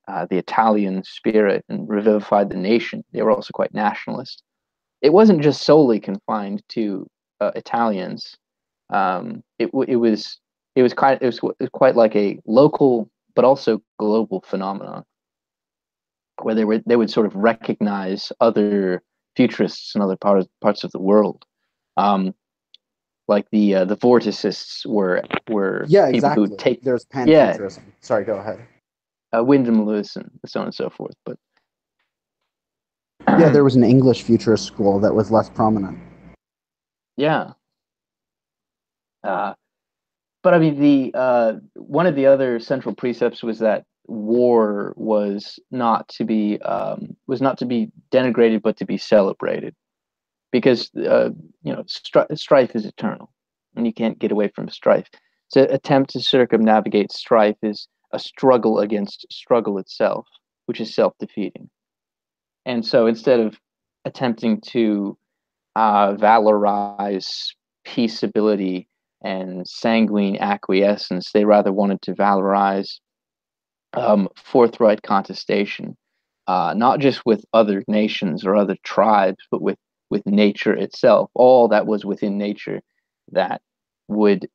the Italian spirit and revivify the nation, they were also quite nationalist. It wasn't just solely confined to Italians. It was quite like a local but also global phenomenon, where they would sort of recognize other futurists in other parts of the world. Like the vorticists were Yeah, people who exactly. would take There's panfuturism. Sorry, go ahead. Wyndham Lewis and so on and so forth. But yeah, there was an English futurist school that was less prominent. Yeah. But I mean, the one of the other central precepts was that war was not to be denigrated, but to be celebrated, because strife is eternal, and you can't get away from strife. To attempt to circumnavigate strife is a struggle against struggle itself, which is self-defeating. And so, instead of attempting to valorize peaceability and sanguine acquiescence, they rather wanted to valorize forthright contestation, not just with other nations or other tribes, but with nature itself. All that was within nature that would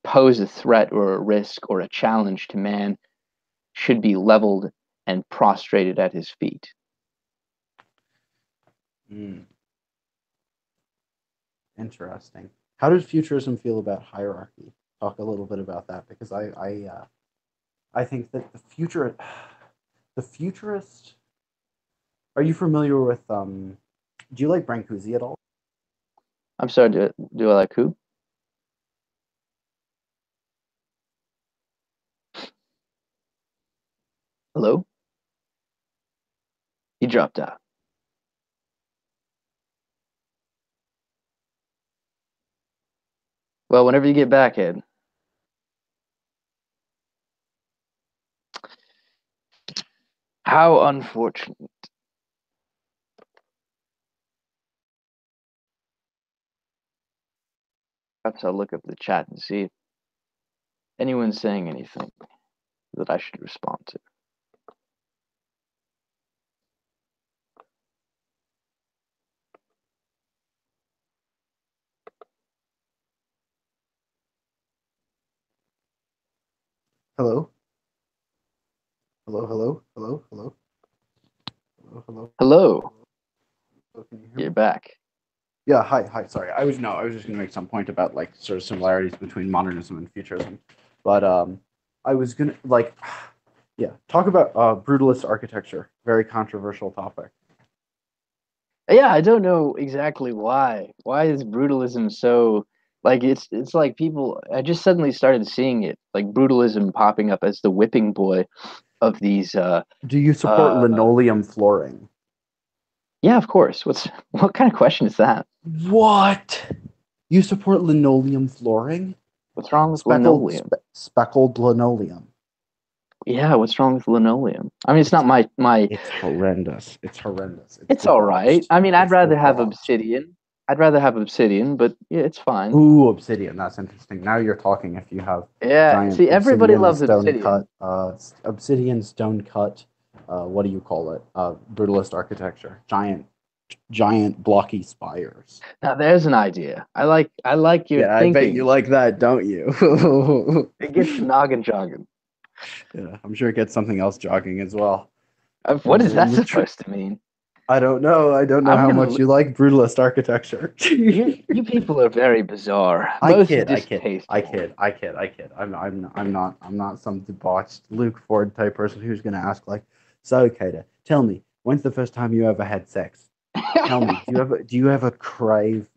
pose a threat or a risk or a challenge to man should be leveled and prostrated at his feet. Interesting. How does futurism feel about hierarchy? Talk a little bit about that, because I think that the futurist. Are you familiar with Do you like Brancusi at all? I'm sorry. Do I like who? Hello? He dropped out. Well, whenever you get back, Ed. How unfortunate. Perhaps I'll look up the chat and see if anyone's saying anything that I should respond to. Hello? Hello, hello, hello, hello. Hello, hello. Hello. Hello, can you hear me? You're back. Yeah, hi. Sorry, I was just going to make some point about like sort of similarities between modernism and futurism, but I was gonna talk about brutalist architecture. Very controversial topic. Yeah, I don't know exactly why. Why is brutalism so like it's like people? I just suddenly started seeing it like brutalism popping up as the whipping boy of these. Do you support linoleum flooring? Yeah, of course. What kind of question is that? What? You support linoleum flooring? What's wrong with linoleum? Speckled linoleum. Yeah, what's wrong with linoleum? I mean, it's not my. It's horrendous. It's It's all right. I mean, I'd rather have obsidian. But yeah, it's fine. Ooh, obsidian. That's interesting. Now you're talking. If you have see, everybody loves obsidian. Obsidian stone cut what do you call it? Brutalist architecture, giant blocky spires. Now there's an idea. I like your Yeah, I thinking. bet you like that, don't you? It gets the noggin jogging. Yeah, I'm sure it gets something else jogging as well. What is that supposed to mean? I don't know. I don't know how much you like brutalist architecture. You people are very bizarre. I Most kid. distasteful. I'm not some debauched Luke Ford type person who's going to ask like, so Kada, tell me, when's the first time you ever had sex? Tell me, do you ever crave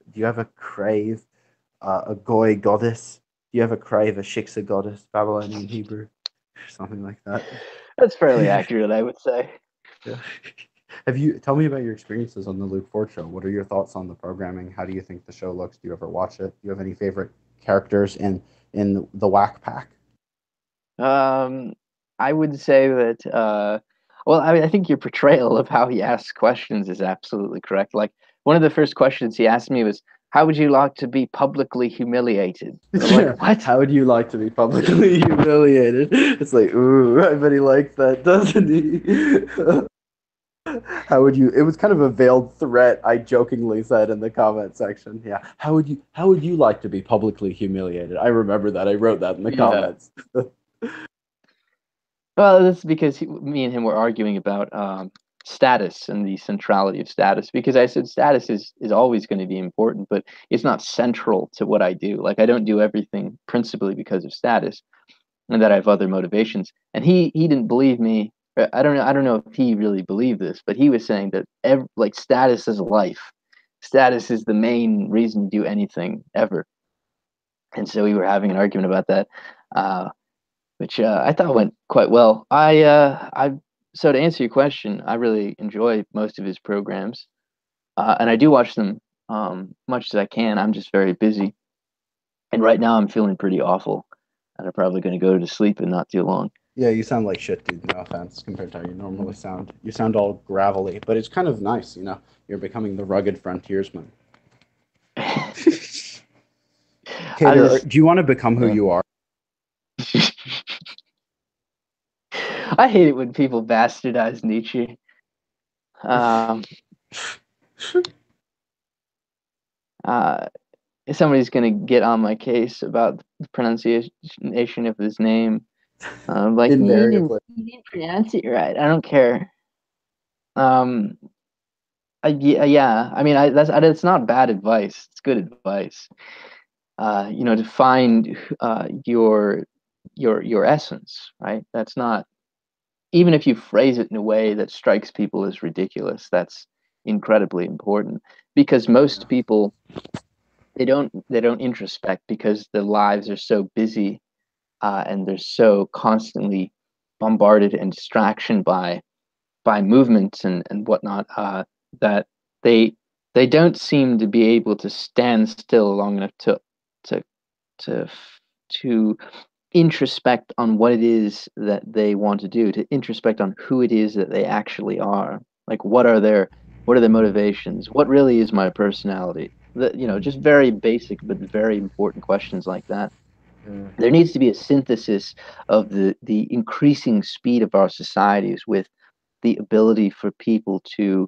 a goy goddess? Do you ever crave a shiksa goddess, Babylonian Hebrew, something like that? That's fairly accurate, I would say. Yeah. Tell me about your experiences on the Luke Ford show. What are your thoughts on the programming? How do you think the show looks? Do you ever watch it? Do you have any favorite characters in the Whack Pack? I would say that well, I think your portrayal of how he asks questions is absolutely correct. Like one of the first questions he asked me was, "How would you like to be publicly humiliated?" I'm like, what? How would you like to be publicly humiliated? It's like, ooh, I bet he likes that, doesn't he? How would you? It was kind of a veiled threat. I jokingly said in the comment section. Yeah. How would you like to be publicly humiliated? I remember that. I wrote that in the comments. Well, that's because me and him were arguing about status and the centrality of status. Because I said status is always going to be important, but it's not central to what I do. Like I don't do everything principally because of status, and that I have other motivations. And he didn't believe me. I don't know if he really believed this, but he was saying that like status is life. Status is the main reason to do anything ever. And so we were having an argument about that, which I thought went quite well. So to answer your question, I really enjoy most of his programs, and I do watch them much as I can. I'm just very busy, and right now I'm feeling pretty awful, and I'm probably going to go to sleep in not too long. Yeah, you sound like shit, dude. No offense, compared to how you normally sound. You sound all gravelly, but it's kind of nice, you know. You're becoming the rugged frontiersman. Kater, do you want to become who you are? I hate it when people bastardize Nietzsche. If somebody's going to get on my case about the pronunciation of his name, like you didn't pronounce it right. I don't care. Yeah. I mean, that's not bad advice. It's good advice. To find your essence, right? That's not, even if you phrase it in a way that strikes people as ridiculous, that's incredibly important, because most people they don't introspect because their lives are so busy, and they're so constantly bombarded and distraction by movements and whatnot, that they don't seem to be able to stand still long enough to introspect on what it is that they want to do, to introspect on who it is that they actually are. Like what are their motivations? What really is my personality? Just very basic but very important questions like that. There needs to be a synthesis of the increasing speed of our societies with the ability for people to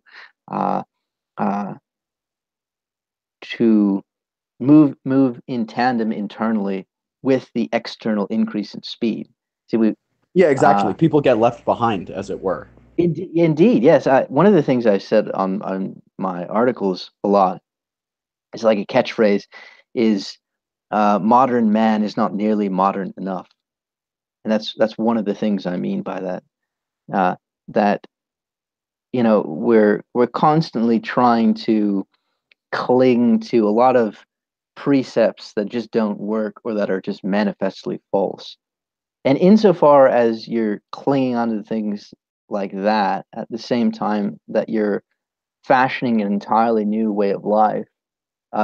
move in tandem internally with the external increase in speed. See, yeah, exactly. People get left behind, as it were. Indeed, yes. One of the things I said on my articles a lot is like a catchphrase is modern man is not nearly modern enough. And that's one of the things I mean by that. That we're constantly trying to cling to a lot of precepts that just don't work or that are just manifestly false. And insofar as you're clinging onto things like that at the same time that you're fashioning an entirely new way of life,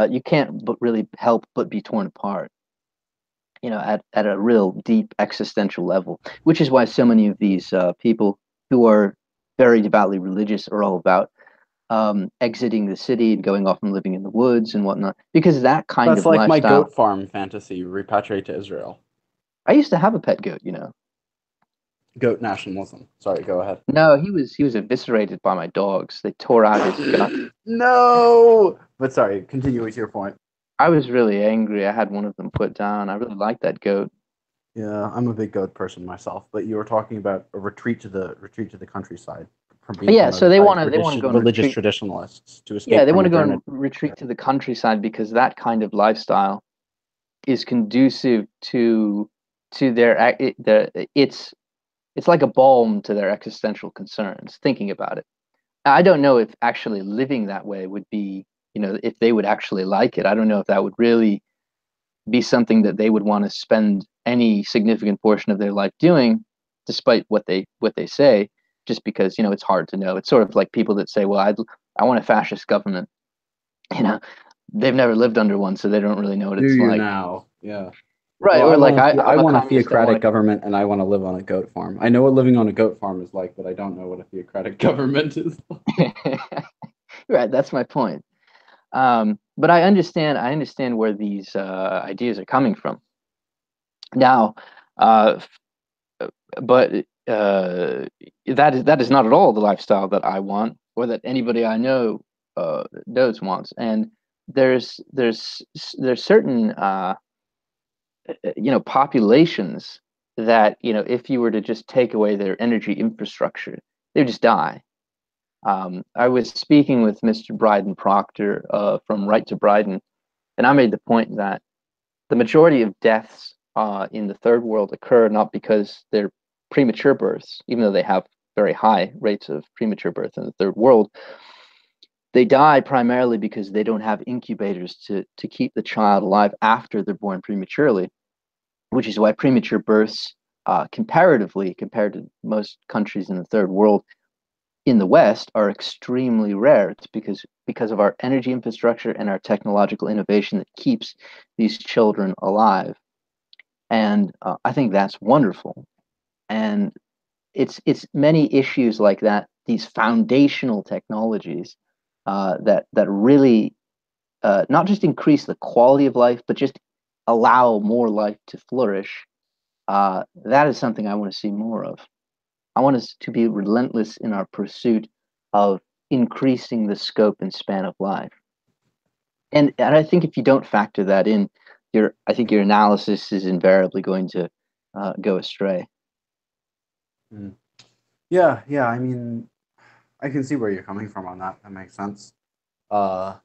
you can't but really help but be torn apart, at a real deep existential level, which is why so many of these people who are very devoutly religious are all about exiting the city and going off and living in the woods and whatnot, because that kind That's of like lifestyle. My goat farm fantasy, repatriate to Israel. I used to have a pet goat, Goat nationalism. Sorry, go ahead. No, he was eviscerated by my dogs. They tore out his gut. No! But sorry, continue with your point. I was really angry. I had one of them put down. I really liked that goat. Yeah, I'm a big goat person myself, but you were talking about a retreat to the countryside from being Yeah, so they want to go on religious retreat. traditionalists to escape. Yeah, they from want to go modernity. and retreat to the countryside because that kind of lifestyle is conducive to their it's like a balm to their existential concerns. Thinking about it, I don't know if actually living that way would be, if they would actually like it. I don't know if that would really be something that they would want to spend any significant portion of their life doing, despite what they say. Just because it's hard to know. It's sort of like people that say, "Well, I want a fascist government." They've never lived under one, so they don't really know what Do it's you like. now? Yeah. Right, Well, or like I want a communist, theocratic government, and I want to live on a goat farm. I know what living on a goat farm is like, but I don't know what a theocratic government is like. Right, that's my point. But I understand where these ideas are coming from. Now, but that is not at all the lifestyle that I want, or that anybody I know wants. And there's certain populations that if you were to just take away their energy infrastructure, they would just die. I was speaking with Mr. Bryden Proctor from Right to Bryden, and I made the point that the majority of deaths in the third world occur not because they're premature births, even though they have very high rates of premature birth in the third world. They die primarily because they don't have incubators to keep the child alive after they're born prematurely, which is why premature births, comparatively, compared to most countries in the third world, in the West, are extremely rare. It's because of our energy infrastructure and our technological innovation that keeps these children alive. And I think that's wonderful. And it's many issues like that, these foundational technologies that really not just increase the quality of life, but just allow more life to flourish. That is something I want to see more of. I want us to be relentless in our pursuit of increasing the scope and span of life. And I think if you don't factor that in, I think your analysis is invariably going to go astray. Yeah. I mean, I can see where you're coming from on that. That makes sense. There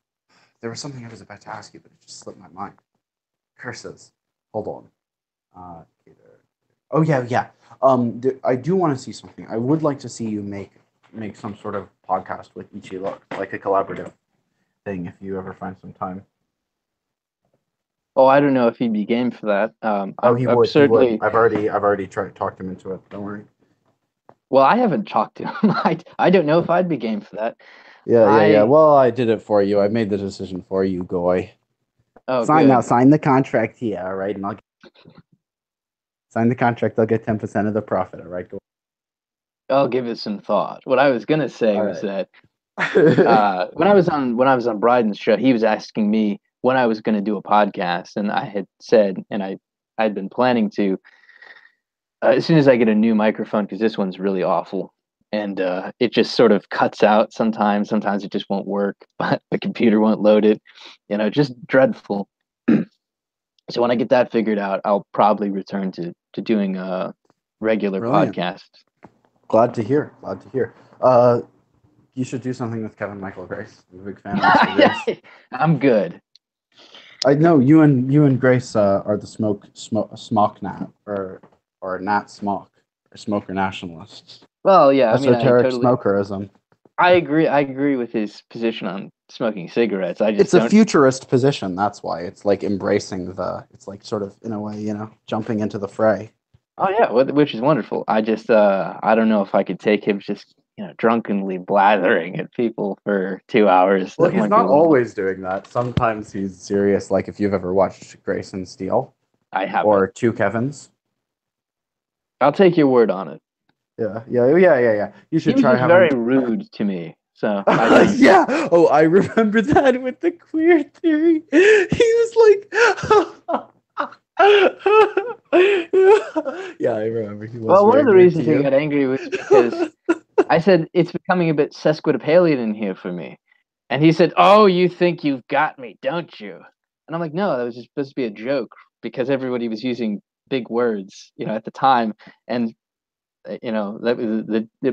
was something I was about to ask you, but it just slipped my mind. Curses. Hold on. Oh yeah. I do want to see something. I would like to see you make some sort of podcast with Ichi Look, like a collaborative thing, if you ever find some time. Oh, I don't know if he'd be game for that. He would. I've already talked him into it. Don't worry. Well, I haven't talked to him. I don't know if I'd be game for that. Yeah. Well, I did it for you. I made the decision for you, Goy. Oh, sign the contract here, all right? And sign the contract. I'll get 10% of the profit, all right? Go. I'll give it some thought. What I was gonna say was that when I was on Bryden's show, he was asking me when I was going to do a podcast, and I had said, and I'd been planning to, as soon as I get a new microphone, because this one's really awful, and it just sort of cuts out sometimes. Sometimes it just won't work, but the computer won't load it. Just dreadful. So when I get that figured out, I'll probably return to doing a regular podcast. Glad to hear. You should do something with Kevin Michael Grace. I'm a big fan of Mr. Grace. I'm good. I know you and Grace are the smoke nat or nat smoke or smoker nationalists. Well, yeah, esoteric smokerism. I agree with his position on smoking cigarettes. It's a futurist position. That's why it's like embracing it's like sort of in a way, jumping into the fray. Oh yeah, which is wonderful. I just I don't know if I could take him just drunkenly blathering at people for 2 hours. Well, he's not always doing that. Sometimes he's serious. Like if you've ever watched Grace and Steel, I have, or Two Kevins. I'll take your word on it. Yeah. You should try. He was very rude to me. So yeah. Oh, I remember that with the queer theory. He was like, Yeah, I remember he was Well, one very of the mean reasons to he you. got angry was because I said it's becoming a bit sesquipedalian in here for me, and he said, "Oh, you think you've got me, don't you?" And I'm like, "No, that was just supposed to be a joke because everybody was using big words, at the time, and that was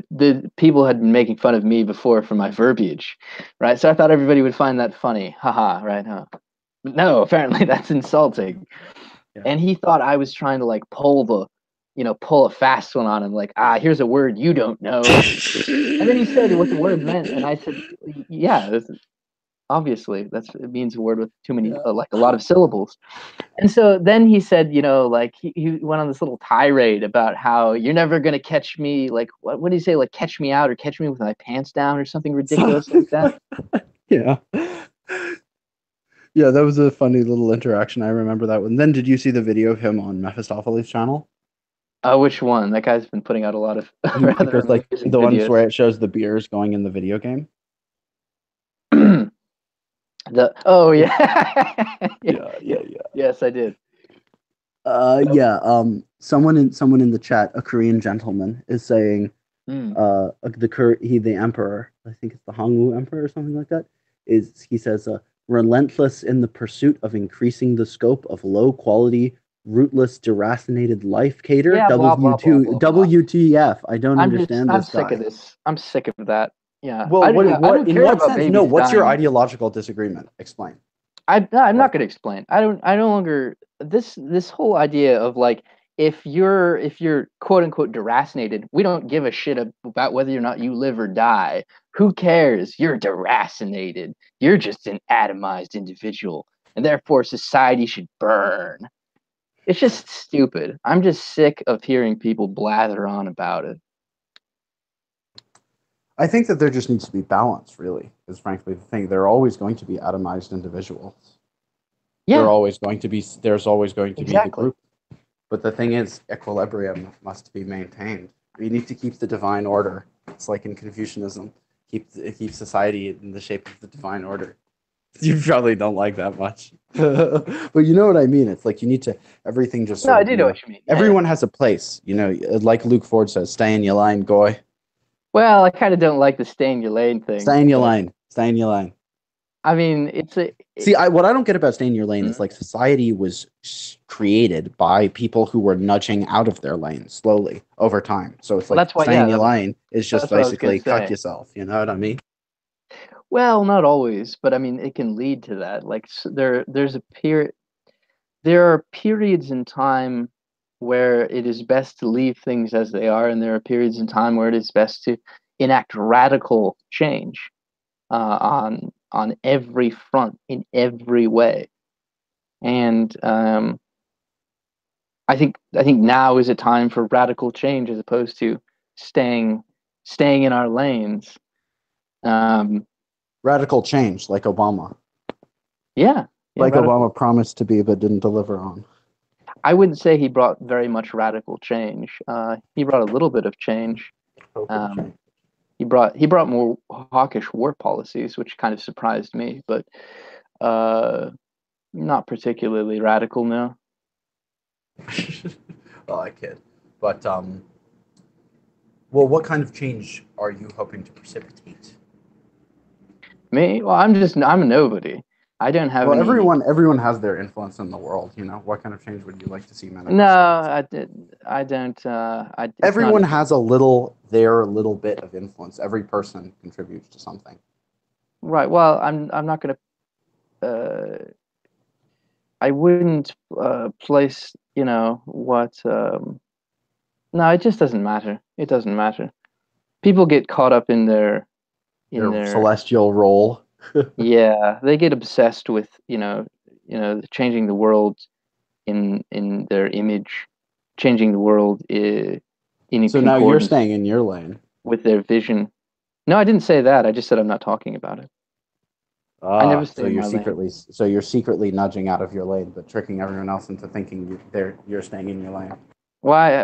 the people had been making fun of me before for my verbiage, right? So I thought everybody would find that funny, haha, right? Huh? But no, apparently that's insulting." Yeah. And he thought I was trying to like pull a fast one on him, like, here's a word you don't know. And then he said what the word meant, and I said, yeah, obviously it means a word with too many, like a lot of syllables. And so then he said, like he went on this little tirade about how you're never gonna catch me, like what did he say, like catch me out or catch me with my pants down or something ridiculous like that. Yeah. Yeah, that was a funny little interaction. I remember that one. Then did you see the video of him on Mephistopheles' channel? Which one? That guy's been putting out a lot of rather Because like amusing the ones videos. where it shows the beers going in the video game. Yeah. Yes, I did. Someone in the chat, a Korean gentleman, is saying the emperor, I think it's the Hongwu emperor or something like that, he says relentless in the pursuit of increasing the scope of low quality, rootless, deracinated life. Cater. Yeah, blah, blah, blah, blah, blah. WTF? I don't understand I'm this guy. sick of this. I'm sick of that. Yeah. Well, I don't in care what about sense? babies No, what's your dying. ideological disagreement? Explain. I'm not going to explain. I no longer this whole idea of like if you're quote unquote deracinated, we don't give a shit about whether or not you live or die. Who cares? You're deracinated. You're just an atomized individual, and therefore society should burn. It's just stupid. I'm just sick of hearing people blather on about it. I think that there just needs to be balance, really, is frankly the thing. There are always going to be atomized individuals. Yeah. There's always going to be the group. But the thing is, equilibrium must be maintained. We need to keep the divine order. It's like in Confucianism, keep society in the shape of the divine order. You probably don't like that much, but you know what I mean. It's like you need to everything just. No, I do know what you mean. Everyone has a place, like Luke Ford says, "Stay in your lane, goy." Well, I kind of don't like the stay in your lane thing. Stay in your lane. Stay in your lane. I mean, what I don't get about stay in your lane is like society was created by people who were nudging out of their lane slowly over time. So it's like stay in your lane is just basically cut yourself. You know what I mean? Well, not always, but I mean, it can lead to that. Like there are periods in time where it is best to leave things as they are, and there are periods in time where it is best to enact radical change on every front in every way. And I think now is a time for radical change as opposed to staying in our lanes. Radical change, like Obama. Yeah, like Obama promised to be but didn't deliver on. I wouldn't say he brought very much radical change. He brought a little bit of change. He brought more hawkish war policies, which kind of surprised me, but not particularly radical, no. Well, I kid. But what kind of change are you hoping to precipitate? Me? Well, I'm a nobody. I don't have any... everyone has their influence in the world, What kind of change would you like to see manifest? No, I don't. Everyone has their little bit of influence. Every person contributes to something. Right. Well, I'm not going to... I wouldn't place, what... No, it just doesn't matter. It doesn't matter. People get caught up in their celestial role. Yeah, they get obsessed with changing the world in their image, changing the world in so now you're staying in your lane with their vision. No, I didn't say that. I just said I'm not talking about it. I never stay in my lane. So you're secretly nudging out of your lane, but tricking everyone else into thinking you're staying in your lane. Why,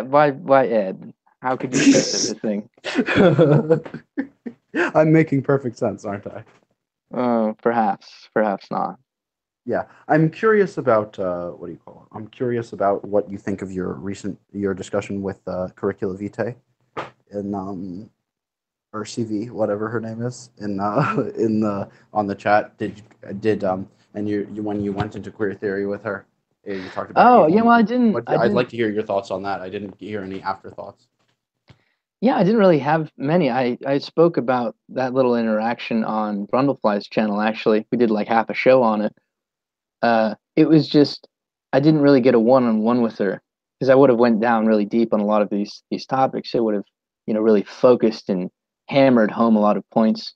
Ed? How could you say such a thing? I'm making perfect sense, aren't I? Perhaps not. Yeah, I'm curious about what do you call it? I'm curious about what you think of your discussion with Curricula Vitae in or CV, whatever her name is, in in the on the chat. Did and you when you went into queer theory with her, you talked about Oh, yeah, alien. well, I didn't. What I I'd didn't. like to hear your thoughts on that. I didn't hear any afterthoughts. Yeah, I didn't really have many. I spoke about that little interaction on Brundlefly's channel. Actually, we did like half a show on it. It was just I didn't really get a one-on-one with her because I would have went down really deep on a lot of these topics. It would have, really focused and hammered home a lot of points.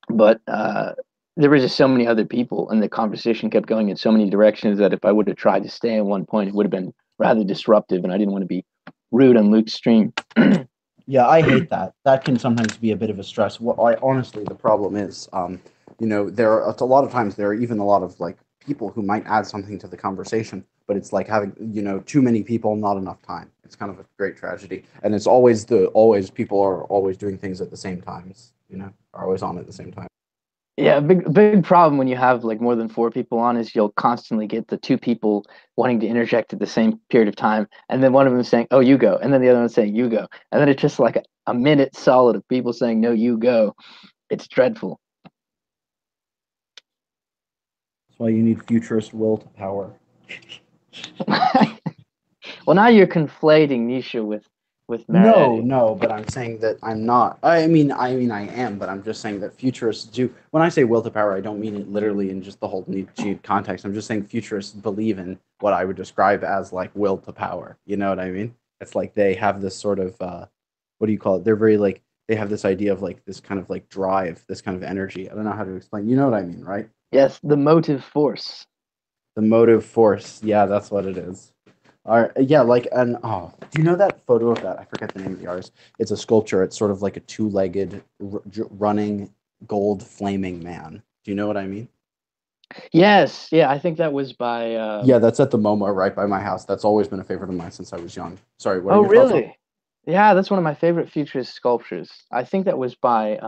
But there were just so many other people, and the conversation kept going in so many directions that if I would have tried to stay on one point, it would have been rather disruptive, and I didn't want to be rude on Luke's stream. Yeah, I hate that. That can sometimes be a bit of a stress. What I honestly, the problem is, there are a lot of times there are even a lot of like people who might add something to the conversation, but it's like having too many people, not enough time. It's kind of a great tragedy, and it's always people are always doing things at the same times. Are always on at the same time. Yeah, big problem when you have like more than four people on is you'll constantly get the two people wanting to interject at the same period of time, and then one of them saying, "Oh, you go," and then the other one saying, "You go," and then it's just like a minute solid of people saying, "No, you go." It's dreadful. That's why you need futurist will to power. Well, now you're conflating Nisha with Mary. No, but I'm saying that I'm not. I mean, I am, but I'm just saying that futurists do. When I say will to power, I don't mean it literally in just the whole Nietzsche context. I'm just saying futurists believe in what I would describe as like will to power. You know what I mean? It's like they have this sort of what do you call it? They're very like they have this idea of like this kind of like drive, this kind of energy. I don't know how to explain. You know what I mean, right? Yes, the motive force. The motive force. Yeah, that's what it is. Yeah, like do you know that photo of that? I forget the name of the artist. It's a sculpture. It's sort of like a two-legged running gold flaming man. Do you know what I mean? Yes, yeah, I think that was by. Yeah, that's at the MoMA right by my house. That's always been a favorite of mine since I was young. Sorry, what are Oh, your thoughts on? really? Yeah, that's one of my favorite futurist sculptures. I think that was by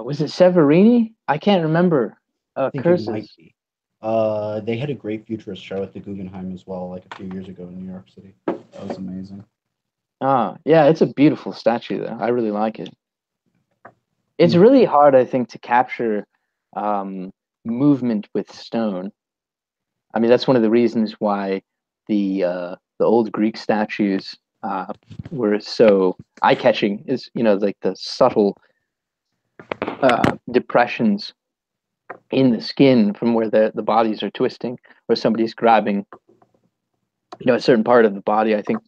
was it Severini? I can't remember. I think it might Curses. be. They had a great futurist show at the Guggenheim as well, like a few years ago in New York City. That was amazing. Yeah, it's a beautiful statue though. I really like it. It's Mm. really hard, I think, to capture movement with stone. I mean, that's one of the reasons why the old Greek statues were so eye-catching. Is like the subtle depressions in the skin from where the bodies are twisting, or somebody's grabbing, a certain part of the body. I think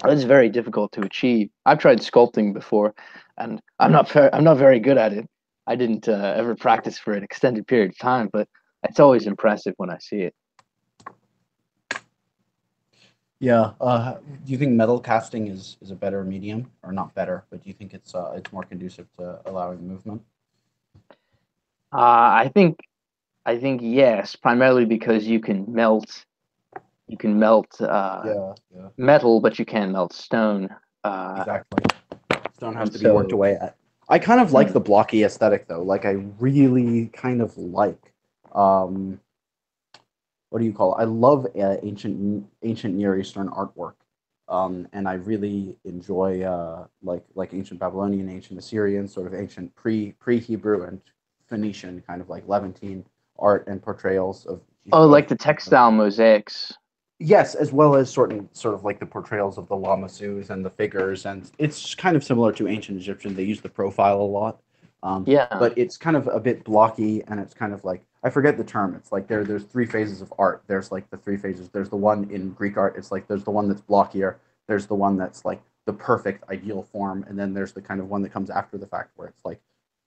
that's very difficult to achieve. I've tried sculpting before, and I'm not very good at it. I didn't ever practice for an extended period of time, but it's always impressive when I see it. Yeah. Do you think metal casting is a better medium, or not better? But do you think it's more conducive to allowing movement? I think yes, primarily because you can melt Yeah. metal, but you can't melt stone. Exactly. Stone has And to be worked so, away at. I kind of like the blocky aesthetic though. Like I really kind of like what do you call it? I love ancient Near Eastern artwork. And I really enjoy like ancient Babylonian, ancient Assyrian, sort of ancient pre-Hebrew and Phoenician kind of like Levantine art and portrayals of. like the textile mosaics. Yes, as well as sort of like the portrayals of the lamasus and the figures, and it's kind of similar to ancient Egyptian. They use the profile a lot, Yeah. but it's kind of a bit blocky, and it's kind of like I forget the term. It's like there's three phases of art. There's like the three phases. There's the one in Greek art. It's like there's the one that's blockier. There's the one that's like the perfect ideal form, and then there's the kind of one that comes after the fact where it's like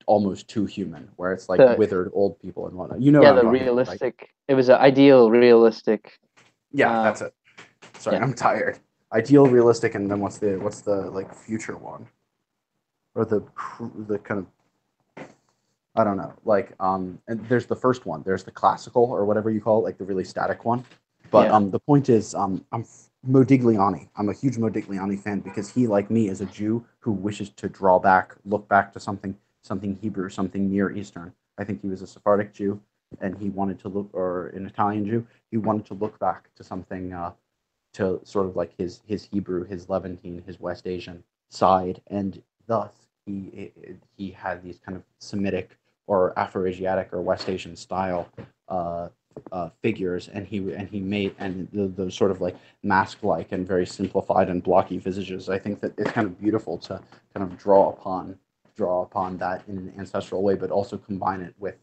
almost too human, where it's like withered old people and whatnot. You know, yeah, what I'm the talking about, realistic. right? It was an ideal, realistic. Yeah, that's it. Sorry, Yeah. I'm tired. Ideal, realistic, and then what's the like future one, or the kind of I don't know. Like and there's the first one. There's the classical or whatever you call it, like the really static one. But the point is, I'm Modigliani. I'm a huge Modigliani fan because he, like me, is a Jew who wishes to draw back, look back to something something Hebrew, something Near Eastern. I think he was a Sephardic Jew, and he wanted to look, or an Italian Jew. He wanted to look back to something, to sort of like his Hebrew, his Levantine, his West Asian side, and thus he had these kind of Semitic or Afro-Asiatic or West Asian style figures, and he made, and those sort of like mask-like and very simplified and blocky visages. I think that it's kind of beautiful to kind of draw upon that in an ancestral way, but also combine it with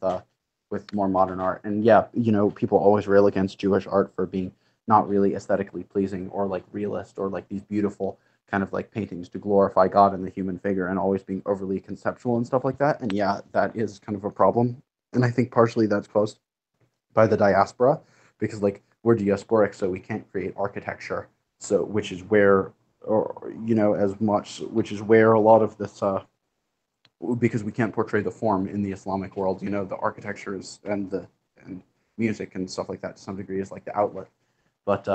more modern art. And yeah, people always rail against Jewish art for being not really aesthetically pleasing or like realist or like these beautiful kind of like paintings to glorify God and the human figure, and always being overly conceptual and stuff like that. And yeah, that is kind of a problem. And I think partially that's caused by the diaspora, because like we're diasporic, so we can't create architecture. So which is where, or which is where a lot of this, because we can't portray the form in the Islamic world. The architectures and music and stuff like that to some degree is like the outlet. But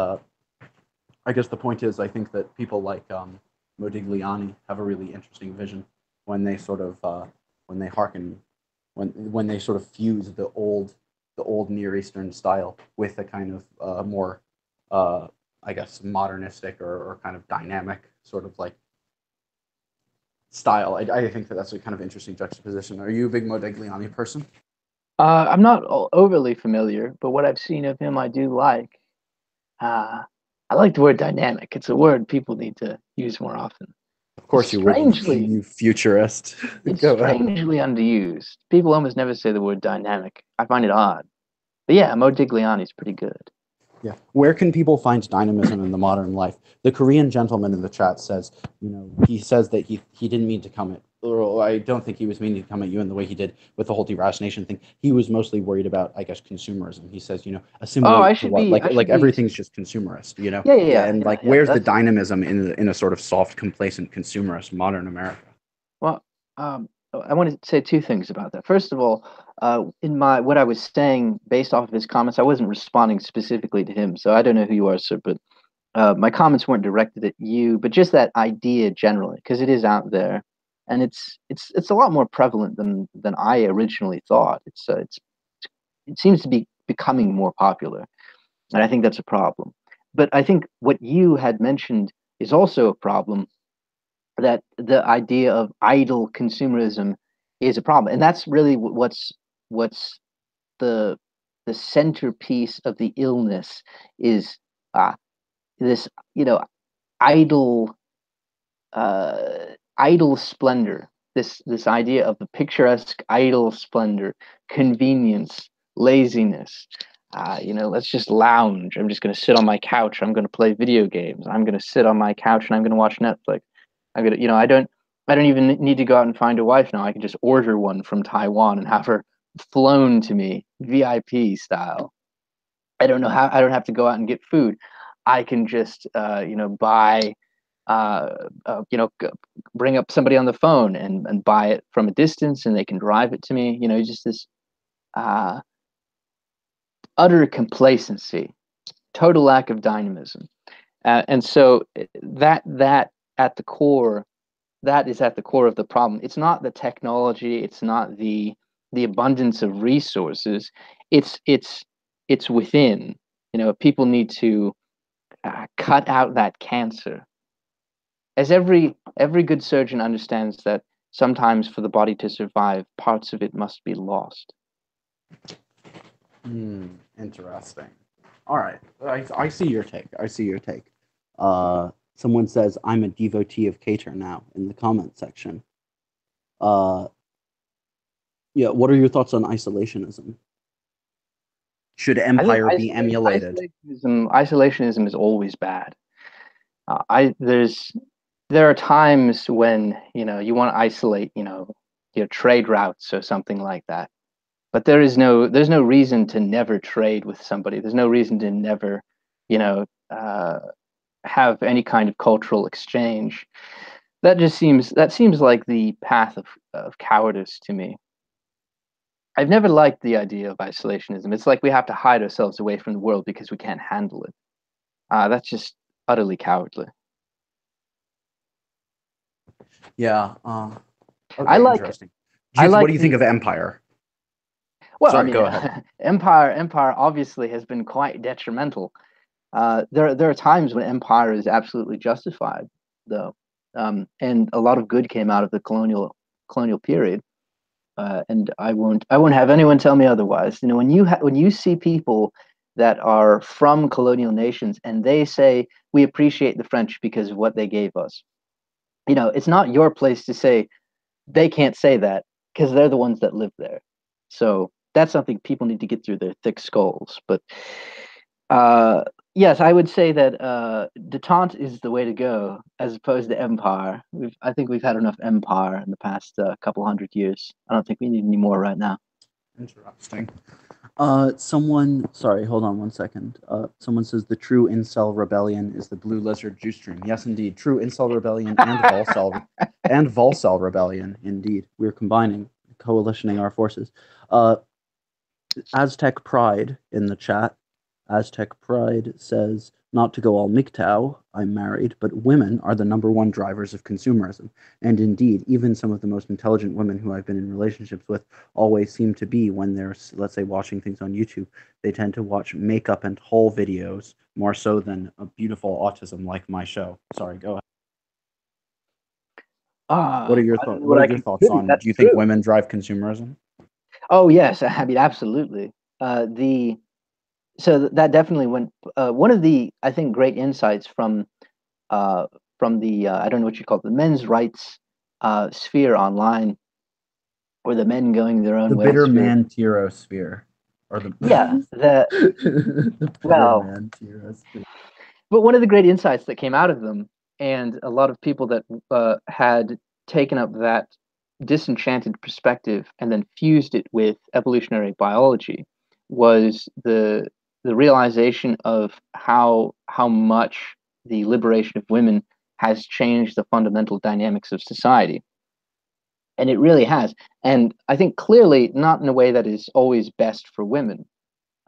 I guess the point is, I think that people like Modigliani have a really interesting vision when they sort of when they sort of fuse the old Near Eastern style with a kind of more I guess modernistic or kind of dynamic sort of like style. I think that that's a kind of interesting juxtaposition. Are you a big Modigliani person? I'm not overly familiar, but what I've seen of him, I do like. I like the word dynamic. It's a word people need to use more often. Of course you would, you futurist. It's strangely underused. People almost never say the word dynamic. I find it odd. But yeah, Modigliani's pretty good. Yeah. Where can people find dynamism in the modern life? The Korean gentleman in the chat says, he says that he didn't mean to come at, or I don't think he was meaning to come at you in the way he did with the whole deracination thing. He was mostly worried about, I guess, consumerism. He says, assimilate to what? Like everything's just consumerist, Yeah. And where's the dynamism in a sort of soft, complacent, consumerist modern America? Well, I want to say two things about that. First of all, in what I was saying based off of his comments, I wasn't responding specifically to him, so I don't know who you are, sir, but my comments weren't directed at you, but just that idea generally, because it is out there, and it's a lot more prevalent than I originally thought. It seems to be becoming more popular, and I think that's a problem. But I think what you had mentioned is also a problem, that the idea of idle consumerism is a problem, and that's really what's the centerpiece of the illness is this idle idle splendor, this idea of the picturesque idle splendor, convenience, laziness. Let's just lounge. I'm just going to sit on my couch. I'm going to play video games. I'm going to sit on my couch and I'm going to watch Netflix. I'm going to, I don't even need to go out and find a wife now. I can just order one from Taiwan and have her flown to me, VIP style. I don't have to go out and get food. I can just, buy, bring up somebody on the phone and buy it from a distance, and they can drive it to me. Just this utter complacency, total lack of dynamism, and so that at the core, that is at the core of the problem. It's not the technology. It's not the abundance of resources. It's within. People need to cut out that cancer. As every good surgeon understands that sometimes for the body to survive, parts of it must be lost. Interesting. All right, I see your take. Someone says, I'm a devotee of Cater now in the comment section. What are your thoughts on isolationism? Should empire be emulated? Isolationism is always bad. There are times when you want to isolate your trade routes or something like that, but there's no reason to never trade with somebody. There's no reason to never have any kind of cultural exchange. That seems like the path of cowardice to me. I've never liked the idea of isolationism. It's like we have to hide ourselves away from the world because we can't handle it. That's just utterly cowardly. Yeah. Okay, I like interesting. What do you think of empire? Well, Sorry, I mean, go ahead. empire obviously has been quite detrimental. There are times when empire is absolutely justified, though, and a lot of good came out of the colonial period. And I won't have anyone tell me otherwise. You know, when you see people that are from colonial nations and they say we appreciate the French because of what they gave us, you know, it's not your place to say they can't say that because they're the ones that live there. So that's something people need to get through their thick skulls. But yes, I would say that detente is the way to go as opposed to empire. I think we've had enough empire in the past couple hundred years. I don't think we need any more right now. Interesting. Sorry, hold on one second. Someone says the true incel rebellion is the Blue Lizard juice stream. Yes, indeed. True incel rebellion and Volcel rebellion. Indeed. We're combining, coalitioning our forces. Aztec Pride in the chat. Aztec Pride says, not to go all MGTOW, I'm married, but women are the #1 drivers of consumerism. And indeed, even some of the most intelligent women who I've been in relationships with always seem to be, when they're, let's say, watching things on YouTube, they tend to watch makeup and haul videos more so than a beautiful autism like my show. Sorry, go ahead. What are your thoughts? What are your thoughts on? Do you think women drive consumerism? Oh yes, I mean absolutely. So that definitely went. One of the, I think, great insights from the I don't know what you call it, the men's rights sphere online, or the men going their own way. The bitter man Tiro sphere, or the the well. Man Tiro sphere. But one of the great insights that came out of them, and a lot of people that had taken up that disenchanted perspective and then fused it with evolutionary biology, was the realization of how much the liberation of women has changed the fundamental dynamics of society. And it really has. And I think clearly not in a way that is always best for women.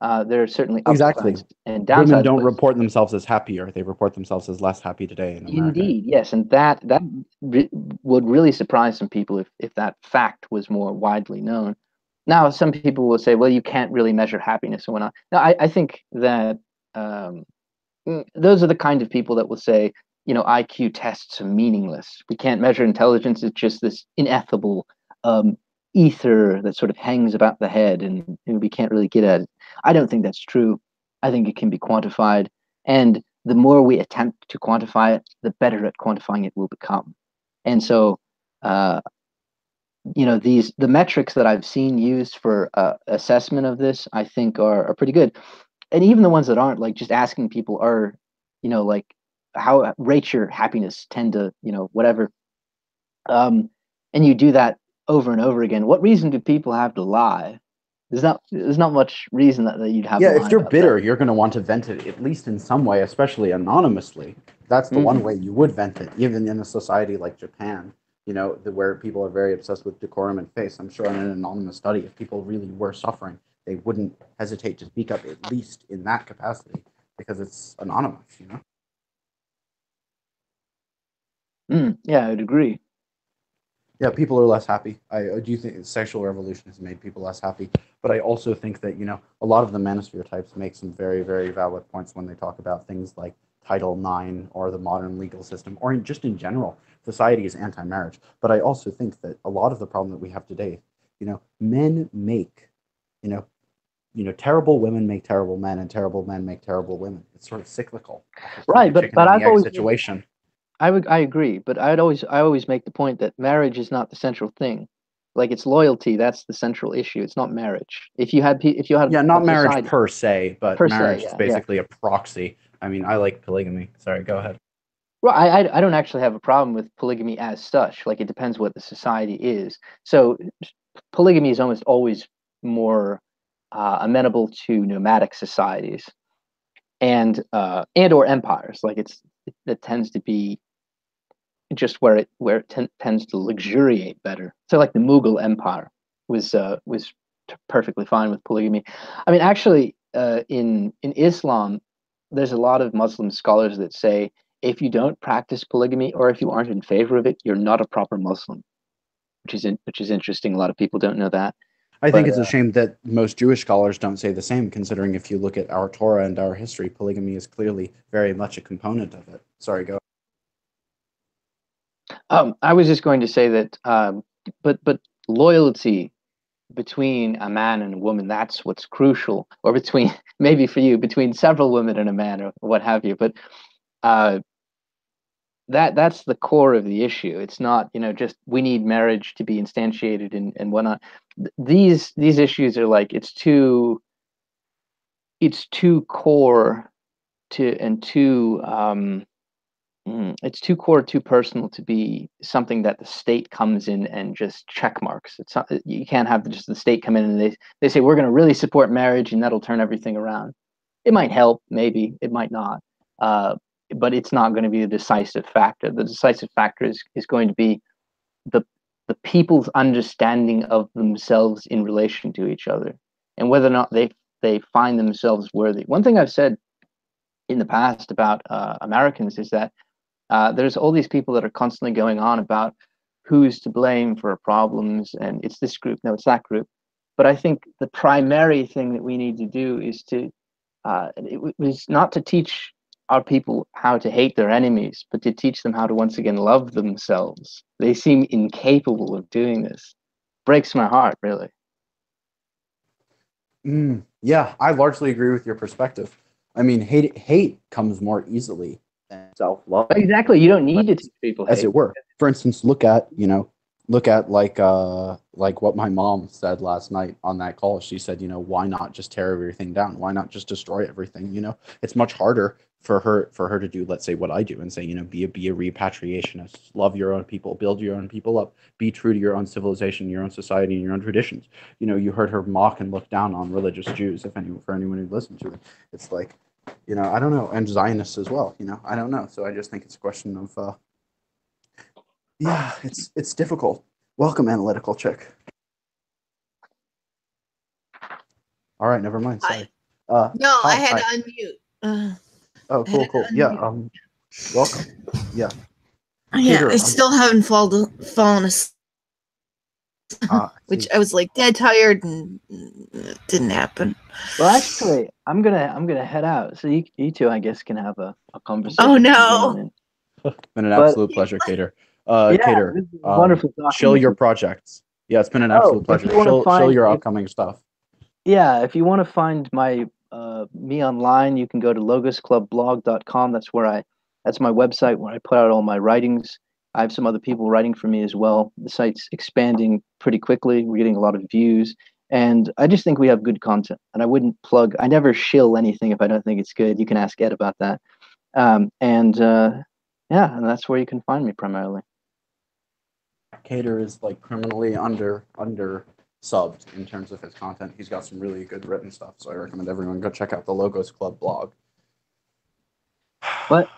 There are certainly upsides and downsides. Women don't report themselves as happier; they report themselves as less happy today in America. Indeed, yes, and that would really surprise some people if that fact was more widely known. Now, some people will say, "Well, you can't really measure happiness and whatnot." Now, I think that those are the kind of people that will say, you know, IQ tests are meaningless. We can't measure intelligence. It's just this ineffable ether that sort of hangs about the head, and we can't really get at it. I don't think that's true. I think it can be quantified, and the more we attempt to quantify it, the better at quantifying it we'll become. And so, you know, the metrics that I've seen used for assessment of this, I think are pretty good. And even the ones that aren't, like just asking people are, you know, like how rate your happiness 10 to, you know, whatever. And you do that over and over again. What reason do people have to lie? There's not much reason that you'd have to lie. Yeah, if you're bitter, you're going to want to vent it, at least in some way, especially anonymously. That's the one way you would vent it, even in a society like Japan, you know, where people are very obsessed with decorum and face. I'm sure in an anonymous study, if people really were suffering, they wouldn't hesitate to speak up, at least in that capacity, because it's anonymous, you know? Yeah, I'd agree. Yeah, people are less happy. I do think sexual revolution has made people less happy, but I also think that, you know, a lot of the manosphere types make some very, very valid points when they talk about things like Title IX or the modern legal system, or just in general, society is anti-marriage. But I also think that a lot of the problem that we have today, you know, men make, you know, terrible women make terrible men, and terrible men make terrible women. It's sort of cyclical. Right, but I've always situation. I agree, but I always make the point that marriage is not the central thing. Like, it's loyalty, that's the central issue. It's not marriage. If you had not marriage per se, but marriage is basically a proxy. I mean, I like polygamy. Sorry, go ahead. Well, I don't actually have a problem with polygamy as such. Like, it depends what the society is. So polygamy is almost always more amenable to nomadic societies and or empires. Like, it tends to be just where it tends to luxuriate better. So like the Mughal Empire was perfectly fine with polygamy. I mean, actually, in Islam, there's a lot of Muslim scholars that say if you don't practice polygamy or if you aren't in favor of it, you're not a proper Muslim. which is interesting. A lot of people don't know that. I think it's a shame that most Jewish scholars don't say the same, considering if you look at our Torah and our history, polygamy is clearly very much a component of it. Sorry, go. I was just going to say that, but loyalty between a man and a woman, that's what's crucial, or between, maybe for you, between several women and a man, or what have you. But that's the core of the issue. It's not, just we need marriage to be instantiated and whatnot. These issues are like, it's too core it's too core, too personal to be something that the state comes in and just check marks. It's not, you can't have just the state come in and they say, we're going to really support marriage and that'll turn everything around. It might help, maybe, it might not. But it's not going to be the decisive factor. The decisive factor is going to be the people's understanding of themselves in relation to each other, and whether or not they find themselves worthy. One thing I've said in the past about Americans is that there's all these people that are constantly going on about who's to blame for problems, and it's this group, no, it's that group. But I think the primary thing that we need to do is to it was not to teach our people how to hate their enemies, but to teach them how to once again love themselves. They seem incapable of doing this. Breaks my heart, really. Yeah, I largely agree with your perspective. I mean, hate comes more easily than self-love. Exactly. You don't need to teach people as hate. it were. For instance, look at like what my mom said last night on that call. She said, why not just tear everything down? Why not just destroy everything? It's much harder for her to do, let's say, what I do and say, be a repatriationist, love your own people, build your own people up, be true to your own civilization, your own society, and your own traditions. You heard her mock and look down on religious Jews. For anyone who listened to it, it's like, I don't know, and Zionists as well. I don't know. So I just think it's a question of, yeah, it's difficult. Welcome, analytical chick. All right, never mind. Sorry. No, hi, I had hi. to unmute. Oh, cool. Yeah. Welcome. Yeah. Yeah, I still haven't fallen asleep. Which I was like dead tired, and it didn't happen. Well, actually, I'm gonna head out, so you two, I guess, can have a conversation. Oh no! Been an absolute pleasure, Cater. Cater, wonderful. Show your projects. Yeah, it's been an absolute pleasure. Show your upcoming stuff. Yeah, if you want to find my me online, you can go to logosclubblog.com. That's my website where I put out all my writings. I have some other people writing for me as well. The site's expanding pretty quickly. We're getting a lot of views, and I just think we have good content. And I never shill anything if I don't think it's good. You can ask Ed about that. And that's where you can find me primarily. Cater is like criminally under subbed in terms of his content. He's got some really good written stuff, so I recommend everyone go check out the Logos Club blog. But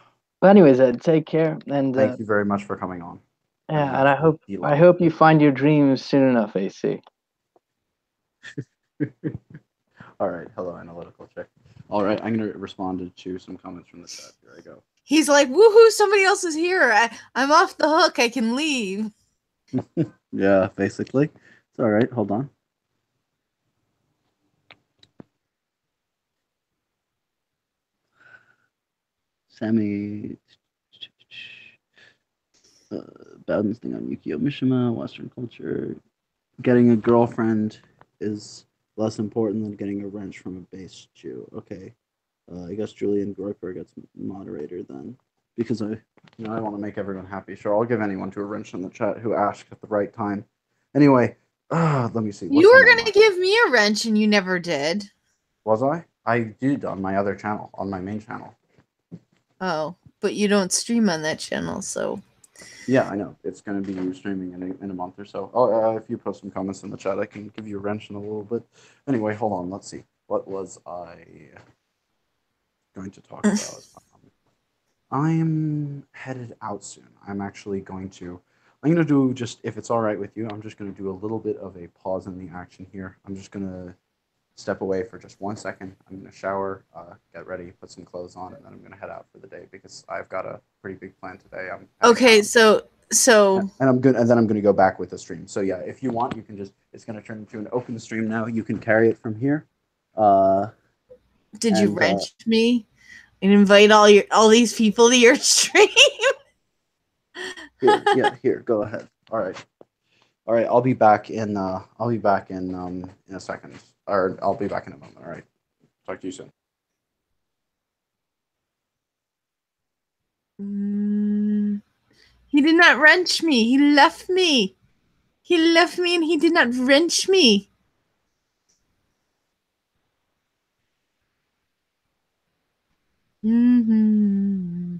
anyways, Ed, take care, and thank you very much for coming on. Yeah, and I hope you find your dreams soon enough, AC. All right, hello, analytical check. All right, I'm gonna respond to some comments from the chat. Here I go. He's like, woohoo! Somebody else is here. I'm off the hook. I can leave. Yeah, basically. It's all right. Hold on. Sammy. Bowden's thing on Yukio Mishima, Western culture. Getting a girlfriend is less important than getting a wrench from a base Jew. Okay. I guess Julian Groiper gets moderator then. Because I want to make everyone happy. Sure, I'll give anyone to a wrench in the chat who asked at the right time. Anyway, let me see. You were going to give me a wrench and you never did. Was I? I did on my other channel, on my main channel. Oh, but you don't stream on that channel, so. Yeah, I know. It's going to be streaming in a month or so. If you post some comments in the chat, I can give you a wrench in a little bit. Anyway, hold on. Let's see. What was I going to talk about? I'm headed out soon. I'm going to do just, if it's all right with you, I'm just going to do a little bit of a pause in the action here. I'm just going to step away for just 1 second. I'm going to shower, get ready, put some clothes on, and then I'm going to head out for the day because I've got a pretty big plan today. Okay, so So and then I'm gonna go back with the stream. So yeah, if you want, you can just. It's gonna turn into an open stream now. You can carry it from here. Did you wrench me and invite all these people to your stream? Here, go ahead. All right. I'll be back in a second, or I'll be back in a moment. All right. Talk to you soon. He did not wrench me. He left me. He left me and he did not wrench me. Mm-hmm.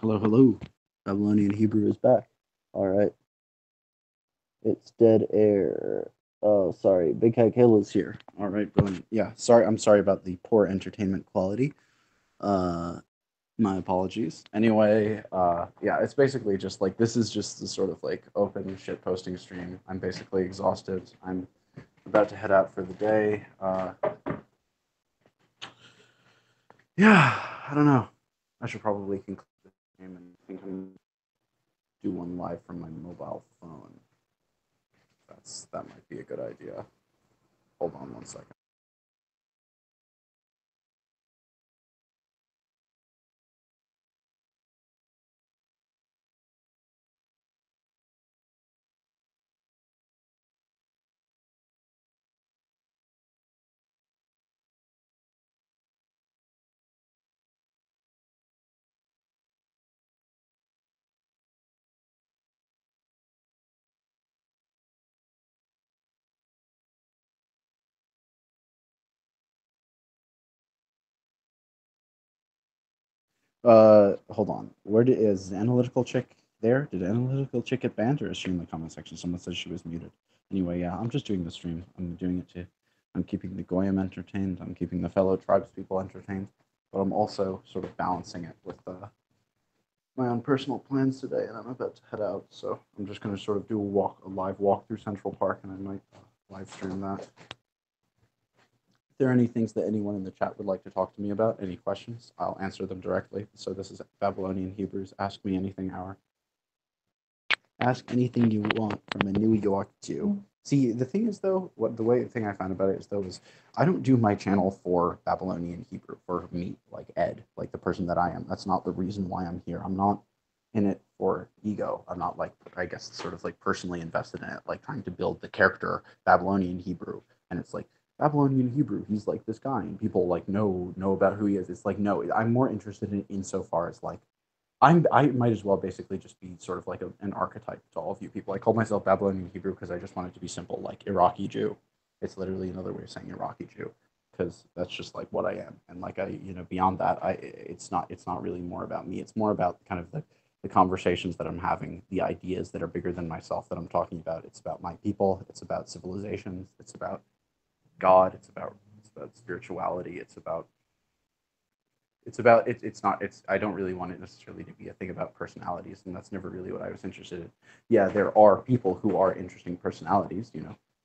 Hello. Babylonian Hebrew is back. All right. It's dead air. Oh, sorry. Big Hike Hill is here. All right, brilliant. Yeah, sorry. I'm sorry about the poor entertainment quality. My apologies. Anyway, yeah, it's basically just like this is just the sort of like open shit posting stream. I'm basically exhausted. I'm about to head out for the day. Yeah, I don't know. I should probably conclude the stream and think I'm do one live from my mobile phone. That might be a good idea. Hold on one second. Hold on. Is the analytical chick there? Did analytical chick get banned, or is she in the comment section? Someone says she was muted. Anyway, yeah, I'm just doing the stream. I'm keeping the Goyim entertained. I'm keeping the fellow tribespeople entertained, but I'm also sort of balancing it with my own personal plans today, and I'm about to head out. So I'm just going to sort of do a live walk through Central Park, and I might live stream that. If there are any things that anyone in the chat would like to talk to me about, any questions, I'll answer them directly. So this is Babylonian Hebrews Ask Me Anything Hour. Ask anything you want from a New York Jew. See, the thing is, though, the thing I found about it is, though, is I don't do my channel for Babylonian Hebrew, for me, like Ed, like the person that I am. That's not the reason why I'm here. I'm not in it for ego. I'm not, like, I guess, sort of, like, personally invested in it, like, trying to build the character Babylonian Hebrew. And it's like, Babylonian Hebrew, he's, like, this guy, and people, like, know about who he is. It's like, no, I'm more interested in insofar as, like, I might as well basically just be sort of like an archetype to all of you people. I call myself Babylonian Hebrew because I just want it to be simple, like Iraqi Jew. It's literally another way of saying Iraqi Jew, because that's just like what I am. And like beyond that, it's not really more about me. It's more about kind of the conversations that I'm having, the ideas that are bigger than myself that I'm talking about. It's about my people. It's about civilizations. It's about God. It's about spirituality. I don't really want it necessarily to be a thing about personalities, and that's never really what I was interested in. Yeah, there are people who are interesting personalities,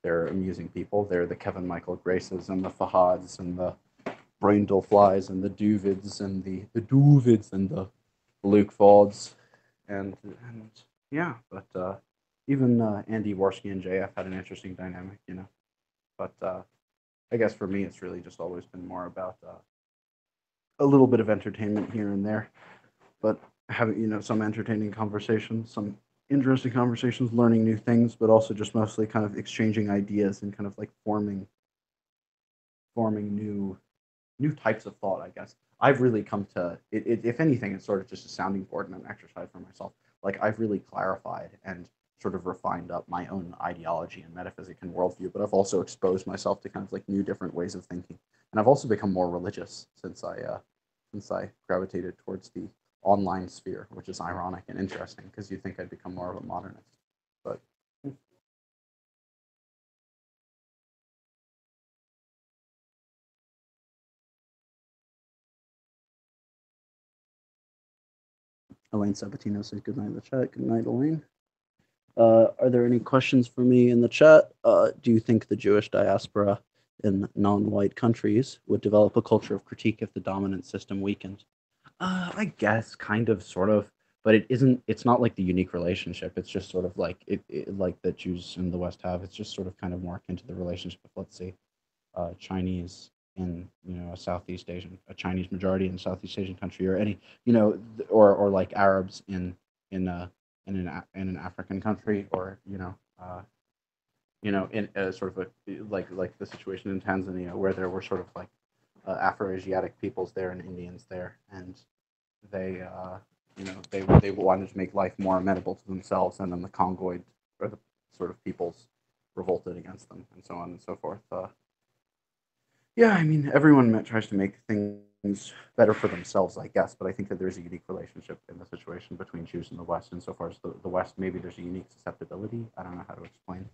they're amusing people. They're the Kevin Michael Graces and the Fahads and the Brundleflies and the Duvids and the Duvids and the Luke Falds and yeah, but even Andy Worski and JF had an interesting dynamic, but I guess for me it's really just always been more about a little bit of entertainment here and there, but having, some entertaining conversations, some interesting conversations, learning new things, but also just mostly kind of exchanging ideas and kind of like forming new types of thought, I guess. I've really come to it, if anything, it's sort of just a sounding board and an exercise for myself. Like I've really clarified and sort of refined up my own ideology and metaphysic and worldview, but I've also exposed myself to kind of like new different ways of thinking. And I've also become more religious since I gravitated towards the online sphere, which is ironic and interesting because you'd think I'd become more of a modernist. But Elaine Sabatino says good night in the chat. Good night, Elaine. Are there any questions for me in the chat? Do you think the Jewish diaspora in non-white countries would develop a culture of critique if the dominant system weakened? I guess, kind of, sort of, but it's not like the unique relationship. It's just sort of like like that Jews in the West have. It's just sort of kind of more akin to the relationship of, let's say, Chinese in a Chinese majority in a Southeast Asian country, or any or like Arabs in an African country, or in a sort of like the situation in Tanzania, where there were sort of like Afro-Asiatic peoples there and Indians there, and they they wanted to make life more amenable to themselves, and then the Congoid, or the sort of peoples, revolted against them, and so on and so forth. Yeah, I mean, everyone tries to make things better for themselves, I guess, but I think that there's a unique relationship in the situation between Jews and the West, insofar as the West, maybe there's a unique susceptibility. I don't know how to explain.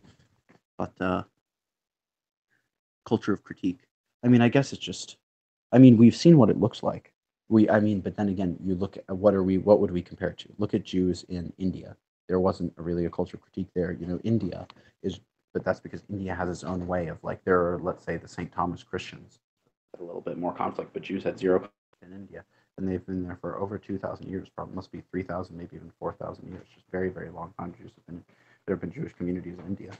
But culture of critique. I mean, I guess it's just, I mean, we've seen what it looks like. But then again, you look at what would we compare it to? Look at Jews in India. There wasn't really a culture of critique there. India is, but that's because India has its own way of, like, there are, let's say, the St. Thomas Christians, a little bit more conflict, but Jews had zero conflict in India, and they've been there for over 2,000 years, probably must be 3,000, maybe even 4,000 years, just very, very long time. There have been Jewish communities in India,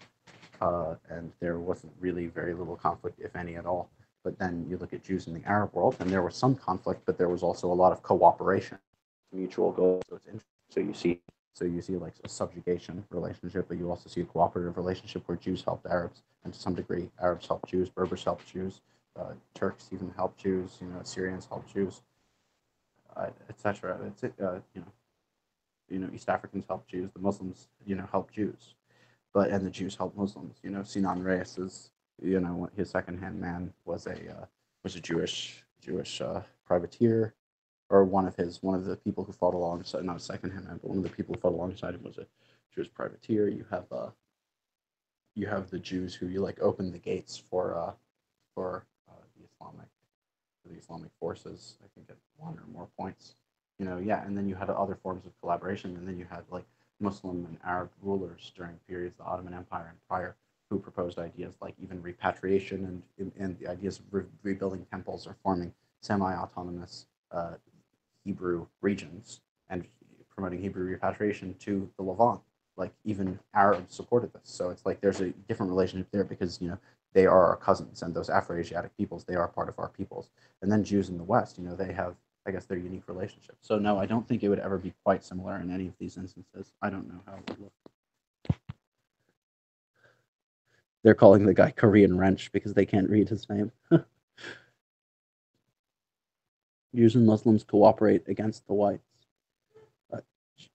and there wasn't really very little conflict, if any at all. But then you look at Jews in the Arab world, and there was some conflict, but there was also a lot of cooperation, mutual goals. So it's interesting. So you see like a subjugation relationship, but you also see a cooperative relationship where Jews helped Arabs, and to some degree, Arabs helped Jews, Berbers helped Jews, Turks even helped Jews, Syrians helped Jews, etc. East Africans helped Jews, the Muslims, helped Jews, and the Jews helped Muslims. Sinan Reis is, his second-hand man was a Jewish privateer, or one of the people who fought alongside, not a second-hand man, but one of the people who fought alongside him was a Jewish privateer. You have the Jews who opened the gates for the Islamic forces, I think at one or more points. And then you had other forms of collaboration, and then you had like Muslim and Arab rulers during periods of the Ottoman Empire and prior who proposed ideas like even repatriation and the ideas of rebuilding temples or forming semi-autonomous Hebrew regions and promoting Hebrew repatriation to the Levant. Like even Arabs supported this, so it's like there's a different relationship there because they are our cousins, and those Afro-Asiatic peoples, they are part of our peoples. And then Jews in the West, they have, I guess, their unique relationship. So no, I don't think it would ever be quite similar in any of these instances. I don't know how it would look. They're calling the guy Korean Wrench because they can't read his name. Jews and Muslims cooperate against the whites.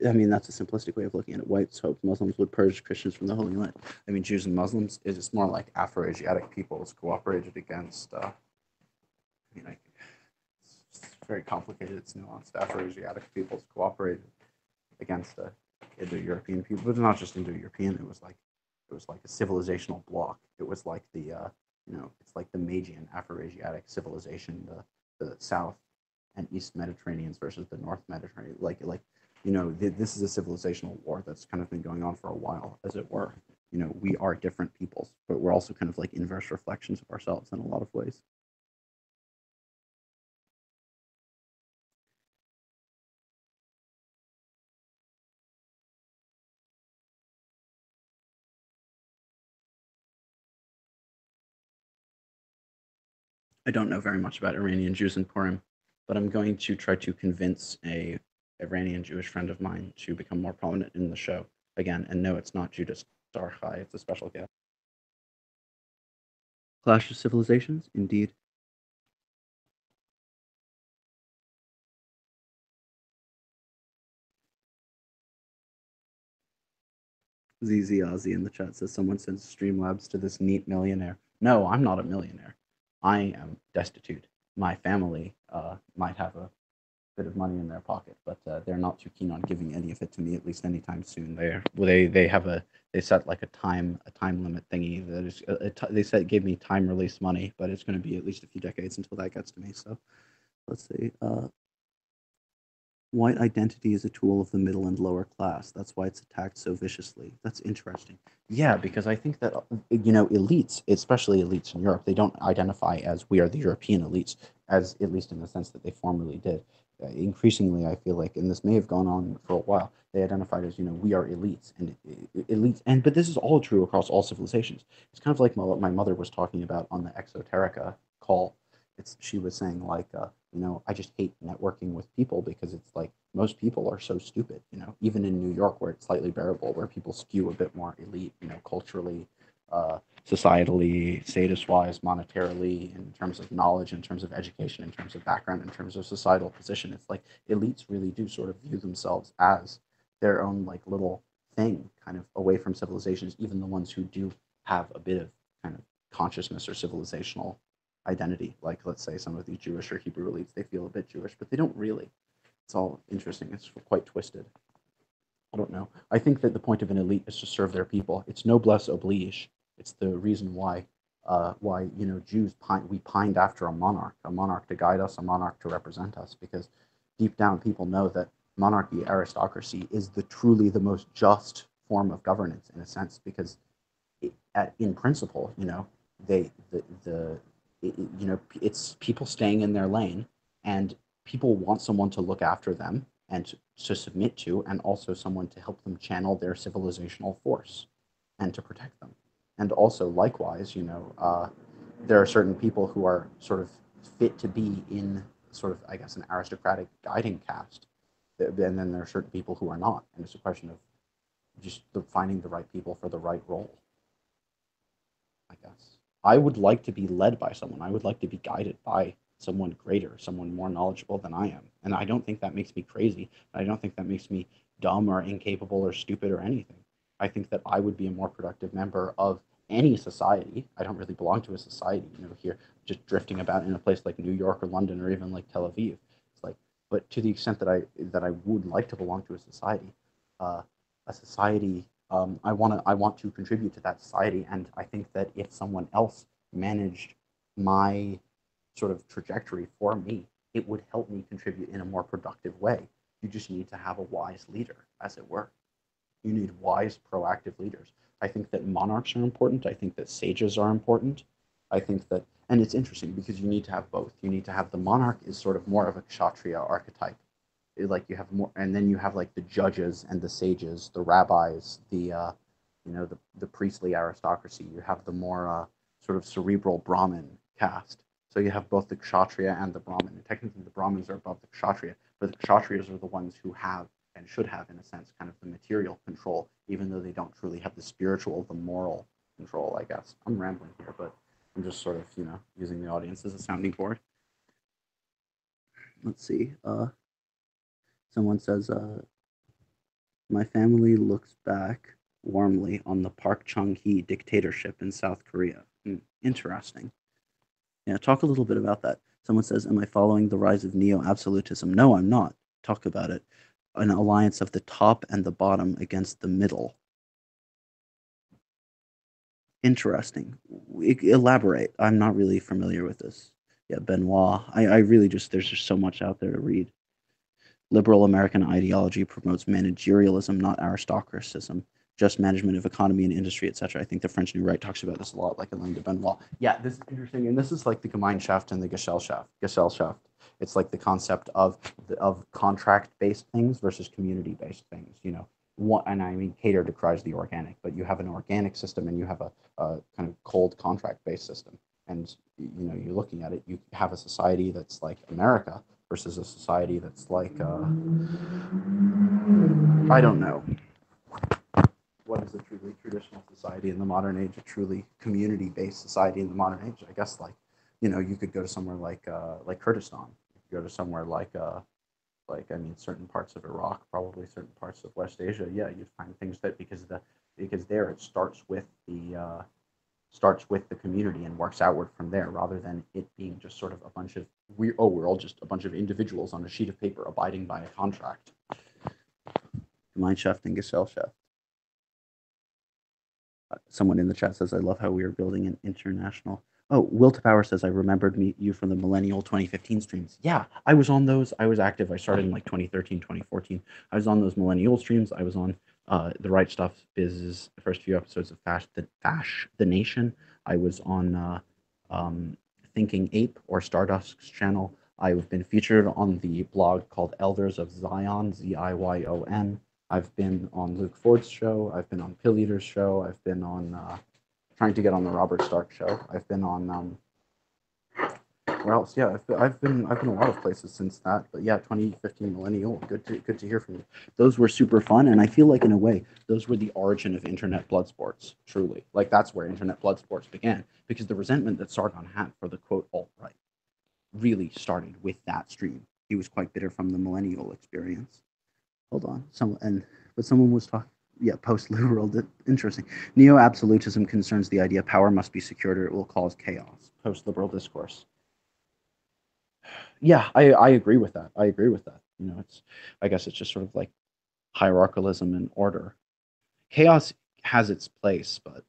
I mean, that's a simplistic way of looking at it. Whites hoped Muslims would purge Christians from the Holy Land. I mean, Jews and Muslims is just more like Afro-Asiatic peoples cooperated against. It's very complicated. It's nuanced. Afro-Asiatic peoples cooperated against Indo-European people, but not just Indo-European. It was like a civilizational block. It was like it's like the Magian Afro-Asiatic civilization, the South and East Mediterraneans versus the North Mediterranean. This is a civilizational war that's kind of been going on for a while, as it were. We are different peoples, but we're also kind of like inverse reflections of ourselves in a lot of ways. I don't know very much about Iranian Jews and Purim, but I'm going to try to convince a Iranian Jewish friend of mine to become more prominent in the show again. And no, it's not Judas Sarchai, it's a special guest. Clash of Civilizations, indeed. ZZ Ozzy in the chat says someone sends Streamlabs to this neat millionaire. No, I'm not a millionaire. I am destitute. My family might have a bit of money in their pocket, but they're not too keen on giving any of it to me, at least anytime soon. They set like a time limit thingy that is they gave me time release money, but it's going to be at least a few decades until that gets to me. So let's see. White identity is a tool of the middle and lower class. That's why it's attacked so viciously. That's interesting. Yeah, because I think that elites, especially elites in Europe, they don't identify as we are the European elites, as at least in the sense that they formerly did. Increasingly, I feel like, and this may have gone on for a while, they identified as we are elites but this is all true across all civilizations. It's kind of like what my mother was talking about on the Exoterica call. She was saying like I just hate networking with people because it's like most people are so stupid, even in New York where it's slightly bearable, where people skew a bit more elite, culturally, societally, status-wise, monetarily, in terms of knowledge, in terms of education, in terms of background, in terms of societal position. It's like elites really do sort of view themselves as their own like little thing, kind of away from civilizations, even the ones who do have a bit of kind of consciousness or civilizational identity, like let's say some of these Jewish or Hebrew elites, they feel a bit Jewish, but they don't really. It's all interesting. It's quite twisted. I don't know. I think that the point of an elite is to serve their people. It's noblesse oblige. It's the reason why Jews we pined after a monarch to guide us, a monarch to represent us, because deep down people know that monarchy, aristocracy is truly the most just form of governance in a sense, because in principle, it's people staying in their lane, and people want someone to look after them and to submit to, and also someone to help them channel their civilizational force and to protect them. And also, likewise, there are certain people who are sort of fit to be in sort of, I guess, an aristocratic guiding caste, and then there are certain people who are not, and it's a question of just finding the right people for the right role, I guess. I would like to be led by someone. I would like to be guided by someone greater, someone more knowledgeable than I am. And I don't think that makes me crazy. I don't think that makes me dumb or incapable or stupid or anything. I think that I would be a more productive member of any society. I don't really belong to a society, here, just drifting about in a place like New York or London or even like Tel Aviv. It's like, but to the extent that I would like to belong to a society, I want to contribute to that society, and I think that if someone else managed my sort of trajectory for me, it would help me contribute in a more productive way. You just need to have a wise leader, as it were. You need wise, proactive leaders. I think that monarchs are important. I think that sages are important. I think that, and it's interesting because you need to have both. You need to have the monarch is sort of more of a kshatriya archetype. Like you have more, and then you have like the judges and the sages, the rabbis, the priestly aristocracy. You have the more sort of cerebral Brahmin caste. So you have both the kshatriya and the Brahmin. And technically, the Brahmins are above the kshatriya, but the kshatriyas are the ones who have and should have, in a sense, kind of the material control, even though they don't truly have the spiritual, the moral control, I guess. I'm rambling here, but I'm just sort of, using the audience as a sounding board. Let's see. Someone says, my family looks back warmly on the Park Chung-hee dictatorship in South Korea. Interesting. Yeah, talk a little bit about that. Someone says, am I following the rise of neo-absolutism? No, I'm not. Talk about it. An alliance of the top and the bottom against the middle. Interesting. Elaborate. I'm not really familiar with this. Yeah, Benoit. I really just, there's just so much out there to read. Liberal American ideology promotes managerialism, not aristocratism, just management of economy and industry, etc. I think the French New Right talks about this a lot, like Alain de Benoit. Yeah, this is interesting, and this is like the Gemeinschaft and the Gesellschaft. It's like the concept of contract-based things versus community-based things. And I mean, Cater decries the organic, but you have an organic system and you have a kind of cold contract-based system. And you're looking at it, you have a society that's like America versus a society that's like I don't know. What is a truly traditional society in the modern age? A truly community-based society in the modern age? I guess you could go to somewhere like Kurdistan. You could go to somewhere like certain parts of Iraq, probably certain parts of West Asia. Yeah, you'd find things that because there it starts with the community and works outward from there, rather than it being just sort of a bunch of we're all just a bunch of individuals on a sheet of paper abiding by a contract. Gemeinschaft and Gesellschaft. Someone in the chat says, I love how we are building an international. Oh, Will to Power says, I remembered you from the Millennial 2015 streams. Yeah, I was on those. I was active. I started in like 2013, 2014. I was on those Millennial streams. I was on The Right Stuff Biz's first few episodes of Fash the Nation. I was on Thinking Ape or Stardust's channel. I've been featured on the blog called Elders of Zion, Ziyon. I've been on Luke Ford's show. I've been on Pill Eater's show. I've been on trying to get on the Robert Stark show. I've been on where else? Yeah, I've been a lot of places since that. But yeah, 2015 Millennial. Good to hear from you. Those were super fun, and I feel like in a way those were the origin of internet blood sports. Truly, like that's where internet blood sports began, because the resentment that Sargon had for the quote alt-right really started with that stream. He was quite bitter from the Millennial experience. Hold on, someone was talking. Yeah, post-liberal. Interesting. Neo-absolutism concerns the idea power must be secured or it will cause chaos. Post-liberal discourse. Yeah, I agree with that. I guess it's just sort of like hierarchalism and order. Chaos has its place, but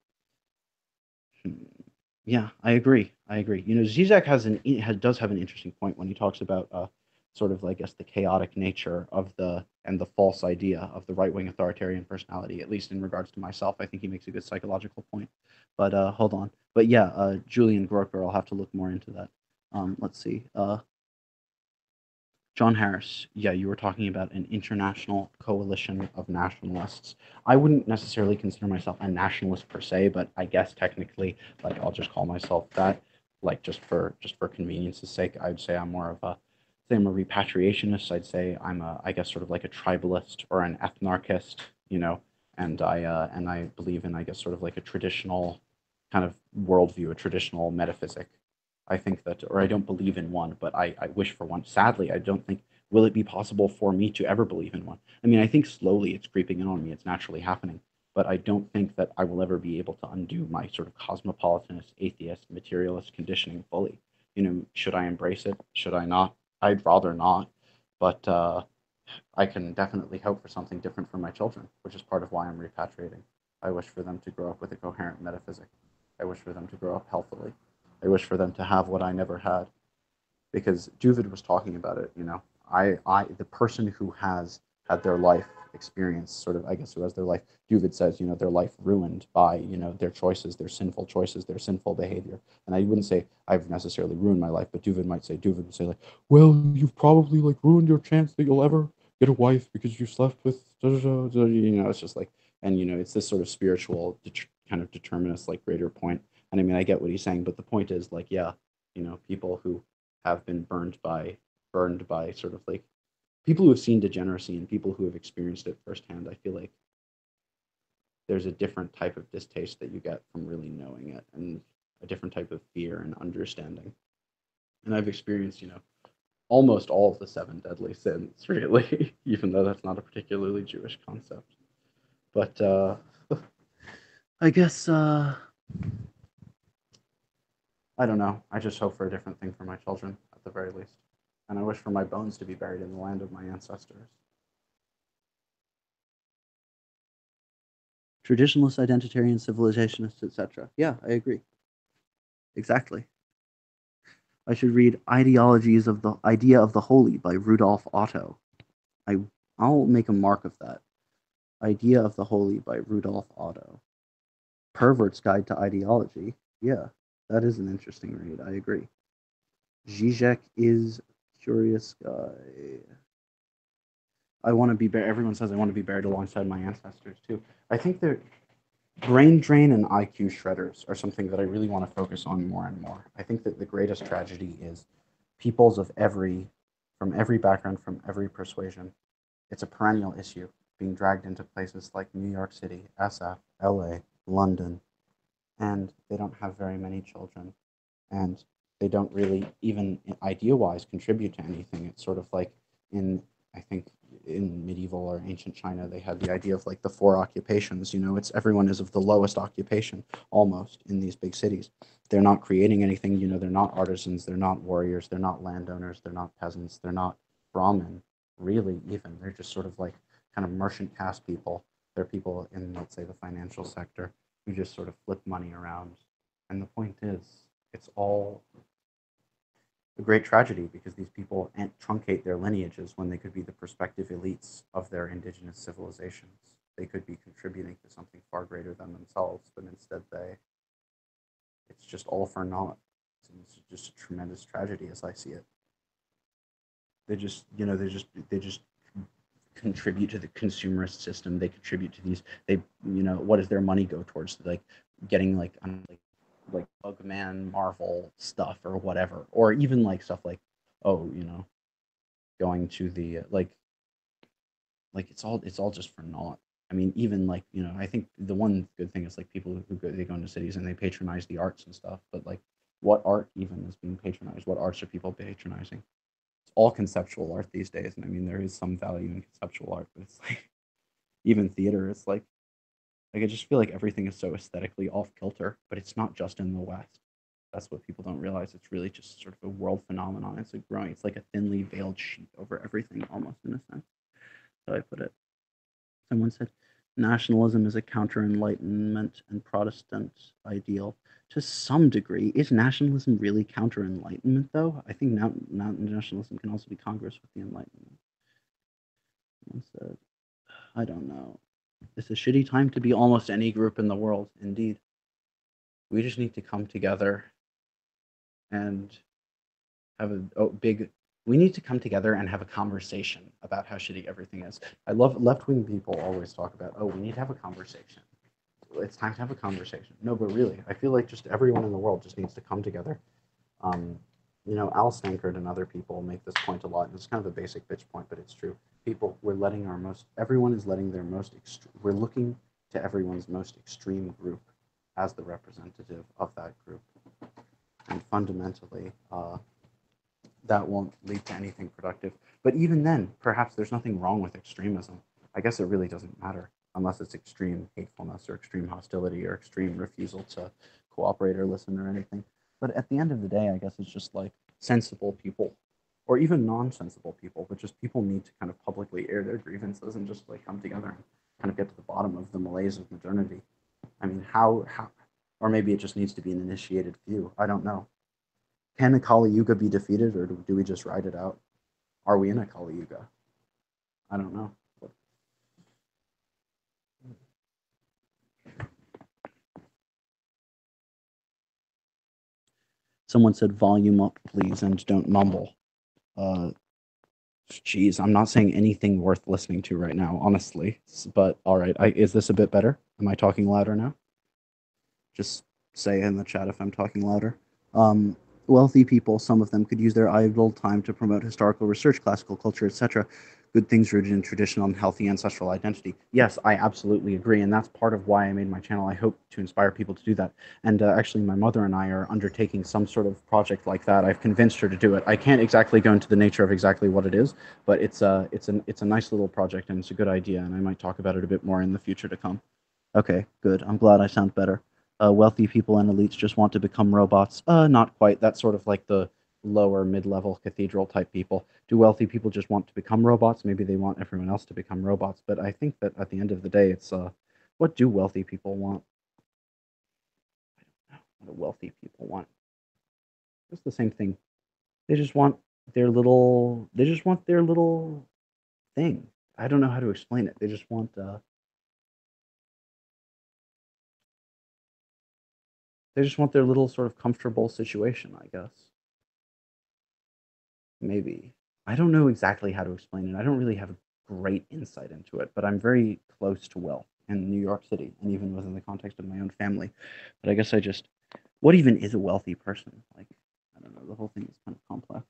yeah, I agree. Zizek does have an interesting point when he talks about sort of, I guess, the chaotic nature of the false idea of the right-wing authoritarian personality, at least in regards to myself. I think he makes a good psychological point. But hold on. But yeah, Julian Groker, I'll have to look more into that. Let's see. John Harris, yeah, you were talking about an international coalition of nationalists. I wouldn't necessarily consider myself a nationalist per se, but I guess technically, like, I'll just call myself that, like, just for convenience's sake. I'd say I'm more of a repatriationist. I'd say I'm I guess sort of like a tribalist or an ethnarchist, and I believe in, I guess, sort of like a traditional kind of worldview, a traditional metaphysic. I think that, or I don't believe in one, but I wish for one. Sadly, I don't think, will it be possible for me to ever believe in one? I mean, I think slowly it's creeping in on me. It's naturally happening. But I don't think that I will ever be able to undo my sort of cosmopolitanist, atheist, materialist conditioning fully. Should I embrace it? Should I not? I'd rather not. But I can definitely hope for something different for my children, which is part of why I'm repatriating. I wish for them to grow up with a coherent metaphysic. I wish for them to grow up healthily. I wish for them to have what I never had, because Duvid was talking about it. The person who had their life experience sort of, I guess it was their life, Duvid says, their life ruined by, their choices, their sinful choices, their sinful behavior. And I wouldn't say I've necessarily ruined my life, but Duvid would say like, well, you've probably like ruined your chance that you'll ever get a wife because you slept with, it's just like, and it's this sort of spiritual kind of determinist, like greater point. And I mean, I get what he's saying, but the point is like, yeah, people who have been burned by sort of like people who have seen degeneracy and people who have experienced it firsthand, I feel like there's a different type of distaste that you get from really knowing it, and a different type of fear and understanding. And I've experienced, almost all of the 7 deadly sins, really, even though that's not a particularly Jewish concept. But I guess, I don't know. I just hope for a different thing for my children, at the very least. And I wish for my bones to be buried in the land of my ancestors. Traditionalist, identitarian, civilizationist, etc. Yeah, I agree. Exactly. I should read Ideologies of the Idea of the Holy by Rudolf Otto. I'll make a mark of that. Idea of the Holy by Rudolf Otto. Pervert's Guide to Ideology. Yeah, that is an interesting read. I agree. Zizek is Curious Guy. I want to be buried. Everyone says I want to be buried alongside my ancestors too. I think that brain drain and IQ shredders are something that I really want to focus on more and more. I think that the greatest tragedy is peoples from every background, from every persuasion. It's a perennial issue being dragged into places like New York City, SF, LA, London, and they don't have very many children, and they don't really even idea-wise contribute to anything. It's sort of like I think in medieval or ancient China, they had the idea of like the 4 occupations. It's everyone is of the lowest occupation almost in these big cities. They're not creating anything. They're not artisans. They're not warriors. They're not landowners. They're not peasants. They're not Brahmin, really. Even they're just sort of like kind of merchant caste people. They're people in, let's say, the financial sector who just sort of flip money around. And the point is, it's all a great tragedy because these people truncate their lineages when they could be the prospective elites of their indigenous civilizations. They could be contributing to something far greater than themselves, but instead it's just all for naught. It's just a tremendous tragedy as I see it. They just contribute to the consumerist system. They contribute to these, what does their money go towards? Like getting like Bugman Marvel stuff or whatever, or even like stuff like going to the like it's all just for naught. I mean, even like I think the one good thing is like people who go into cities and they patronize the arts and stuff, but like what art even is being patronized? What arts are people patronizing? It's all conceptual art these days, and I mean there is some value in conceptual art, but it's like even theater, it's like I just feel like everything is so aesthetically off kilter, but it's not just in the West. That's what people don't realize. It's really just sort of a world phenomenon. It's like growing. It's like a thinly veiled sheet over everything, almost in a sense. So I put it. Someone said, nationalism is a counter-enlightenment and Protestant ideal. To some degree, is nationalism really counter-enlightenment, though? I think nationalism can also be congruous with the Enlightenment. Someone said, I don't know. It's a shitty time to be almost any group in the world, indeed. We just need to come together and have we need to come together and have a conversation about how shitty everything is. I love left-wing people always talk about, we need to have a conversation. It's time to have a conversation. No, but really, I feel like just everyone in the world just needs to come together. Al Stankard and other people make this point a lot, and it's kind of a basic bitch point, but it's true. Everyone is letting their we're looking to everyone's most extreme group as the representative of that group. And fundamentally, that won't lead to anything productive. But even then, perhaps there's nothing wrong with extremism. I guess it really doesn't matter, unless it's extreme hatefulness or extreme hostility or extreme refusal to cooperate or listen or anything. But at the end of the day, I guess it's just like sensible people, or even non-sensible people, but just people need to kind of publicly air their grievances and just like come together and kind of get to the bottom of the malaise of modernity. I mean, how, or maybe it just needs to be an initiated view. I don't know. Can a Kali Yuga be defeated, or do we just ride it out? Are we in a Kali Yuga? I don't know. Someone said volume up, please, and don't mumble. Geez, I'm not saying anything worth listening to right now, honestly. But all right, is this a bit better? Am I talking louder now? Just say in the chat if I'm talking louder. Um, Wealthy people, some of them could use their idle time to promote historical research, classical culture, etc. Good things rooted in traditional and healthy ancestral identity. Yes, I absolutely agree, and that's part of why I made my channel. I hope to inspire people to do that. And actually, my mother and I are undertaking some sort of project like that. I've convinced her to do it. I can't exactly go into the nature of exactly what it is, but it's a nice little project and it's a good idea, and I might talk about it a bit more in the future to come. Okay, good. I'm glad I sound better. Wealthy people and elites just want to become robots. Not quite. That's sort of like the lower mid-level cathedral type people. Do wealthy people just want to become robots? Maybe they want everyone else to become robots. But I think that at the end of the day, it's what do wealthy people want? I don't know. What do wealthy people want? It's the same thing. They just want their little. They just want their little thing. I don't know how to explain it. They just want. They just want their little sort of comfortable situation, I guess. Maybe. I don't know exactly how to explain it. I don't really have great insight into it, but I'm very close to wealth in New York City and even within the context of my own family. But I guess what even is a wealthy person? Like, I don't know. The whole thing is kind of complex.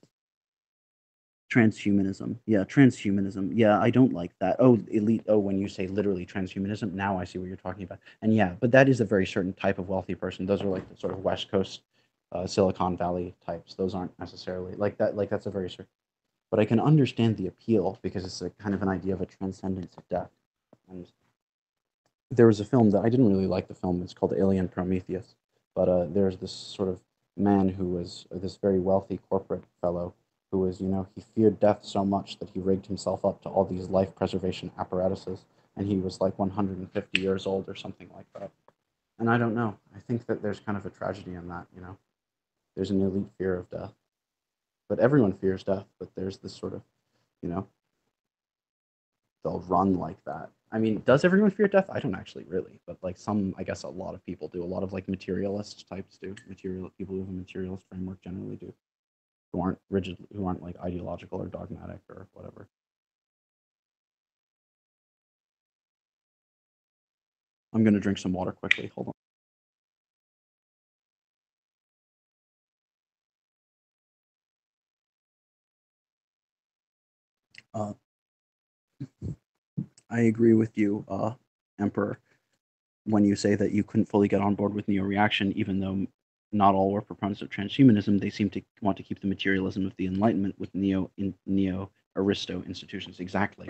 Transhumanism. Yeah, transhumanism. Yeah, I don't like that. Oh, elite. Oh, when you say literally transhumanism, now I see what you're talking about. And yeah, but that is a very certain type of wealthy person. Those are like the sort of West Coast, Silicon Valley types. Those aren't necessarily like that. Like that's a very certain. But I can understand the appeal because it's a kind of an idea of a transcendence of death. And there was a film that I didn't really like the film. It's called Alien Prometheus. But there's this sort of man who was this very wealthy corporate fellow who was, he feared death so much that he rigged himself up to all these life preservation apparatuses. And he was like 150 years old or something like that. And I don't know. I think that there's kind of a tragedy in that. There's an elite fear of death. But everyone fears death, but there's this sort of, you know, they'll run like that. I mean, does everyone fear death? I don't actually really, but like I guess a lot of people do. A lot of like materialist types do. People who have a materialist framework generally do, who aren't rigid, who aren't like ideological or dogmatic or whatever. I'm gonna drink some water quickly. Hold on. I agree with you, Emperor, when you say that you couldn't fully get on board with neo-reaction, even though not all were proponents of transhumanism. They seem to want to keep the materialism of the Enlightenment with neo-Aristo institutions. Exactly.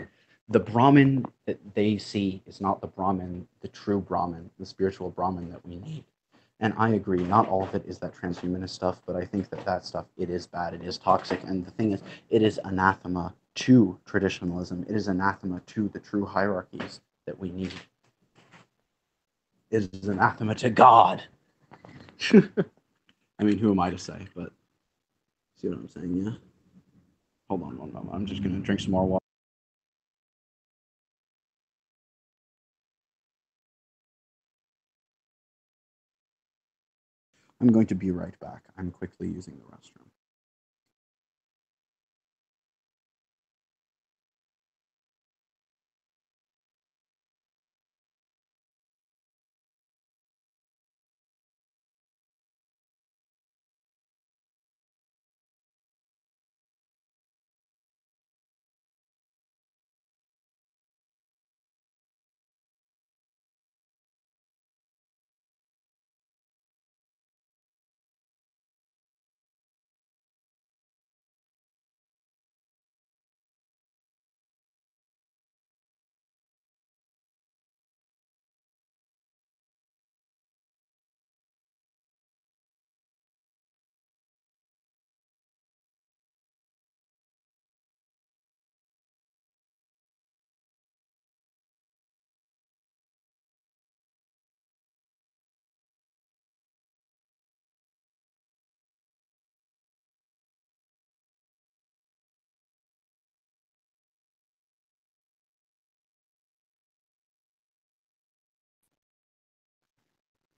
The Brahmin that they see is not the Brahmin, the true Brahmin, the spiritual Brahmin that we need. And I agree, not all of it is that transhumanist stuff, but I think that stuff, it is bad, it is toxic. And the thing is, it is anathema to traditionalism. It is anathema to the true hierarchies that we need. It is anathema to God. I mean, who am I to say? But see what I'm saying? Yeah. Hold on one moment. I'm just gonna drink some more water. I'm going to be right back. I'm quickly using the restroom.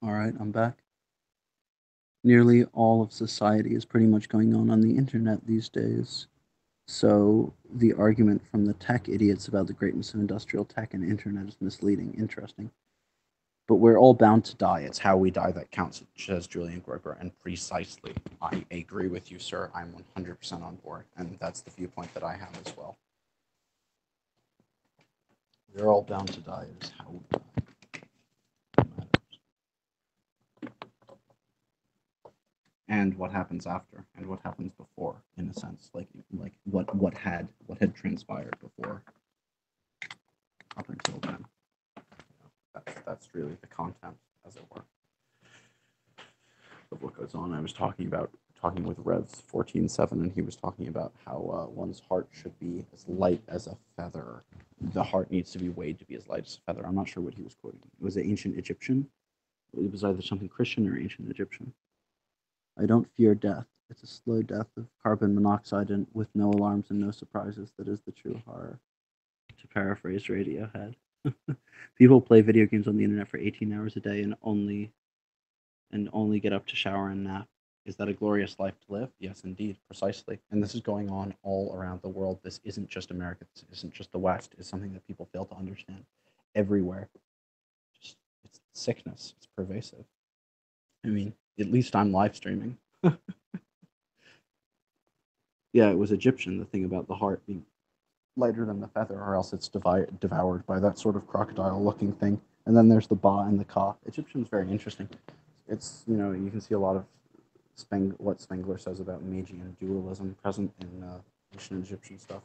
All right, I'm back. Nearly all of society is pretty much going on the internet these days. So the argument from the tech idiots about the greatness of industrial tech and internet is misleading. Interesting. But we're all bound to die. It's how we die that counts, says Julian Groiper. And precisely, I agree with you, sir. I'm 100% on board. And that's the viewpoint that I have as well. We're all bound to die. It is how we die. And what happens after, and what happens before, in a sense, like what had transpired before, up until then. That's really the content, as it were, of what goes on. I was talking with Revs 14.7, and he was talking about how one's heart should be as light as a feather. The heart needs to be weighed to be as light as a feather. I'm not sure what he was quoting. Was it ancient Egyptian? It was either something Christian or ancient Egyptian. I don't fear death. It's a slow death of carbon monoxide and with no alarms and no surprises that is the true horror. To paraphrase Radiohead. People play video games on the internet for 18 hours a day and only get up to shower and nap. Is that a glorious life to live? Yes, indeed, precisely. And this is going on all around the world. This isn't just America. This isn't just the West. It's something that people fail to understand everywhere. It's sickness. It's pervasive. I mean, at least I'm live streaming. Yeah, it was Egyptian, the thing about the heart being lighter than the feather, or else it's devoured by that sort of crocodile-looking thing. And then there's the ba and the ka. Egyptian's very interesting. It's, you can see a lot of what Spengler says about Magian dualism present in ancient Egyptian stuff,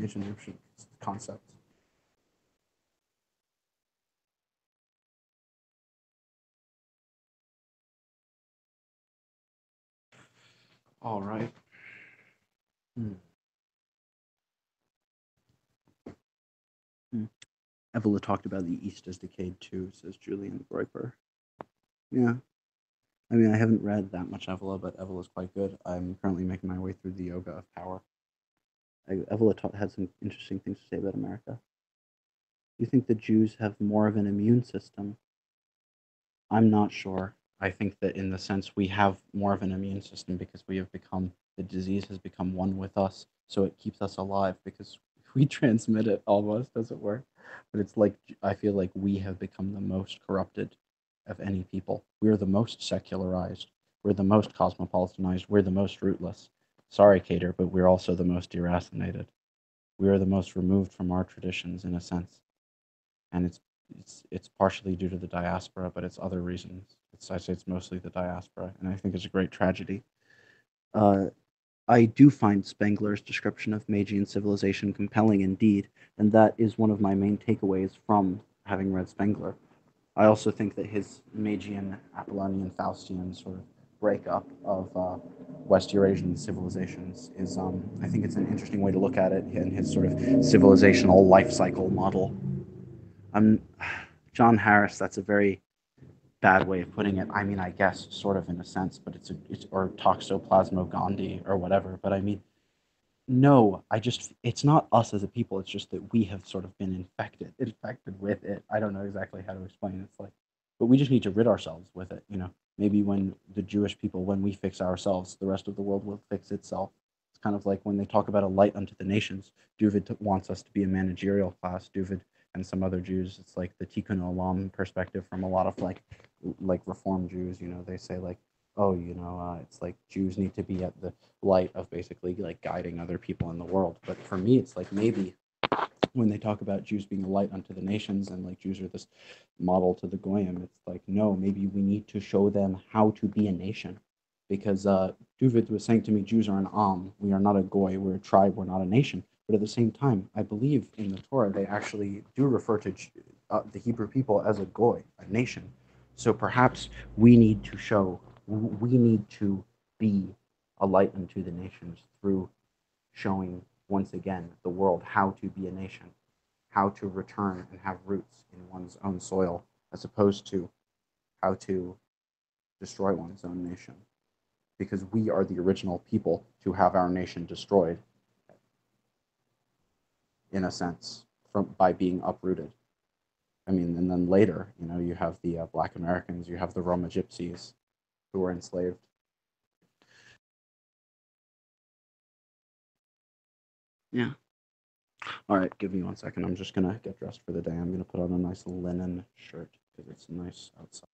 ancient Egyptian concepts. All right. Evola talked about the East as decayed too, says Julian Groiper. Yeah. I mean, I haven't read that much Evola, but Evola's quite good. I'm currently making my way through the Yoga of Power. Evola had some interesting things to say about America. Do you think the Jews have more of an immune system? I'm not sure. I think that in the sense we have more of an immune system because the disease has become one with us, so it keeps us alive because we transmit it almost, as it were. But it's like, I feel like we have become the most corrupted of any people. We're the most secularized. We're the most cosmopolitanized. We're the most rootless. Sorry, Cater, but we're also the most deracinated. We are the most removed from our traditions, in a sense. And it's partially due to the diaspora, but it's other reasons. I say it's mostly the diaspora, and I think it's a great tragedy. I do find Spengler's description of Magian civilization compelling indeed, and that is one of my main takeaways from having read Spengler. I also think that his Magian, Apollonian, Faustian sort of breakup of West Eurasian civilizations is, I think it's an interesting way to look at it in his sort of civilizational life cycle model. John Harris, that's a very bad way of putting it. I mean, I guess sort of in a sense, but it's or Toxoplasma Gandhi or whatever. But I mean, no, it's not us as a people. It's just that we have sort of been infected with it. I don't know exactly how to explain it. It's like, but we just need to rid ourselves with it. Maybe when the Jewish people, when we fix ourselves, the rest of the world will fix itself. It's kind of like when they talk about a light unto the nations. Duvid wants us to be a managerial class. Duvid and some other Jews, it's like the Tikkun Olam perspective from a lot of like Reform Jews. They say like, oh, it's like Jews need to be at the light of basically like guiding other people in the world. But for me, it's like maybe when they talk about Jews being a light unto the nations and like Jews are this model to the Goyim, it's like, no, maybe we need to show them how to be a nation. Because Duvid was saying to me, Jews are an we are not a Goy, we're a tribe, we're not a nation. But at the same time, I believe in the Torah, they actually do refer to the Hebrew people as a Goy, a nation. So perhaps we need to be a light unto the nations through showing once again the world how to be a nation, how to return and have roots in one's own soil, as opposed to how to destroy one's own nation. Because we are the original people to have our nation destroyed, in a sense, by being uprooted. I mean, and then later, you have the Black Americans, you have the Roma Gypsies, who were enslaved. Yeah. All right, give me 1 second. I'm just gonna get dressed for the day. I'm gonna put on a nice linen shirt because it's nice outside.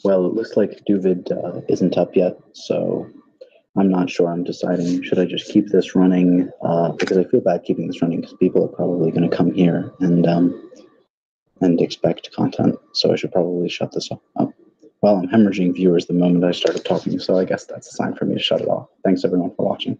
Well, it looks like Duvid isn't up yet, so I'm not sure. I'm deciding, should I just keep this running? Because I feel bad keeping this running because people are probably going to come here and expect content. So I should probably shut this up. Well, I'm hemorrhaging viewers the moment I started talking, so I guess that's a sign for me to shut it off. Thanks everyone for watching.